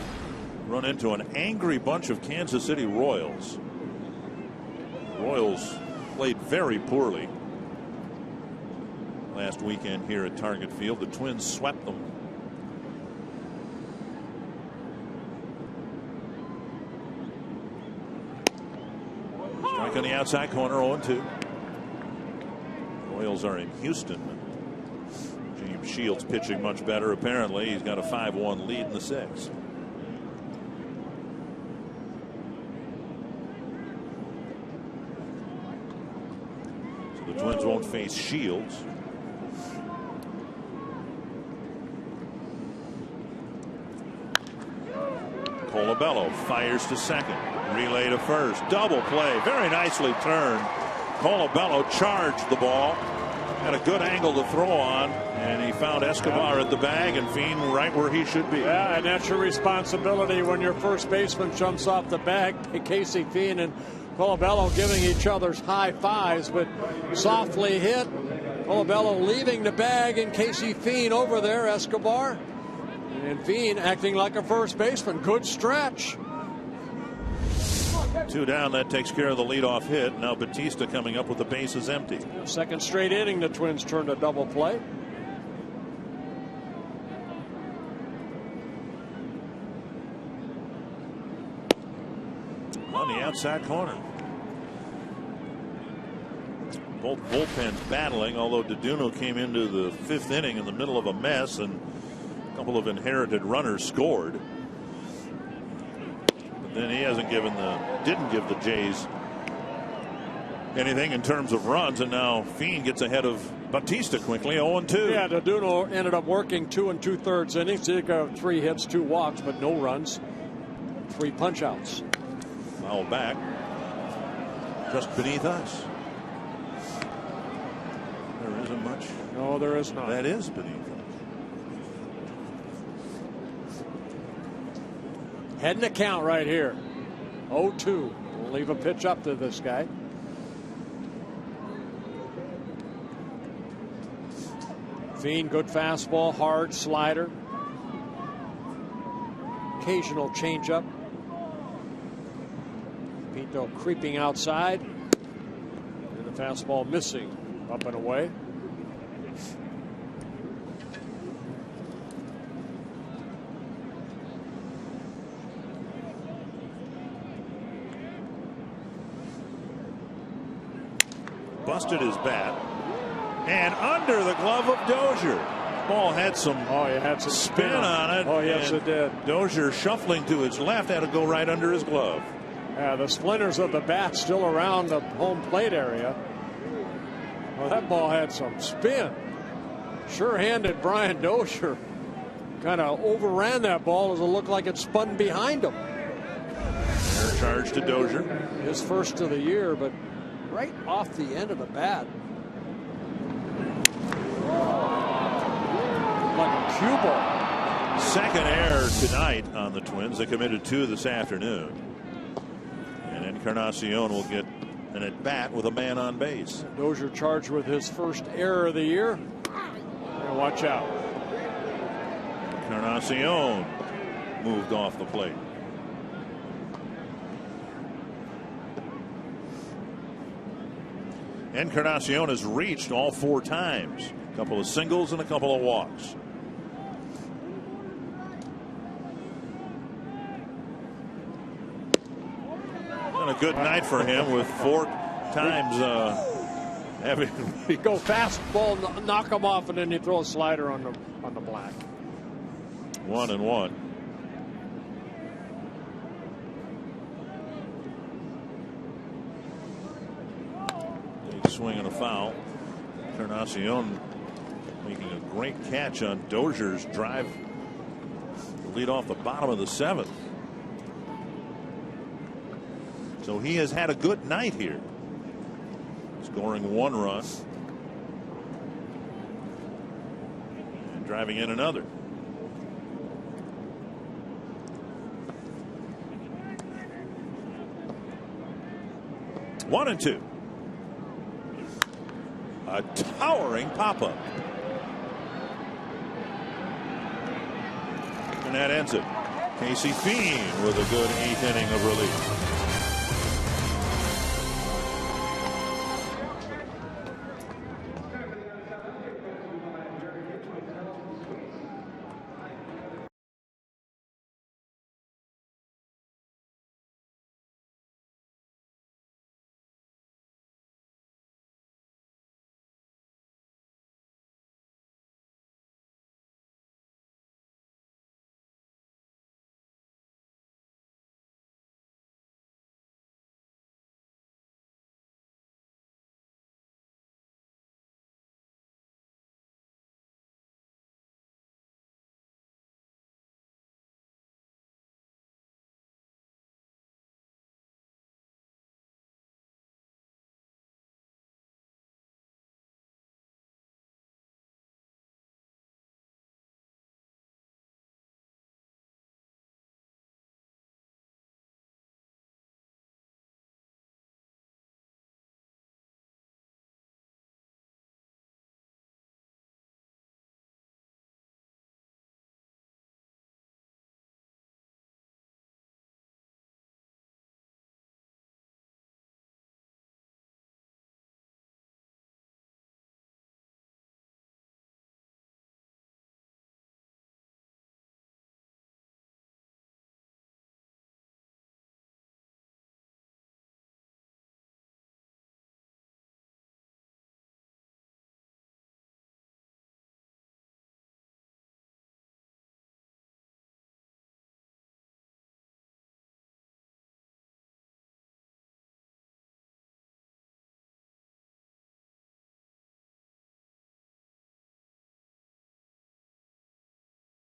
E: run into an angry bunch of Kansas City Royals. The Royals played very poorly last weekend here at Target Field. The Twins swept them. Strike on the outside corner, 0-2. Royals are in Houston. James Shields pitching much better apparently. He's got a 5-1 lead in the 6th. So the Twins won't face Shields. Colabello fires to second. Relay to first. Double play. Very nicely turned. Colabello charged the ball. Had a good angle to throw on, and he found Escobar at the bag and Fiend right where he should be.
D: Yeah, and that's your responsibility when your first baseman jumps off the bag. Casey Fiend and Colabello giving each other's high fives, but softly hit. Colabello leaving the bag, and Casey Fiend over there, Escobar. And Fiend acting like a first baseman. Good stretch.
E: 2 down. That takes care of the leadoff hit. Now Bautista coming up with the bases empty.
D: Second straight inning, the Twins turned a double play.
E: On the outside corner. Both bullpens battling, although DeDuno came into the 5th inning in the middle of a mess and a couple of inherited runners scored. Then he hasn't didn't give the Jays anything in terms of runs, and now Fiend gets ahead of Bautista quickly 0-2.
D: Yeah, Doduno ended up working 2 2/3 innings. He got 3 hits, 2 walks, but no runs. 3 punch-outs.
E: Foul back. Just beneath us. There isn't much.
D: No, there is not.
E: That is beneath us.
D: Heading the count right here. 0-2. We'll leave a pitch up to this guy. Veen, good fastball, hard slider. Occasional changeup. Pinto creeping outside. And the fastball missing. Up and away.
E: Busted his bat. And under the glove of Dozier. Ball had some, spin on it.
D: Oh, yes, it did.
E: Dozier shuffling to his left had to go right under his glove.
D: Yeah, the splinters of the bat still around the home plate area. Well, that ball had some spin. Sure-handed Brian Dozier kind of overran that ball as it looked like it spun behind him.
E: Fair charge to Dozier.
D: His first of the year, but right off the end of the bat. Like a cue ball.
E: Second error tonight on the Twins. They committed 2 this afternoon. And Encarnacion will get an at bat with a man on base.
D: Dozier charged with his first error of the year. And watch out.
E: Encarnacion moved off the plate. Encarnacion has reached all 4 times. A couple of singles and a couple of walks. And a good night for him with 4 times having
D: go fastball, knock him off, and then you throw a slider on the black.
E: 1-1. Big swing and a foul. Encarnacion making a great catch on Dozier's drive to lead off the bottom of the 7th. So he has had a good night here, scoring 1 run and driving in another. One and 2. A towering pop-up. And that ends it. Casey Fiend with a good 8th inning of relief.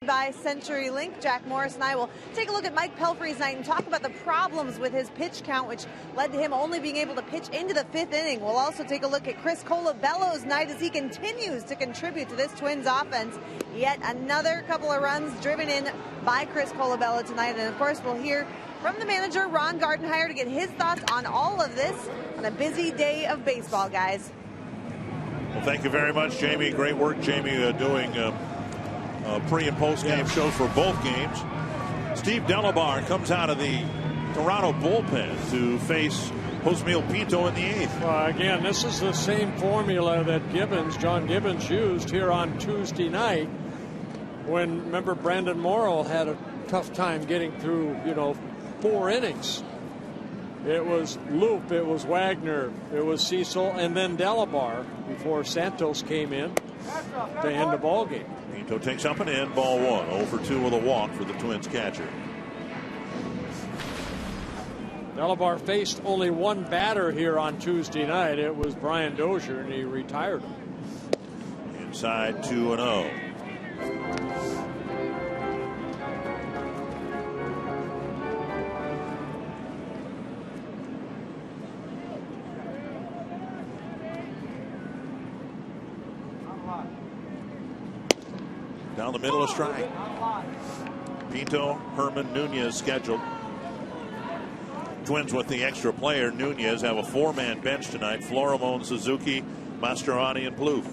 A: By CenturyLink, Jack Morris and I will take a look at Mike Pelfrey's night and talk about the problems with his pitch count, which led to him only being able to pitch into the 5th inning. We'll also take a look at Chris Colabello's night as he continues to contribute to this Twins offense. Yet another couple of runs driven in by Chris Colabello tonight. And of course, we'll hear from the manager, Ron Gardenhire, to get his thoughts on all of this on a busy day of baseball, guys.
E: Well, thank you very much, Jamie. Great work, Jamie, doing pre- and post-game shows for both games. Steve Delabar comes out of the Toronto bullpen to face Josmiel Pinto in the 8th.
D: Again, this is the same formula that John Gibbons used here on Tuesday night when, remember, Brandon Morrow had a tough time getting through, 4 innings. It was Loop, it was Wagner, it was Cecil, and then Delabar before Santos came in to end the ball game.
E: Pinto takes up and in, ball 1. 0 for 2 with a walk for the Twins catcher.
D: Delabar faced only one batter here on Tuesday night. It was Brian Dozier, and he retired him.
E: Inside 2-0. Down the middle of strike. Pinto, Herman, Nunez scheduled. Twins with the extra player. Nunez have a 4-man bench tonight. Florimon, Suzuki, Mastroianni, and Plouffe.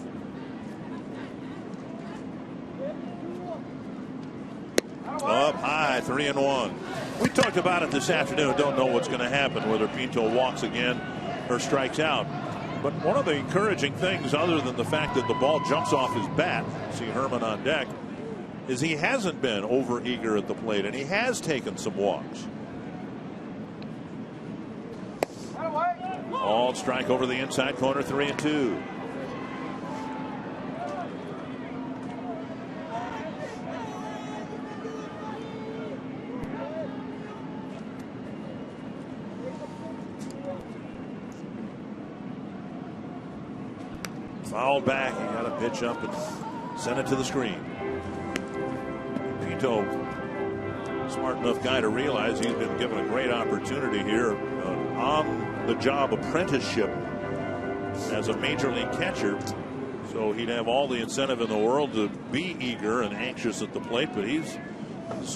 E: Up high, 3-1. We talked about it this afternoon. Don't know what's going to happen, whether Pinto walks again or strikes out. But one of the encouraging things, other than the fact that the ball jumps off his bat, see Herman on deck, is he hasn't been over-eager at the plate, and he has taken some walks. All strike over the inside corner, 3-2. Fouled back. He got a pitch up and sent it to the screen. Pinto, smart enough guy to realize he's been given a great opportunity here, on-the-job apprenticeship as a major league catcher. So he'd have all the incentive in the world to be eager and anxious at the plate, but he's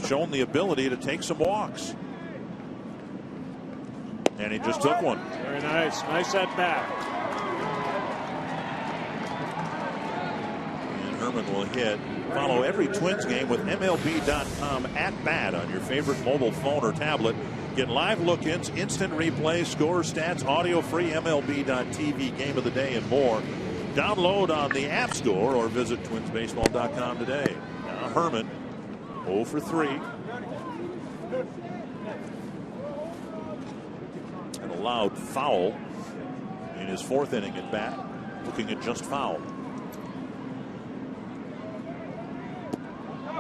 E: shown the ability to take some walks. And he just took one.
D: Very nice. Nice at bat.
E: Herman will hit. Follow every Twins game with MLB.com at bat on your favorite mobile phone or tablet. Get live look-ins, instant replays, score stats, audio-free, MLB.tv, game of the day, and more. Download on the App Store or visit twinsbaseball.com today. Now Herman, 0 for 3. An allowed foul in his 4th inning at bat, looking at just foul.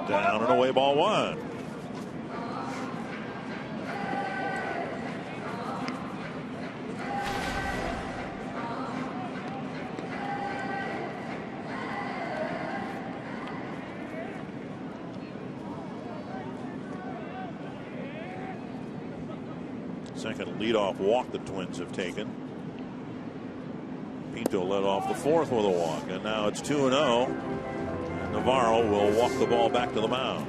E: Down and away, ball 1. Second leadoff walk the Twins have taken. Pinto led off the 4th with a walk, and now it's 2-0. Navarro will walk the ball back to the mound.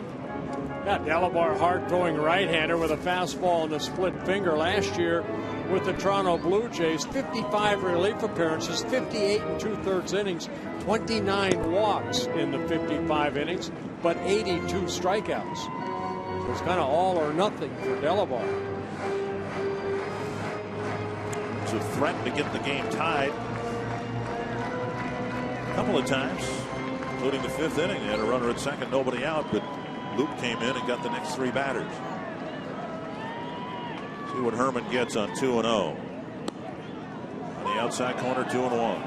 D: Yeah, Delabar, hard-throwing right-hander with a fastball and a split finger last year with the Toronto Blue Jays. 55 relief appearances, 58 and 2/3 innings, 29 walks in the 55 innings, but 82 strikeouts. So it's kind of all or nothing for Delabar.
E: To threaten to get the game tied a couple of times, including the 5th inning. They had a runner at second, nobody out, but Luke came in and got the next 3 batters. See what Herman gets on 2-0. On the outside corner, 2-1.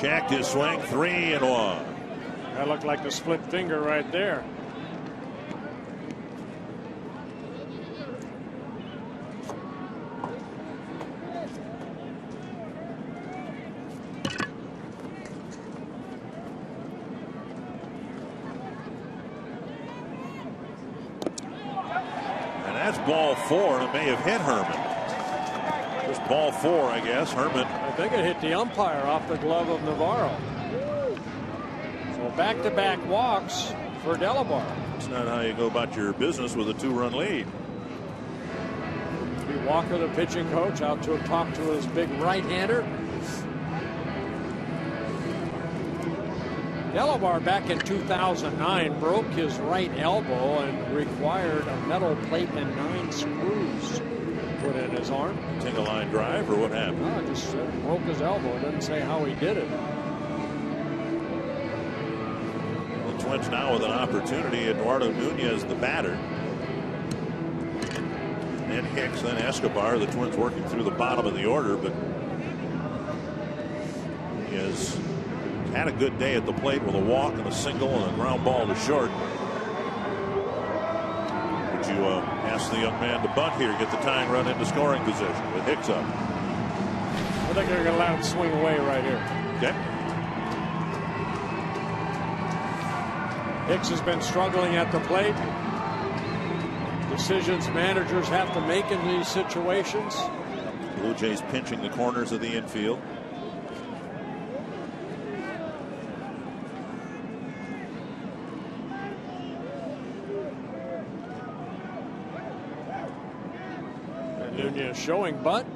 E: Checked his swing, 3-1.
D: That looked like the split finger right there.
E: And that's ball 4, and it may have hit Herman. Just ball 4, I guess. Herman.
D: I think it hit the umpire off the glove of Navarro. So back-to-back walks for Delabar.
E: That's not how you go about your business with a 2-run lead.
D: Walker, the pitching coach, out to talk to his big right-hander. Delabar back in 2009 broke his right elbow and required a metal plate and 9 screws put in his arm.
E: Take a line drive, or what happened?
D: No, just broke his elbow. It doesn't say how he did it.
E: The Twins now with an opportunity. Eduardo Nunez, the batter. Then Hicks, then Escobar. The Twins working through the bottom of the order, but he has had a good day at the plate with a walk and a single and a ground ball to short. Would you ask the young man to bunt here, get the tying run into scoring position with Hicks up?
D: I think they're going to let him swing away right here.
E: Okay.
D: Hicks has been struggling at the plate. Decisions managers have to make in these situations.
E: Blue Jays pinching the corners of the infield.
D: And Nunez showing butt.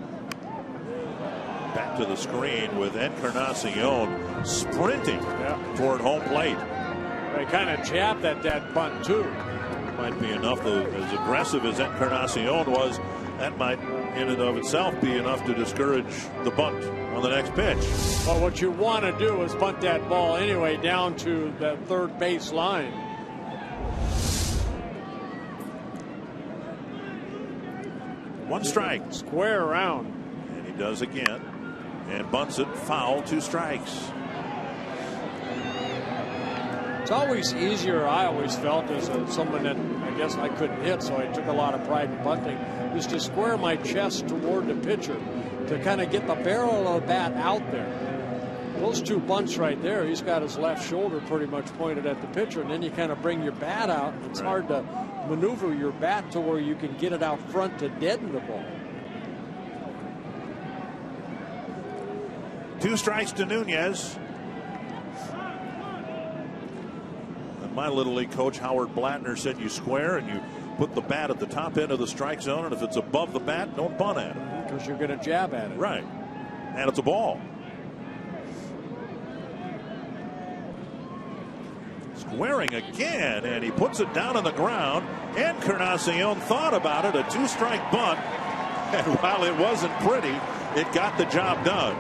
E: Back to the screen with Encarnacion sprinting toward home plate.
D: They kind of jabbed at that bunt too.
E: Might be enough, though, as aggressive as Encarnacion was, that might in and of itself be enough to discourage the bunt on the next pitch.
D: Well, what you want to do is bunt that ball anyway down to the third base line.
E: One strike.
D: Square around.
E: And he does again. And bunts it foul, 2 strikes.
D: It's always easier, I always felt, as someone that I guess I couldn't hit, so I took a lot of pride in bunting, is to square my chest toward the pitcher to kind of get the barrel of the bat out there. Those 2 bunts right there, he's got his left shoulder pretty much pointed at the pitcher, and then you kind of bring your bat out. It's hard to maneuver your bat to where you can get it out front to deaden the ball.
E: 2 strikes to Nunez. My Little League coach, Howard Blattner, said you square and you put the bat at the top end of the strike zone, and if it's above the bat, don't bunt at it.
D: Because you're going to jab at it.
E: Right. And it's a ball. Squaring again, and he puts it down on the ground. Encarnacion thought about it, a 2-strike bunt. And while it wasn't pretty, it got the job done.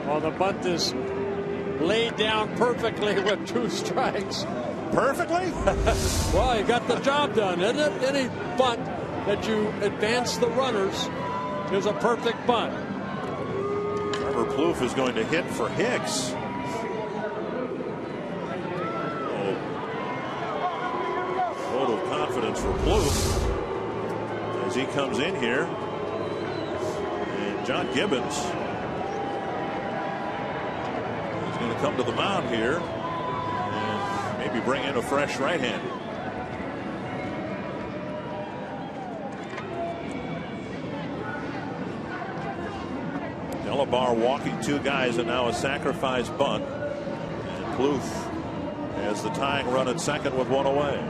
D: Well, the bunt is laid down perfectly with 2 strikes.
E: Perfectly?
D: Well, you got the job done, isn't it? Any bunt that you advance the runners is a perfect bunt.
E: Trevor Plouffe is going to hit for Hicks. Vote of confidence for Plouffe as he comes in here. And John Gibbons going to come to the mound here and maybe bring in a fresh right-hander. Delabar walking 2 guys and now a sacrifice bunt. And Plouffe has the tying run at second with 1 away.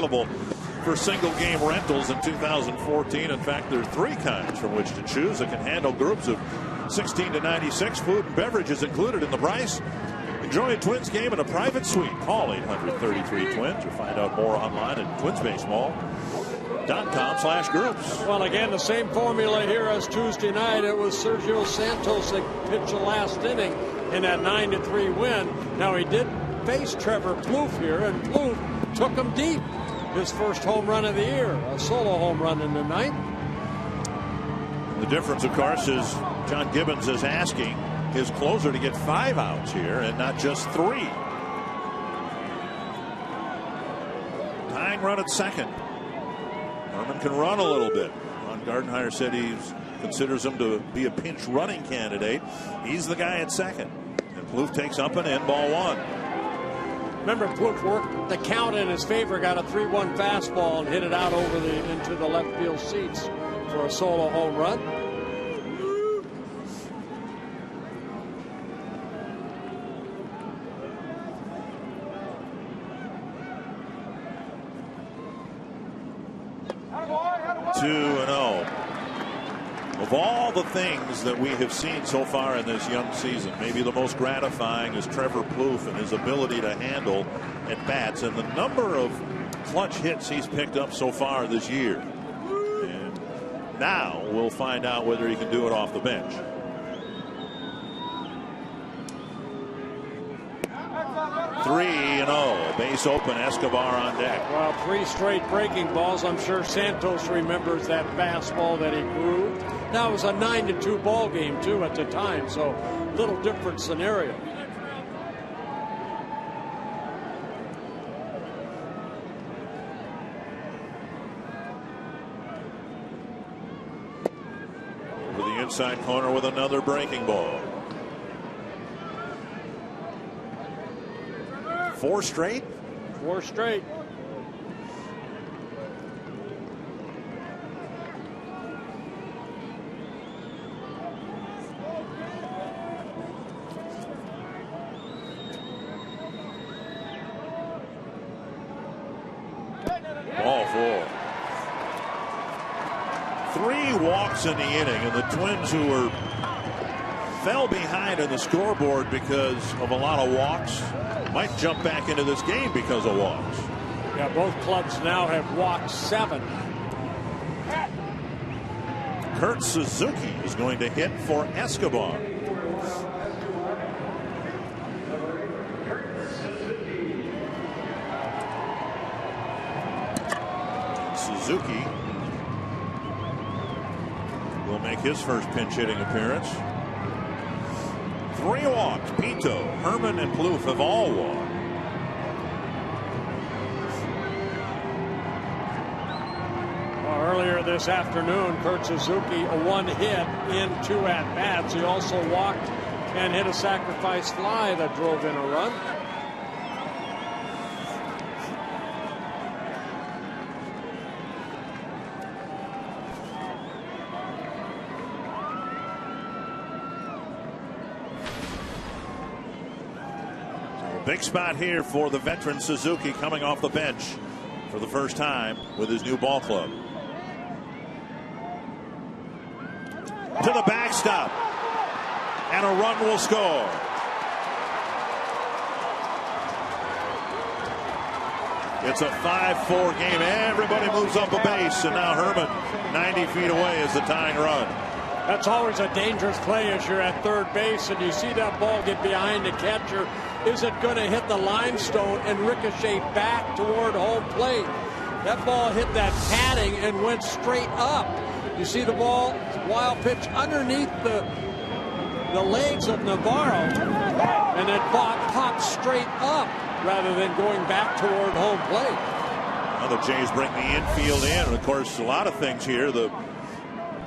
E: available for single game rentals in 2014. In fact, there are 3 kinds from which to choose that can handle groups of 16 to 96. Food and beverages included in the price. Enjoy a Twins game in a private suite. Call 800-33-TWINS or find out more online at twinsbaseball.com/groups.
D: Well, again, the same formula here as Tuesday night. It was Sergio Santos that pitched the last inning in that 9-3 win. Now, he did face Trevor Plouffe here, and Plouffe took him deep. His first home run of the year, a solo home run in the 9th.
E: The difference, of course, is John Gibbons is asking his closer to get 5 outs here and not just 3. Tying run at second. Herman can run a little bit. Ron Gardenhire said he considers him to be a pinch running candidate. He's the guy at second. And Plouffe takes up and in, ball 1.
D: Remember, Plouffe worked the count in his favor, got a 3-1 fastball and hit it out over into the left field seats for a solo home run.
E: Two and 0. Of all the things that we have seen so far in this young season, maybe the most gratifying is Trevor Plouffe and his ability to handle at bats and the number of clutch hits he's picked up so far this year. And now we'll find out whether he can do it off the bench. Three and 0, base open, Escobar on deck.
D: Well, 3 straight breaking balls. I'm sure Santos remembers that fastball that he grooved. Now it was a 9-2 ball game too at the time, so a little different scenario.
E: Over the inside corner with another breaking ball. 4 straight?
D: 4 straight.
E: Ball 4. 3 walks in the inning, and the Twins, who fell behind on the scoreboard because of a lot of walks, might jump back into this game because of walks.
D: Yeah, both clubs now have walked 7.
E: Kurt Suzuki is going to hit for Escobar. Suzuki will make his first pinch hitting appearance. 3 walks. Pinto, Herman, and Plouffe have all walked.
D: Well, earlier this afternoon, Kurt Suzuki, a 1 hit in 2 at-bats. He also walked and hit a sacrifice fly that drove in a run.
E: Big spot here for the veteran Suzuki, coming off the bench for the first time with his new ball club. To the backstop, and a run will score. It's a 5-4 game. Everybody moves up a base, and now Herman 90 feet away is the tying run.
D: That's always a dangerous play as you're at third base and you see that ball get behind the catcher. Is it going to hit the limestone and ricochet back toward home plate? That ball hit that padding and went straight up. You see the ball, wild pitch underneath the legs of Navarro, and it popped straight up rather than going back toward home plate.
E: Well, the Jays bring the infield in, and of course a lot of things here. The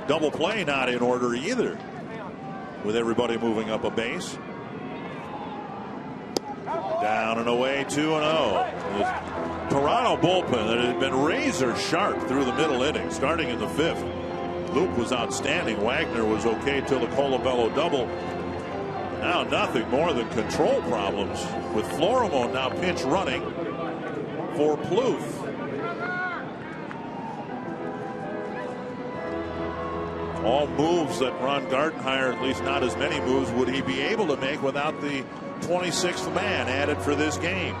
E: double play not in order either, with everybody moving up a base. Down and away, 2-0. The Toronto bullpen that had been razor sharp through the middle inning, starting in the 5th. Luke was outstanding. Wagner was okay till the Colabello double. Now nothing more than control problems with Florimon now pinch running for Plouffe. all moves that Ron Gardenhire, at least not as many moves, would he be able to make without the 26th man added for this game.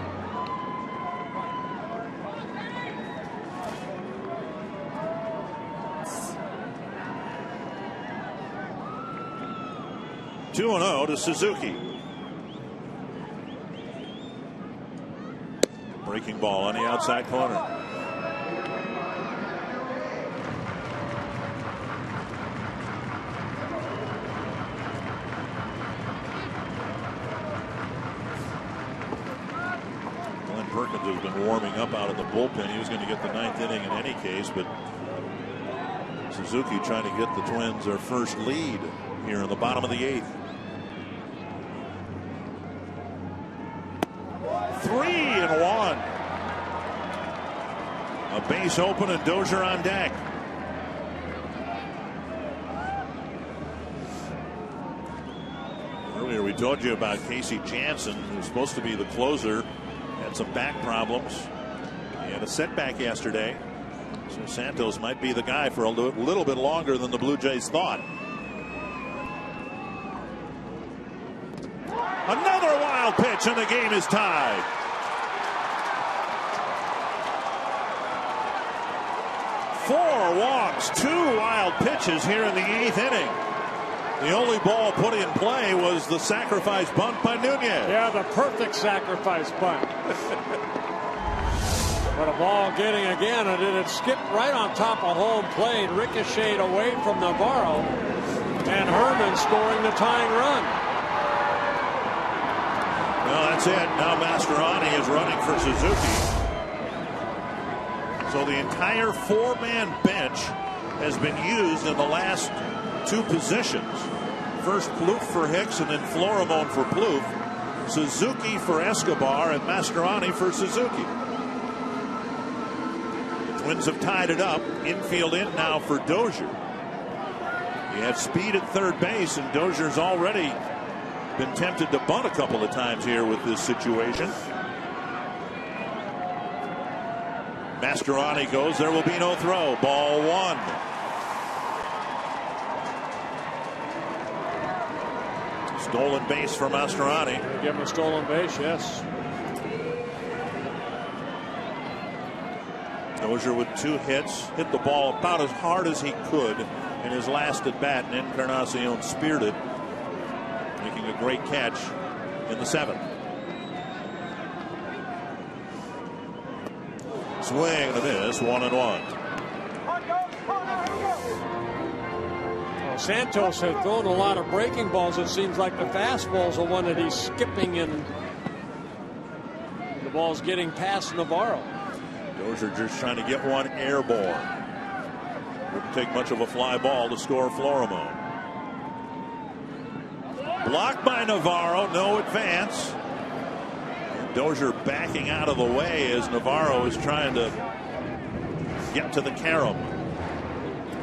E: Two 2-0 to Suzuki. Breaking ball on the outside corner. Perkins has been warming up out of the bullpen. He was going to get the 9th inning in any case, but Suzuki trying to get the Twins their first lead here in the bottom of the 8th. 3-1. A base open and Dozier on deck. Earlier we told you about Casey Janssen, who's supposed to be the closer. Had some back problems. He had a setback yesterday. So Santos might be the guy for a little bit longer than the Blue Jays thought. Another wild pitch and the game is tied. Four walks, 2 wild pitches here in the 8th inning. The only ball put in play was the sacrifice bunt by Nunez.
D: Yeah, the perfect sacrifice bunt. But a ball getting again, and it skipped right on top of home plate, ricocheted away from Navarro, and Herman scoring the tying run.
E: Well, that's it. Now Mastroianni is running for Suzuki. So the entire 4-man bench has been used in the last 2 positions. First Plouffe for Hicks and then Florimon for Plouffe. Suzuki for Escobar and Mastroianni for Suzuki. The Twins have tied it up. Infield in now for Dozier. He had speed at third base, and Dozier's already been tempted to bunt a couple of times here with this situation. Mastroianni goes. There will be no throw. Ball 1. Stolen base for Mastroianni.
D: Give him a stolen base, yes.
E: Dozier with 2 hits, hit the ball about as hard as he could in his last at bat, and Encarnacion speared it, making a great catch in the 7th. Swing and a miss, 1-1.
D: Santos had thrown a lot of breaking balls. It seems like the fastball's the one that he's skipping, and the ball's getting past Navarro.
E: Dozier just trying to get one airborne. Wouldn't take much of a fly ball to score Florimon. Blocked by Navarro, no advance. Dozier backing out of the way as Navarro is trying to get to the carom.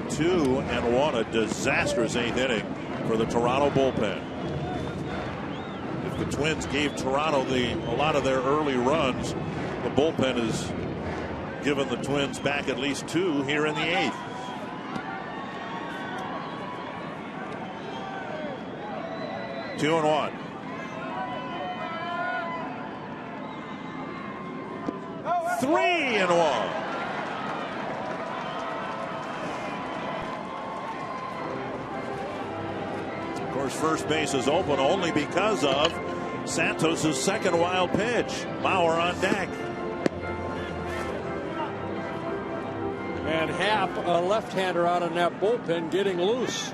E: 2-1, a disastrous 8th inning for the Toronto bullpen. If the Twins gave Toronto a lot of their early runs, the bullpen has given the Twins back at least 2 here in the 8th. Two and 1. Three and 1. Of course, first base is open only because of Santos' second wild pitch. Bauer on deck.
D: And Happ, a left-hander out in that bullpen, getting loose.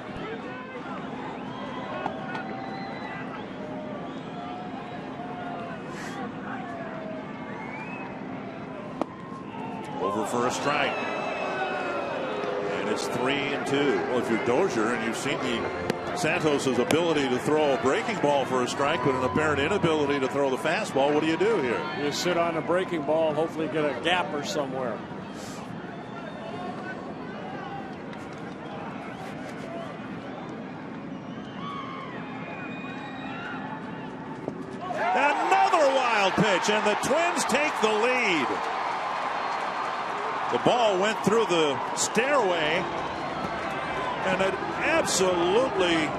E: Over for a strike. And it's 3-2. Well, if you're Dozier and you've seen Santos' ability to throw a breaking ball for a strike, but an apparent inability to throw the fastball, what do you do here?
D: You sit on a breaking ball and hopefully get a gapper somewhere.
E: Another wild pitch, and the Twins take the lead. The ball went through the stairway And an absolutely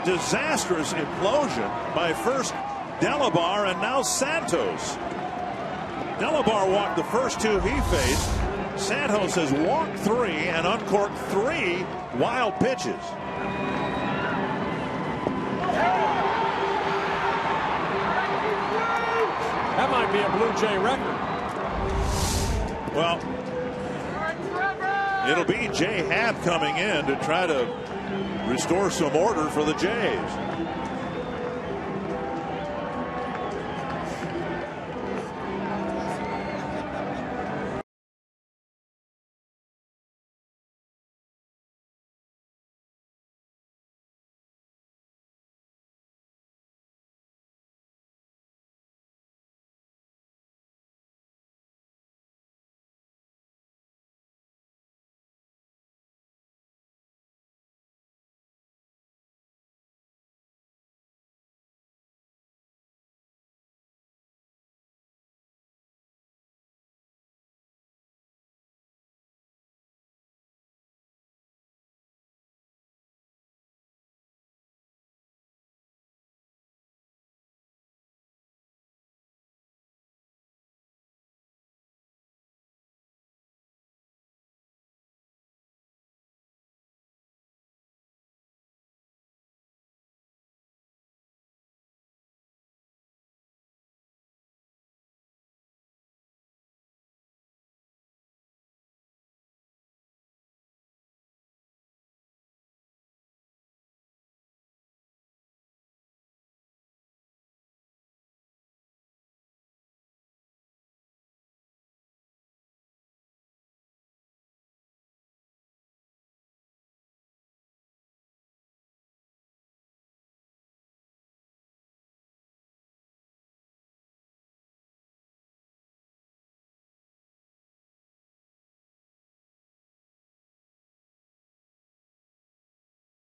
E: disastrous implosion by first Delabar and now Santos. Delabar walked the first two he faced. Santos has walked three and uncorked three wild pitches.
D: That might be a Blue Jay record.
E: Well, it'll be Jay Happ coming in to try to restore some order for the Jays.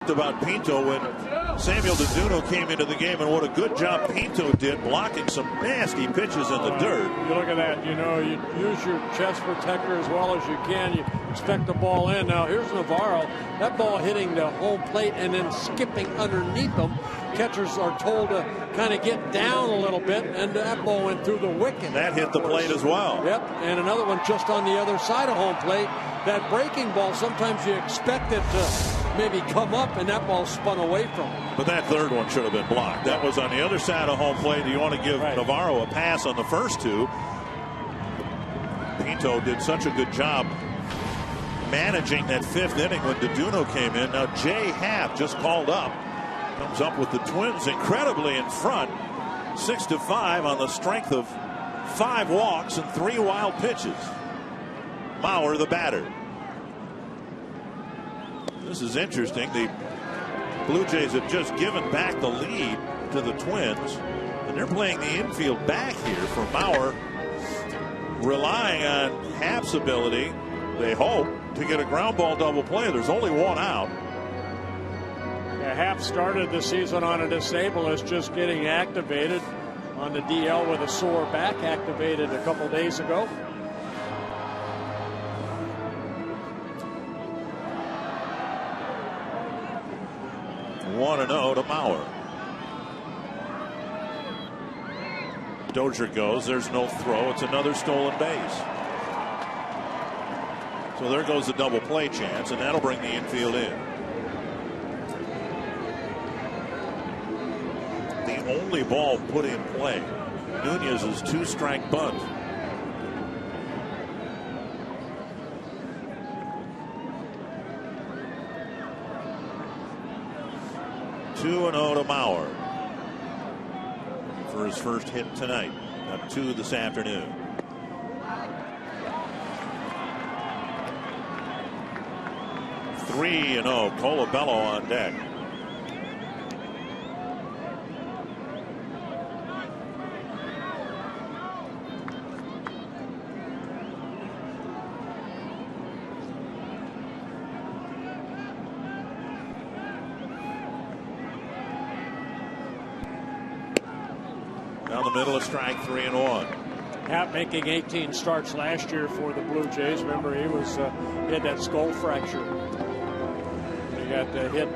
E: About Pinto when Samuel DeDuno came into the game, and what a good job Pinto did blocking some nasty pitches in the dirt.
D: You look at that, you know, you use your chest protector as well as you can. You expect the ball in. Now here's Navarro. That ball hitting the home plate and then skipping underneath them. Catchers are told to kind of get down a little bit, and that ball went through the wicket.
E: That hit the plate as well.
D: Yep, and another one just on the other side of home plate. That breaking ball, sometimes you expect it to maybe come up, and that ball spun away from him.
E: But that third one should have been blocked. That was on the other side of home plate. You want to give Navarro a pass on the first two. Pinto did such a good job managing that fifth inning when DeDuno came in. Now Jay Happ just called up. Comes up with the Twins incredibly in front. 6-5 on the strength of 5 walks and 3 wild pitches. Mauer, the batter. This is interesting. The Blue Jays have just given back the lead to the Twins, and they're playing the infield back here for Mauer, relying on Happ's ability, they hope, to get a ground ball double play. There's only one out.
D: Yeah, Happ started the season on a disabled, just getting activated on the DL with a sore back, activated a couple days ago.
E: 1-0 to Mauer. Dozier goes. There's no throw. It's another stolen base. So there goes the double play chance, and that'll bring the infield in. The only ball put in play. Nunez's 2-strike bunt. Two and 0 to Mauer for his first hit tonight. Got 2 this afternoon. Three and 0. Colabello on deck. Down the middle, a strike, 3-1.
D: Happ making 18 starts last year for the Blue Jays. Remember, he had that skull fracture. He got hit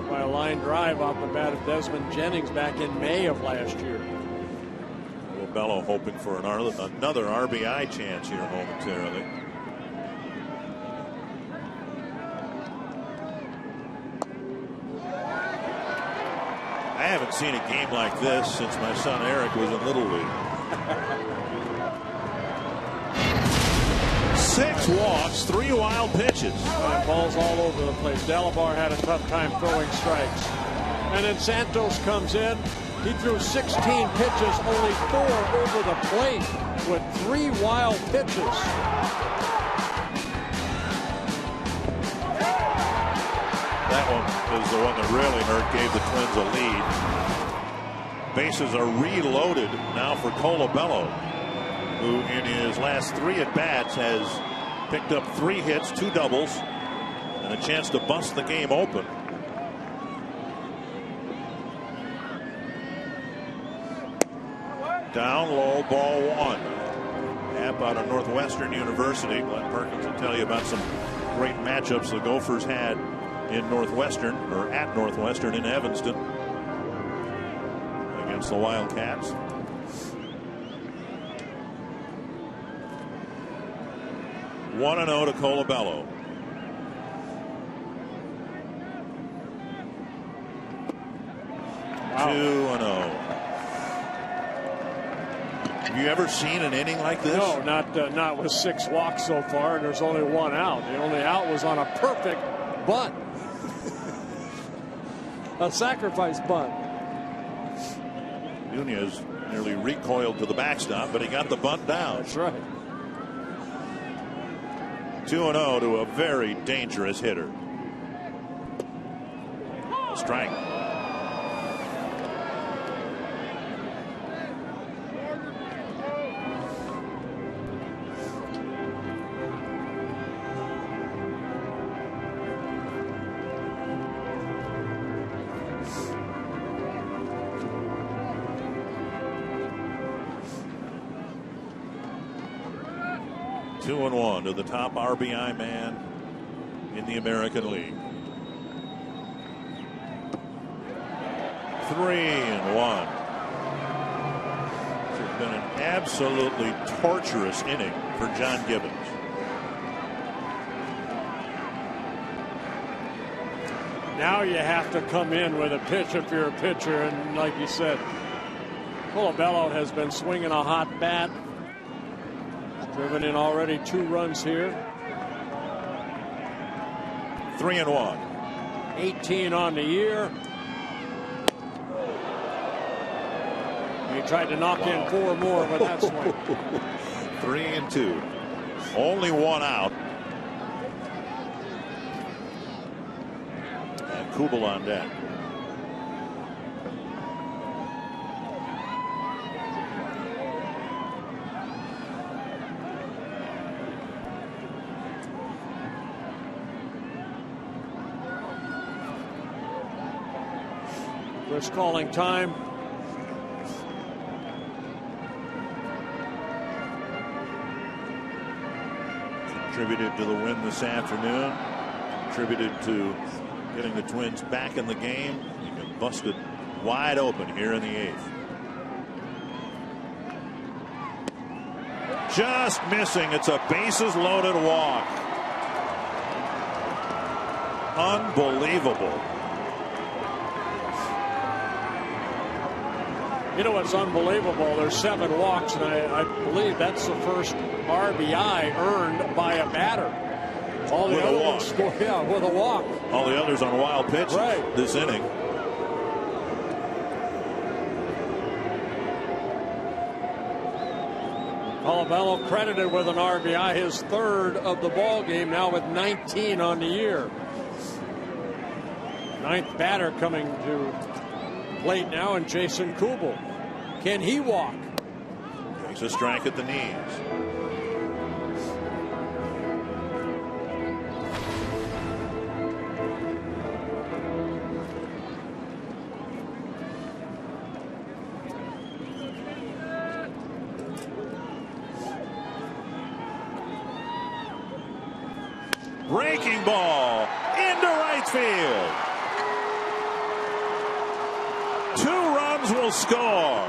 D: by a line drive off the bat of Desmond Jennings back in May of last year.
E: Bello hoping for another RBI chance here momentarily. I haven't seen a game like this since my son Eric was in Little League. 6 walks, 3 wild pitches.
D: Balls all over the place. Delabar had a tough time throwing strikes. And then Santos comes in. He threw 16 pitches, only 4 over the plate with 3 wild pitches.
E: That one is the one that really hurt, gave the Twins a lead. Bases are reloaded now for Colabello, who in his last 3 at-bats has picked up 3 hits, 2 doubles, and a chance to bust the game open. Down low, ball 1. App out of Northwestern University. Glenn Perkins will tell you about some great matchups the Gophers had in Northwestern, or at Northwestern in Evanston, against the Wildcats. One 1-0 to Colabello. Wow. 2-0. Have you ever seen an inning like this?
D: No, not with 6 walks so far, and there's only 1 out. The only out was on a perfect bunt. A sacrifice bunt.
E: Nunez nearly recoiled to the backstop, but he got the bunt down.
D: That's right.
E: 2-0 to a very dangerous hitter. A strike. Two and one to the top RBI man in the American League. 3-1. This has been an absolutely torturous inning for John Gibbons.
D: Now you have to come in with a pitch if you're a pitcher, and like you said, Colabello has been swinging a hot bat. Driven in already 2 runs here.
E: 3-1.
D: 18 on the year. He tried to knock in 4 more with that swing.
E: 3-2. Only 1 out. And Kubel on deck.
D: Chris calling time.
E: Contributed to the win this afternoon. Contributed to getting the Twins back in the game. He got busted wide open here in the 8th. Just missing. It's a bases loaded walk. Unbelievable.
D: You know what's unbelievable? There's 7 walks, and I believe that's the first RBI earned by a batter. All the other ones score, yeah, with a walk.
E: All the others on wild pitches this inning.
D: Colabello credited with an RBI, his 3rd of the ball game, now with 19 on the year. 9th batter coming to plate now, and Jason Kubel. Can he walk?
E: Takes a strike at the knees. Breaking ball into right field. 2 runs will score.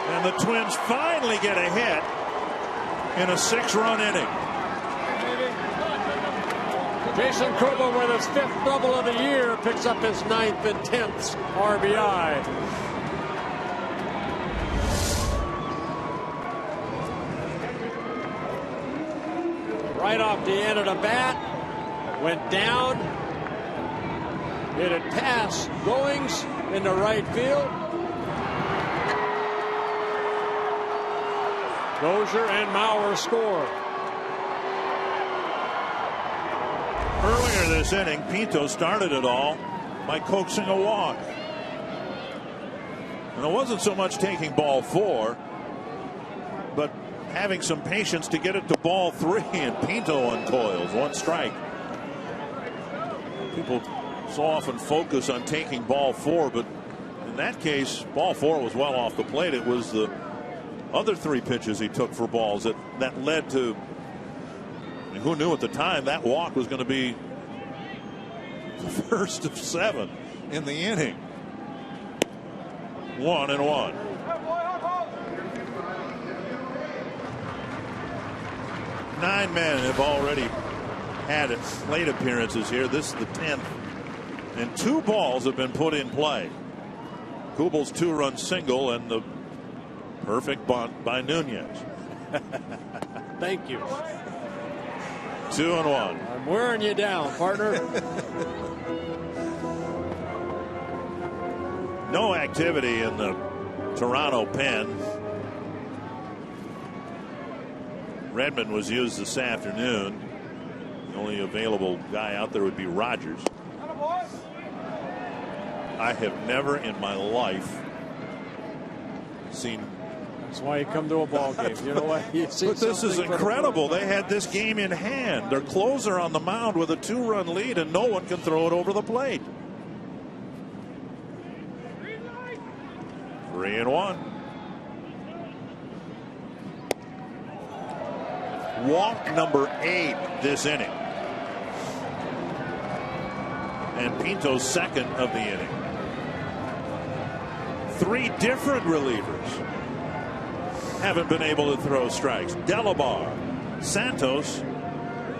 E: And the Twins finally get a hit in a 6-run inning.
D: Jason Kubel with his 5th double of the year picks up his 9th and 10th RBI. Right off the end of the bat, went down, hit it past Goings into right field. Dozier and Mauer score.
E: Earlier this inning, Pinto started it all by coaxing a walk. And it wasn't so much taking ball 4, but having some patience to get it to ball 3, and Pinto uncoils. 1 strike. People so often focus on taking ball 4, but in that case, ball 4 was well off the plate. It was the other 3 pitches he took for balls that led to, I mean, who knew at the time that walk was going to be the first of 7 in the inning. 1-1. Nine men have already had plate appearances here. This is the 10th, and 2 balls have been put in play. Kubel's 2-run single and the perfect bunt by Nunez.
D: Thank you.
E: 2-1.
D: I'm wearing you down, partner.
E: No activity in the Toronto pen. Redmond was used this afternoon. The only available guy out there would be Rogers. I have never in my life seen.
D: That's why you come to a ball game. You know what?
E: But this is incredible. They had this game in hand. Their closer on the mound with a 2-run lead, and no one can throw it over the plate. 3-1. Walk number 8 this inning. And Pinto's 2nd of the inning. 3 different relievers haven't been able to throw strikes. Delabar, Santos,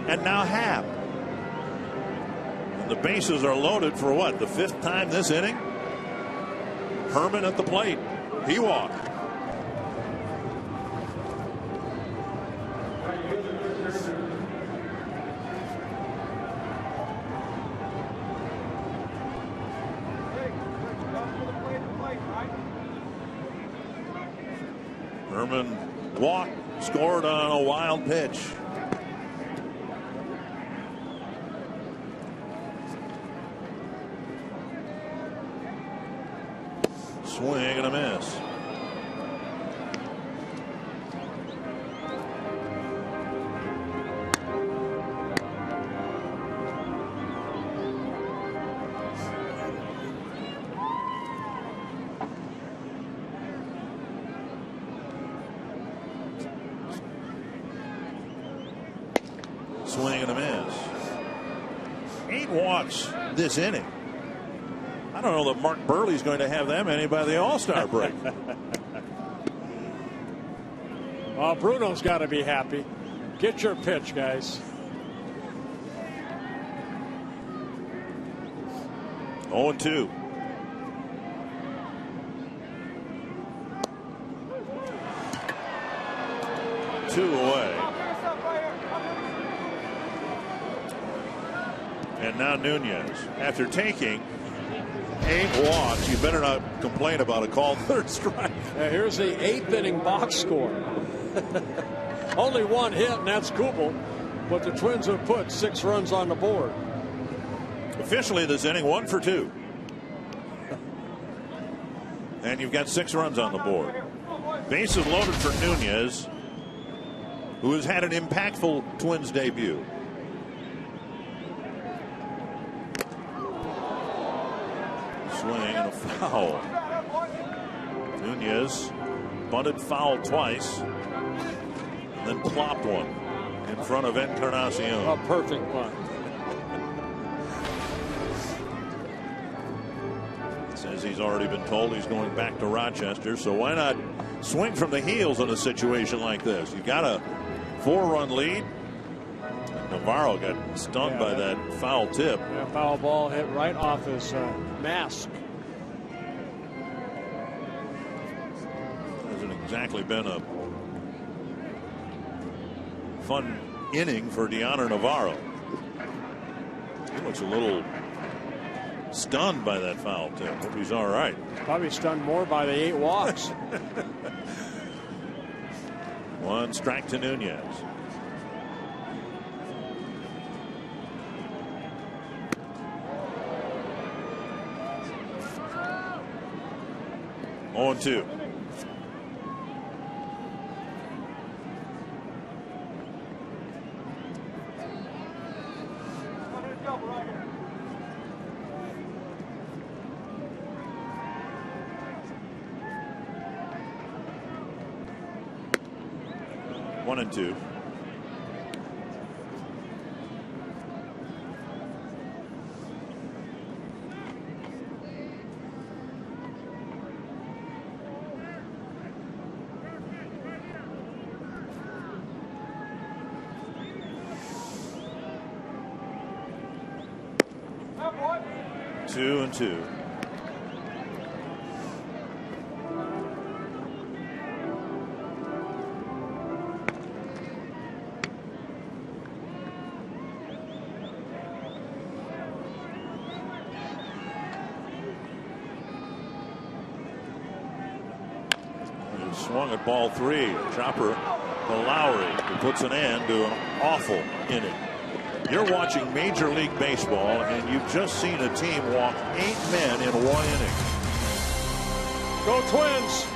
E: and now Happ. And the bases are loaded for what? The 5th time this inning? Herman at the plate. He walked. Herman walked, scored on a wild pitch. Swing and a miss. Swing and a miss. 8 walks this inning. I don't know that Mark Burley's going to have that many by the All-Star break.
D: Well, Bruno's got to be happy. Get your pitch, guys.
E: 0-2. Two away. And now Nunez, after taking 8 walks, you better not complain about a called 3rd strike.
D: Here's the 8th inning box score. Only 1 hit, and that's Kubel. But the Twins have put 6 runs on the board.
E: Officially this inning, 1 for 2. And you've got 6 runs on the board. Bases loaded for Nunez, who has had an impactful Twins debut. Swing and a foul. Nunez bunted foul twice, and then plopped one in front of Encarnacion.
D: A perfect bunt.
E: as he's already been told he's going back to Rochester. So why not swing from the heels in a situation like this? You got a 4-run lead. Navarro got stung by that foul tip.
D: Yeah, foul ball hit right off his mask.
E: Hasn't exactly been a fun inning for Deanna Navarro. He looks a little stunned by that foul tip. Hope he's all right.
D: Probably stunned more by the 8 walks.
E: 1 strike to Nunez. On 2. One and 2. Two and 2. Swung at ball 3. Chopper to Lowry, who puts an end to an awful inning. You're watching Major League Baseball, and you've just seen a team walk 8 men in 1 inning.
D: Go Twins!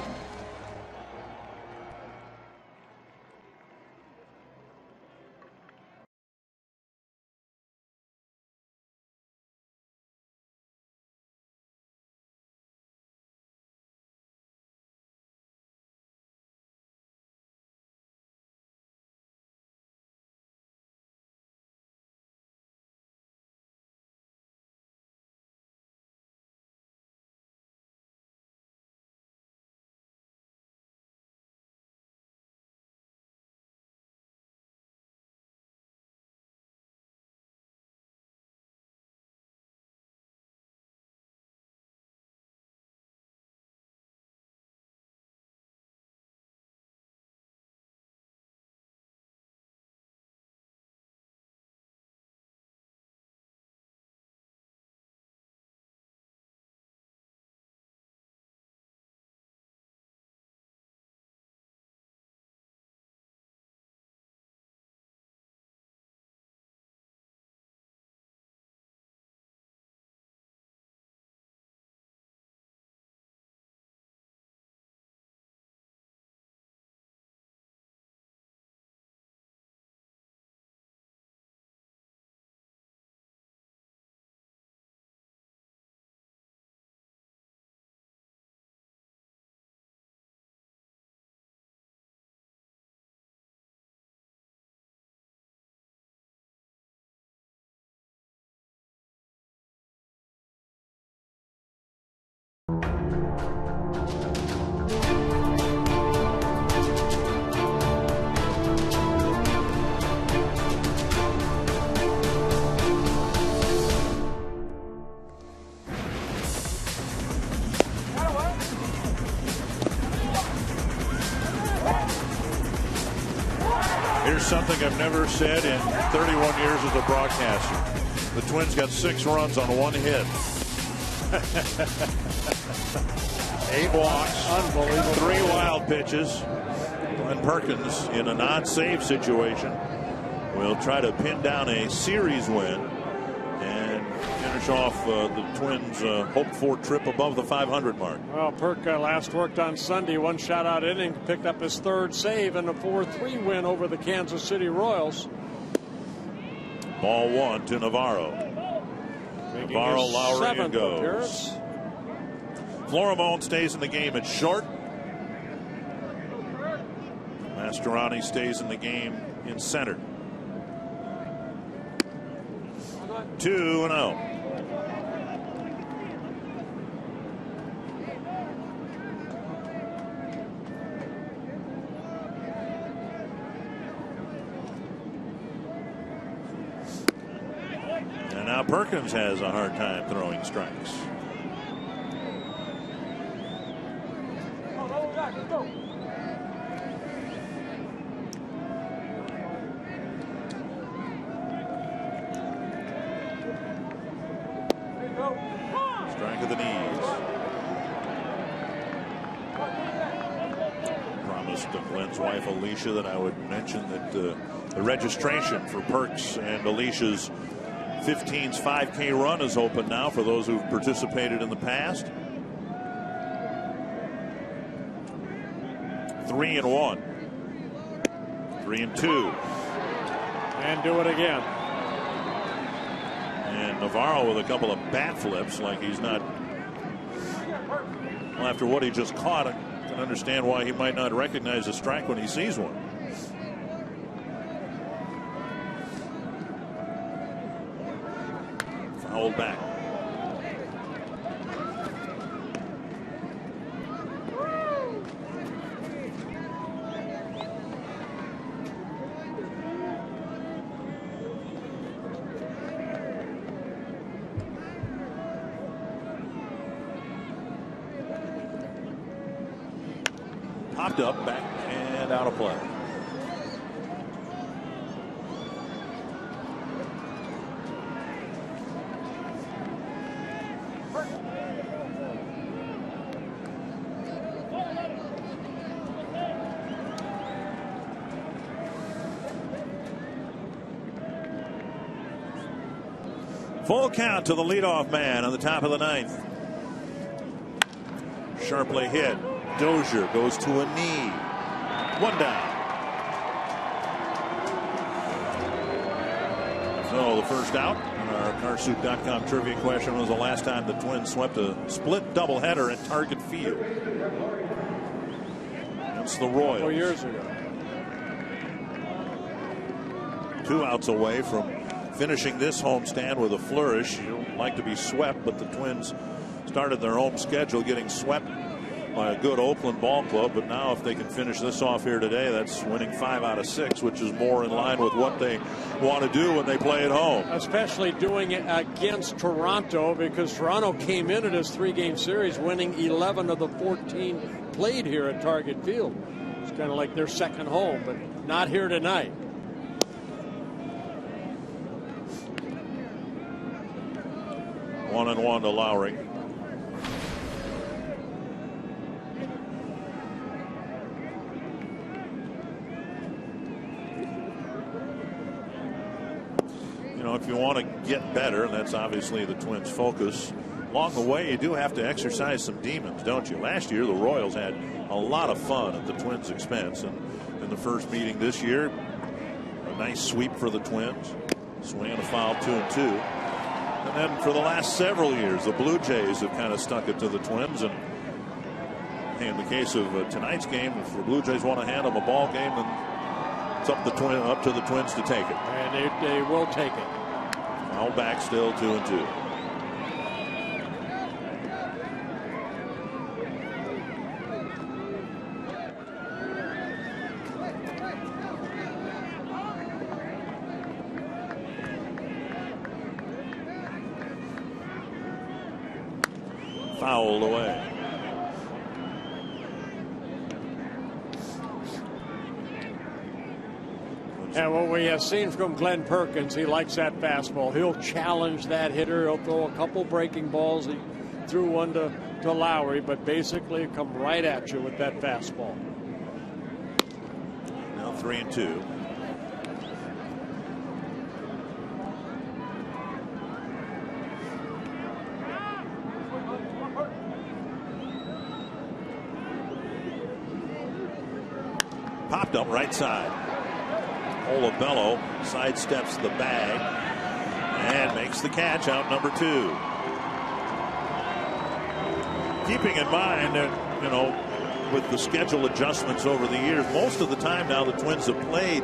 E: Here's something I've never said in 31 years as a broadcaster. The Twins got 6 runs on 1 hit. 8 walks.
D: Unbelievable.
E: 3 wild pitches. Glenn Perkins, in a non-save situation, will try to pin down a series win and finish off the Twins' hoped-for trip above the 500 mark.
D: Well, Perk last worked on Sunday, 1 shutout inning, picked up his 3rd save in a 4-3 win over the Kansas City Royals.
E: Ball 1 to Navarro.
D: Making
E: Navarro,
D: his
E: Lowry,
D: 7th
E: and goes.
D: appearance.
E: Florimone stays in the game at short. Mastroianni stays in the game in center. 2-0. And now Perkins has a hard time throwing strikes. Strike of the knees. Promised Glenn's wife Alicia that I would mention that the registration for Perks and Alicia's 15's 5K run is open now for those who've participated in the past. 3-1. 3-2.
D: And do it again.
E: And Navarro with a couple of bat flips, like he's not. Well, after what he just caught, I can understand why he might not recognize a strike when he sees one. Fouled back. Popped up, back, and out of play. Full count to the leadoff man on the top of the ninth. Sharply hit. Dozier goes to a knee. One down. So the first out. Our Carsoup.com trivia question was the last time the Twins swept a split doubleheader at Target Field. That's the Royals.
D: 4 years ago.
E: 2 outs away from finishing this homestand with a flourish. You don't like to be swept, but the Twins started their home schedule getting swept by a good Oakland ball club, but now if they can finish this off here today, that's winning 5 out of 6, which is more in line with what they want to do when they play at home.
D: Especially doing it against Toronto, because Toronto came into this 3-game series winning 11 of the 14 played here at Target Field. It's kind of like their second home, but not here tonight.
E: One and one to Lowry. You know, if you want to get better, and that's obviously the Twins' focus, along the way you do have to exercise some demons, don't you? Last year the Royals had a lot of fun at the Twins' expense, and in the first meeting this year, a nice sweep for the Twins. Swing and a foul, 2-2. And then for the last several years, the Blue Jays have kind of stuck it to the Twins. And in the case of tonight's game, if the Blue Jays want to hand them a ball game, then it's up to the Twins to take it.
D: And they will take it.
E: Foul back, still 2-2. Fouled away.
D: And what we have seen from Glenn Perkins, he likes that fastball. He'll challenge that hitter. He'll throw a couple breaking balls. He threw one to Lowry, but basically come right at you with that fastball.
E: Now 3-2. Popped up right side. Olabello sidesteps the bag and makes the catch, out number 2. Keeping in mind that, you know, with the schedule adjustments over the years, most of the time now the Twins have played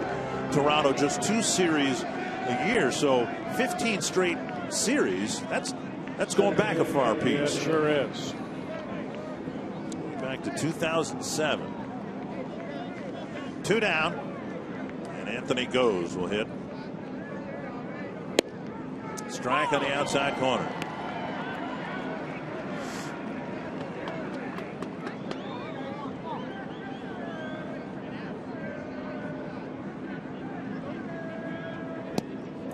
E: Toronto just 2 series a year. So 15 straight series, that's going back a far piece.
D: It sure is.
E: Back to 2007. 2 down. And Anthony Goes will hit. Strike on the outside corner.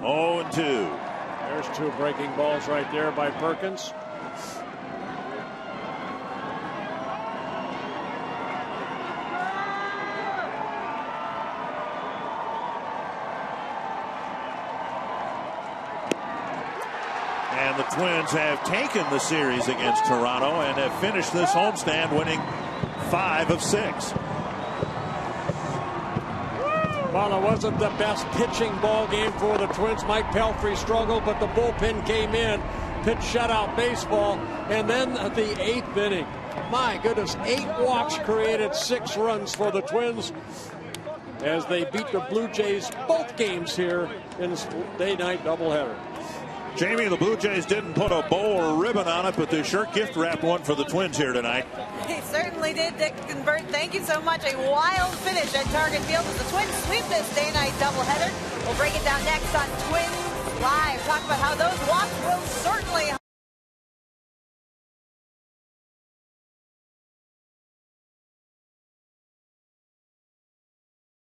E: Oh, 2.
D: There's 2 breaking balls right there by Perkins.
E: And the Twins have taken the series against Toronto and have finished this homestand winning 5 of 6.
D: Well, it wasn't the best pitching ball game for the Twins. Mike Pelfrey struggled, but the bullpen came in, pitched shutout baseball, and then the 8th inning. My goodness, 8 walks created 6 runs for the Twins as they beat the Blue Jays both games here in this day-night doubleheader.
E: Jamie, the Blue Jays didn't put a bow or a ribbon on it, but they sure gift-wrapped one for the Twins here tonight.
A: He certainly did, Dick and Bert. Thank you so much. A wild finish at Target Field as the Twins sweep this day-night doubleheader. We'll break it down next on Twins Live. Talk about how those